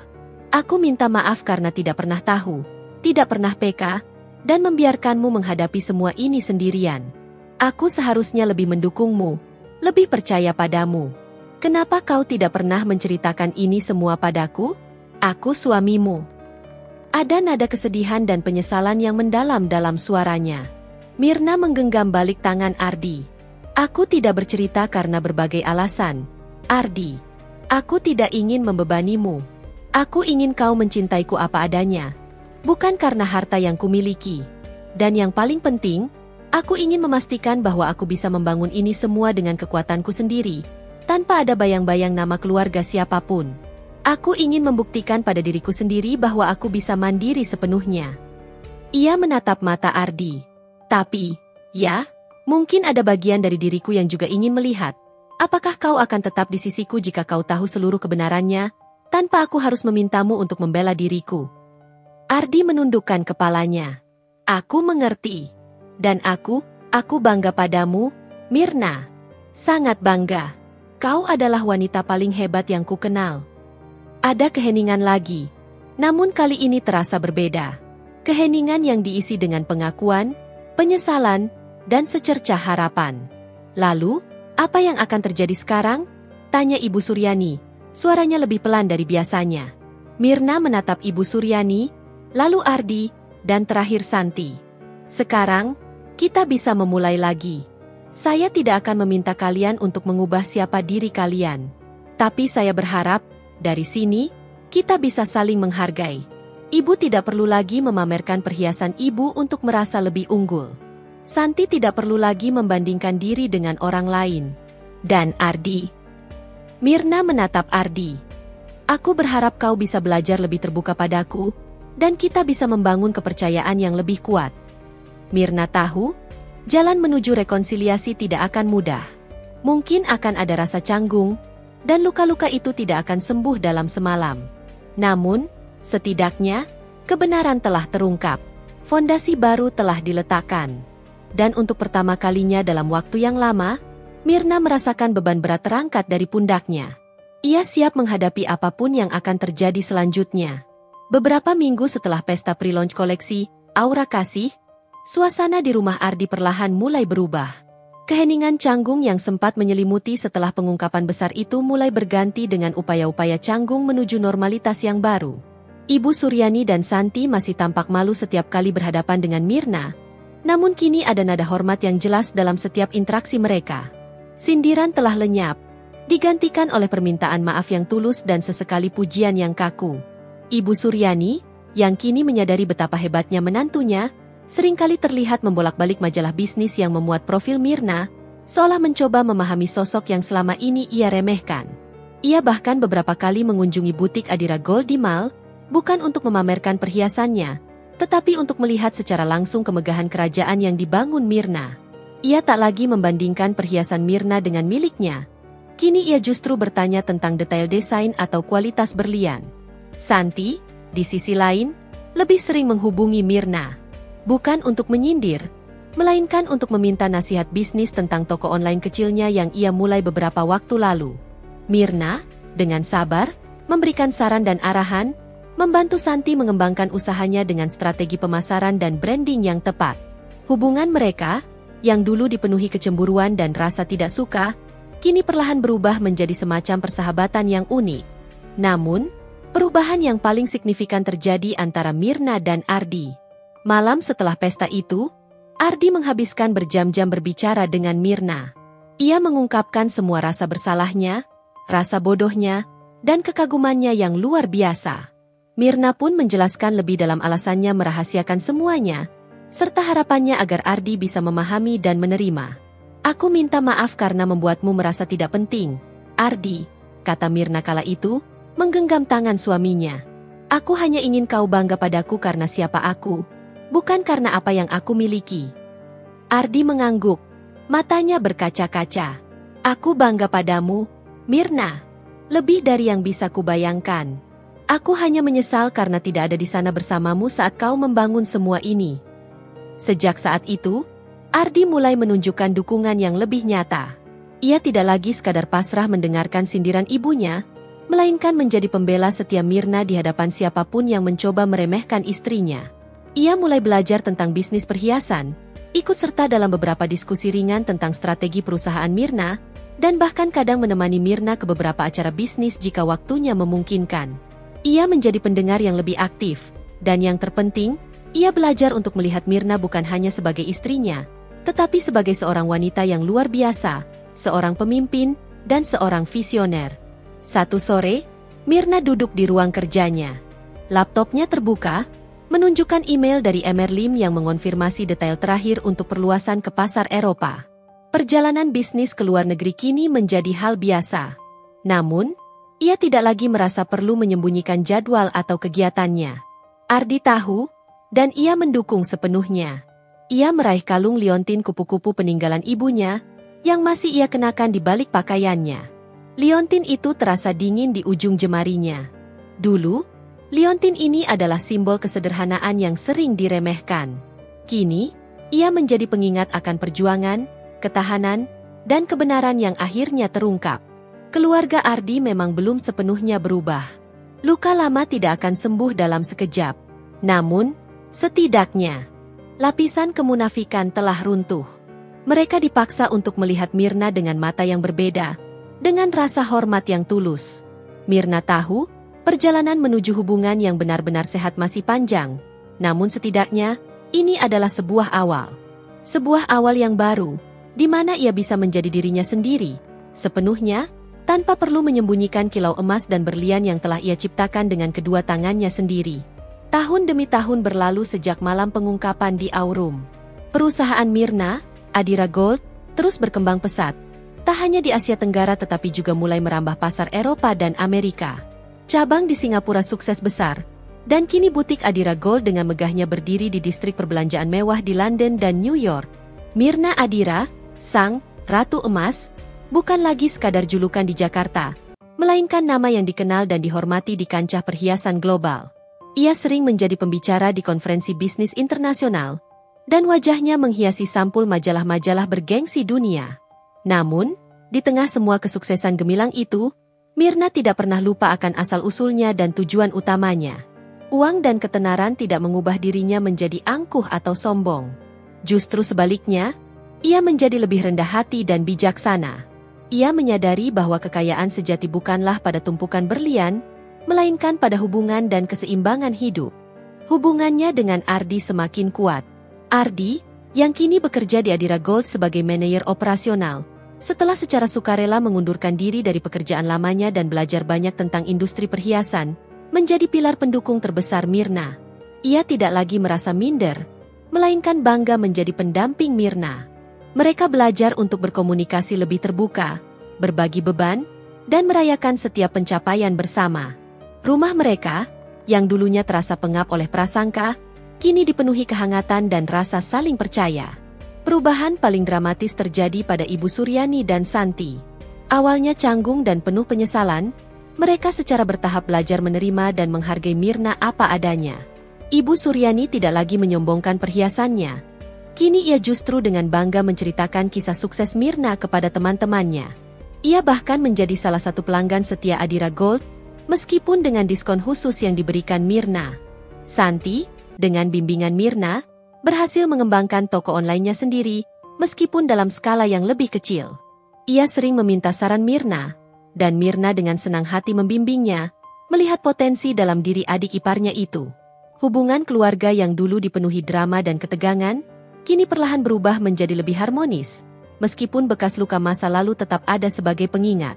Aku minta maaf karena tidak pernah tahu, tidak pernah peka, dan membiarkanmu menghadapi semua ini sendirian. Aku seharusnya lebih mendukungmu, lebih percaya padamu. Kenapa kau tidak pernah menceritakan ini semua padaku? Aku suamimu. Ada nada kesedihan dan penyesalan yang mendalam dalam suaranya. Mirna menggenggam balik tangan Ardi. Aku tidak bercerita karena berbagai alasan. Ardi, aku tidak ingin membebanimu. Aku ingin kau mencintaiku apa adanya. Bukan karena harta yang kumiliki. Dan yang paling penting, aku ingin memastikan bahwa aku bisa membangun ini semua dengan kekuatanku sendiri, tanpa ada bayang-bayang nama keluarga siapapun. Aku ingin membuktikan pada diriku sendiri bahwa aku bisa mandiri sepenuhnya. Ia menatap mata Ardi. Tapi, ya, mungkin ada bagian dari diriku yang juga ingin melihat. Apakah kau akan tetap di sisiku jika kau tahu seluruh kebenarannya, tanpa aku harus memintamu untuk membela diriku? Ardi menundukkan kepalanya. Aku mengerti. Dan aku bangga padamu, Mirna. Sangat bangga. Kau adalah wanita paling hebat yang kukenal. Ada keheningan lagi. Namun kali ini terasa berbeda. Keheningan yang diisi dengan pengakuan, penyesalan, dan secercah harapan. Lalu, apa yang akan terjadi sekarang? Tanya Ibu Suryani, suaranya lebih pelan dari biasanya. Mirna menatap Ibu Suryani, lalu Ardi, dan terakhir Santi. Sekarang, kita bisa memulai lagi. Saya tidak akan meminta kalian untuk mengubah siapa diri kalian. Tapi saya berharap, dari sini, kita bisa saling menghargai. Ibu tidak perlu lagi memamerkan perhiasan ibu untuk merasa lebih unggul. Santi tidak perlu lagi membandingkan diri dengan orang lain. Dan Ardi. Mirna menatap Ardi. Aku berharap kau bisa belajar lebih terbuka padaku, dan kita bisa membangun kepercayaan yang lebih kuat. Mirna tahu, jalan menuju rekonsiliasi tidak akan mudah. Mungkin akan ada rasa canggung, dan luka-luka itu tidak akan sembuh dalam semalam. Namun, setidaknya, kebenaran telah terungkap. Fondasi baru telah diletakkan. Dan untuk pertama kalinya dalam waktu yang lama, Mirna merasakan beban berat terangkat dari pundaknya. Ia siap menghadapi apapun yang akan terjadi selanjutnya. Beberapa minggu setelah pesta pre-launch koleksi, Aura Kasih, suasana di rumah Ardi perlahan mulai berubah. Keheningan canggung yang sempat menyelimuti setelah pengungkapan besar itu mulai berganti dengan upaya-upaya canggung menuju normalitas yang baru. Ibu Suryani dan Santi masih tampak malu setiap kali berhadapan dengan Mirna, namun kini ada nada hormat yang jelas dalam setiap interaksi mereka. Sindiran telah lenyap, digantikan oleh permintaan maaf yang tulus dan sesekali pujian yang kaku. Ibu Suryani, yang kini menyadari betapa hebatnya menantunya, seringkali terlihat membolak-balik majalah bisnis yang memuat profil Myrna, seolah mencoba memahami sosok yang selama ini ia remehkan. Ia bahkan beberapa kali mengunjungi butik Adira Gold di Mall, bukan untuk memamerkan perhiasannya, tetapi untuk melihat secara langsung kemegahan kerajaan yang dibangun Myrna. Ia tak lagi membandingkan perhiasan Myrna dengan miliknya. Kini ia justru bertanya tentang detail desain atau kualitas berlian. Santi, di sisi lain, lebih sering menghubungi Myrna. Bukan untuk menyindir, melainkan untuk meminta nasihat bisnis tentang toko online kecilnya yang ia mulai beberapa waktu lalu. Myrna, dengan sabar, memberikan saran dan arahan, membantu Santi mengembangkan usahanya dengan strategi pemasaran dan branding yang tepat. Hubungan mereka, yang dulu dipenuhi kecemburuan dan rasa tidak suka, kini perlahan berubah menjadi semacam persahabatan yang unik. Namun, perubahan yang paling signifikan terjadi antara Myrna dan Ardi. Malam setelah pesta itu, Ardi menghabiskan berjam-jam berbicara dengan Myrna. Ia mengungkapkan semua rasa bersalahnya, rasa bodohnya, dan kekagumannya yang luar biasa. Myrna pun menjelaskan lebih dalam alasannya merahasiakan semuanya, serta harapannya agar Ardi bisa memahami dan menerima. "Aku minta maaf karena membuatmu merasa tidak penting, Ardi," kata Myrna kala itu, menggenggam tangan suaminya. "Aku hanya ingin kau bangga padaku karena siapa aku, bukan karena apa yang aku miliki." Ardi mengangguk, matanya berkaca-kaca. "Aku bangga padamu, Myrna. Lebih dari yang bisa kubayangkan. Aku hanya menyesal karena tidak ada di sana bersamamu saat kau membangun semua ini." Sejak saat itu, Ardi mulai menunjukkan dukungan yang lebih nyata. Ia tidak lagi sekadar pasrah mendengarkan sindiran ibunya, melainkan menjadi pembela setia Myrna di hadapan siapapun yang mencoba meremehkan istrinya. Ia mulai belajar tentang bisnis perhiasan, ikut serta dalam beberapa diskusi ringan tentang strategi perusahaan Myrna, dan bahkan kadang menemani Myrna ke beberapa acara bisnis jika waktunya memungkinkan. Ia menjadi pendengar yang lebih aktif, dan yang terpenting, ia belajar untuk melihat Myrna bukan hanya sebagai istrinya, tetapi sebagai seorang wanita yang luar biasa, seorang pemimpin, dan seorang visioner. Satu sore, Myrna duduk di ruang kerjanya. Laptopnya terbuka, menunjukkan email dari Emer Lim yang mengonfirmasi detail terakhir untuk perluasan ke pasar Eropa. Perjalanan bisnis ke luar negeri kini menjadi hal biasa. Namun, ia tidak lagi merasa perlu menyembunyikan jadwal atau kegiatannya. Ardi tahu, dan ia mendukung sepenuhnya. Ia meraih kalung liontin kupu-kupu peninggalan ibunya, yang masih ia kenakan di balik pakaiannya. Liontin itu terasa dingin di ujung jemarinya. Dulu, liontin ini adalah simbol kesederhanaan yang sering diremehkan. Kini, ia menjadi pengingat akan perjuangan, ketahanan, dan kebenaran yang akhirnya terungkap. Keluarga Ardi memang belum sepenuhnya berubah. Luka lama tidak akan sembuh dalam sekejap. Namun, setidaknya, lapisan kemunafikan telah runtuh. Mereka dipaksa untuk melihat Myrna dengan mata yang berbeda, dengan rasa hormat yang tulus. Myrna tahu, perjalanan menuju hubungan yang benar-benar sehat masih panjang. Namun setidaknya, ini adalah sebuah awal. Sebuah awal yang baru, di mana ia bisa menjadi dirinya sendiri, sepenuhnya, tanpa perlu menyembunyikan kilau emas dan berlian yang telah ia ciptakan dengan kedua tangannya sendiri. Tahun demi tahun berlalu sejak malam pengungkapan di Aurum. Perusahaan Myrna, Adira Gold, terus berkembang pesat. Tak hanya di Asia Tenggara tetapi juga mulai merambah pasar Eropa dan Amerika. Cabang di Singapura sukses besar, dan kini butik Adira Gold dengan megahnya berdiri di distrik perbelanjaan mewah di London dan New York. Myrna Adira, Sang Ratu Emas, bukan lagi sekadar julukan di Jakarta, melainkan nama yang dikenal dan dihormati di kancah perhiasan global. Ia sering menjadi pembicara di konferensi bisnis internasional, dan wajahnya menghiasi sampul majalah-majalah bergengsi dunia. Namun, di tengah semua kesuksesan gemilang itu, Myrna tidak pernah lupa akan asal-usulnya dan tujuan utamanya. Uang dan ketenaran tidak mengubah dirinya menjadi angkuh atau sombong. Justru sebaliknya, ia menjadi lebih rendah hati dan bijaksana. Ia menyadari bahwa kekayaan sejati bukanlah pada tumpukan berlian, melainkan pada hubungan dan keseimbangan hidup. Hubungannya dengan Ardi semakin kuat. Ardi, yang kini bekerja di Adira Gold sebagai manajer operasional, setelah secara sukarela mengundurkan diri dari pekerjaan lamanya dan belajar banyak tentang industri perhiasan, menjadi pilar pendukung terbesar Myrna. Ia tidak lagi merasa minder, melainkan bangga menjadi pendamping Mirna. Mereka belajar untuk berkomunikasi lebih terbuka, berbagi beban, dan merayakan setiap pencapaian bersama. Rumah mereka, yang dulunya terasa pengap oleh prasangka, kini dipenuhi kehangatan dan rasa saling percaya. Perubahan paling dramatis terjadi pada Ibu Suryani dan Santi. Awalnya canggung dan penuh penyesalan, mereka secara bertahap belajar menerima dan menghargai Mirna apa adanya. Ibu Suryani tidak lagi menyombongkan perhiasannya. Kini ia justru dengan bangga menceritakan kisah sukses Mirna kepada teman-temannya. Ia bahkan menjadi salah satu pelanggan setia Adira Gold, meskipun dengan diskon khusus yang diberikan Mirna. Santi, dengan bimbingan Mirna, berhasil mengembangkan toko online-nya sendiri, meskipun dalam skala yang lebih kecil. Ia sering meminta saran Mirna, dan Mirna dengan senang hati membimbingnya, melihat potensi dalam diri adik iparnya itu. Hubungan keluarga yang dulu dipenuhi drama dan ketegangan, kini perlahan berubah menjadi lebih harmonis, meskipun bekas luka masa lalu tetap ada sebagai pengingat.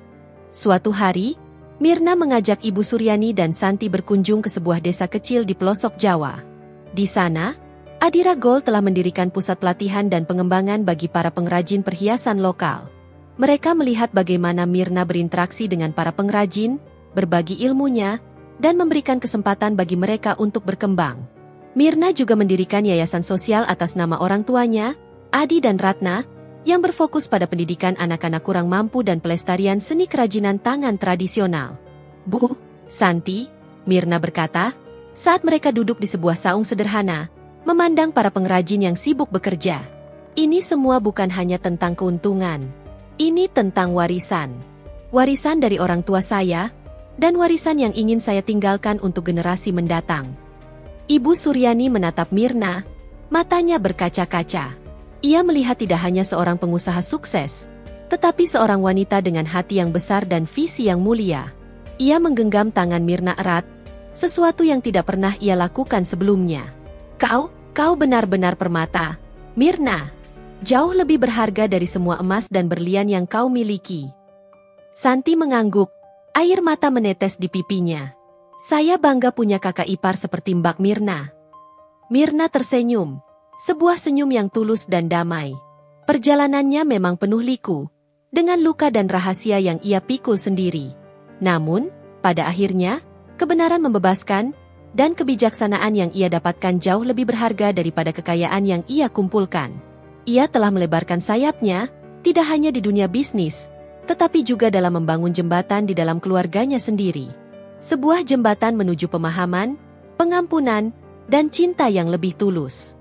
Suatu hari, Mirna mengajak Ibu Suryani dan Santi berkunjung ke sebuah desa kecil di pelosok Jawa. Di sana, Adira Gold telah mendirikan pusat pelatihan dan pengembangan bagi para pengrajin perhiasan lokal. Mereka melihat bagaimana Mirna berinteraksi dengan para pengrajin, berbagi ilmunya, dan memberikan kesempatan bagi mereka untuk berkembang. Mirna juga mendirikan yayasan sosial atas nama orang tuanya, Adi dan Ratna, yang berfokus pada pendidikan anak-anak kurang mampu dan pelestarian seni kerajinan tangan tradisional. Bu, Santi, Mirna berkata, saat mereka duduk di sebuah saung sederhana, memandang para pengrajin yang sibuk bekerja. Ini semua bukan hanya tentang keuntungan. Ini tentang warisan. Warisan dari orang tua saya, dan warisan yang ingin saya tinggalkan untuk generasi mendatang. Ibu Suryani menatap Mirna, matanya berkaca-kaca. Ia melihat tidak hanya seorang pengusaha sukses, tetapi seorang wanita dengan hati yang besar dan visi yang mulia. Ia menggenggam tangan Mirna erat, sesuatu yang tidak pernah ia lakukan sebelumnya. Kau benar-benar permata, Mirna. Jauh lebih berharga dari semua emas dan berlian yang kau miliki. Santi mengangguk, air mata menetes di pipinya. Saya bangga punya kakak ipar seperti Mbak Mirna. Mirna tersenyum, sebuah senyum yang tulus dan damai. Perjalanannya memang penuh liku, dengan luka dan rahasia yang ia pikul sendiri. Namun, pada akhirnya, kebenaran membebaskan, dan kebijaksanaan yang ia dapatkan jauh lebih berharga daripada kekayaan yang ia kumpulkan. Ia telah melebarkan sayapnya, tidak hanya di dunia bisnis, tetapi juga dalam membangun jembatan di dalam keluarganya sendiri. Sebuah jembatan menuju pemahaman, pengampunan, dan cinta yang lebih tulus.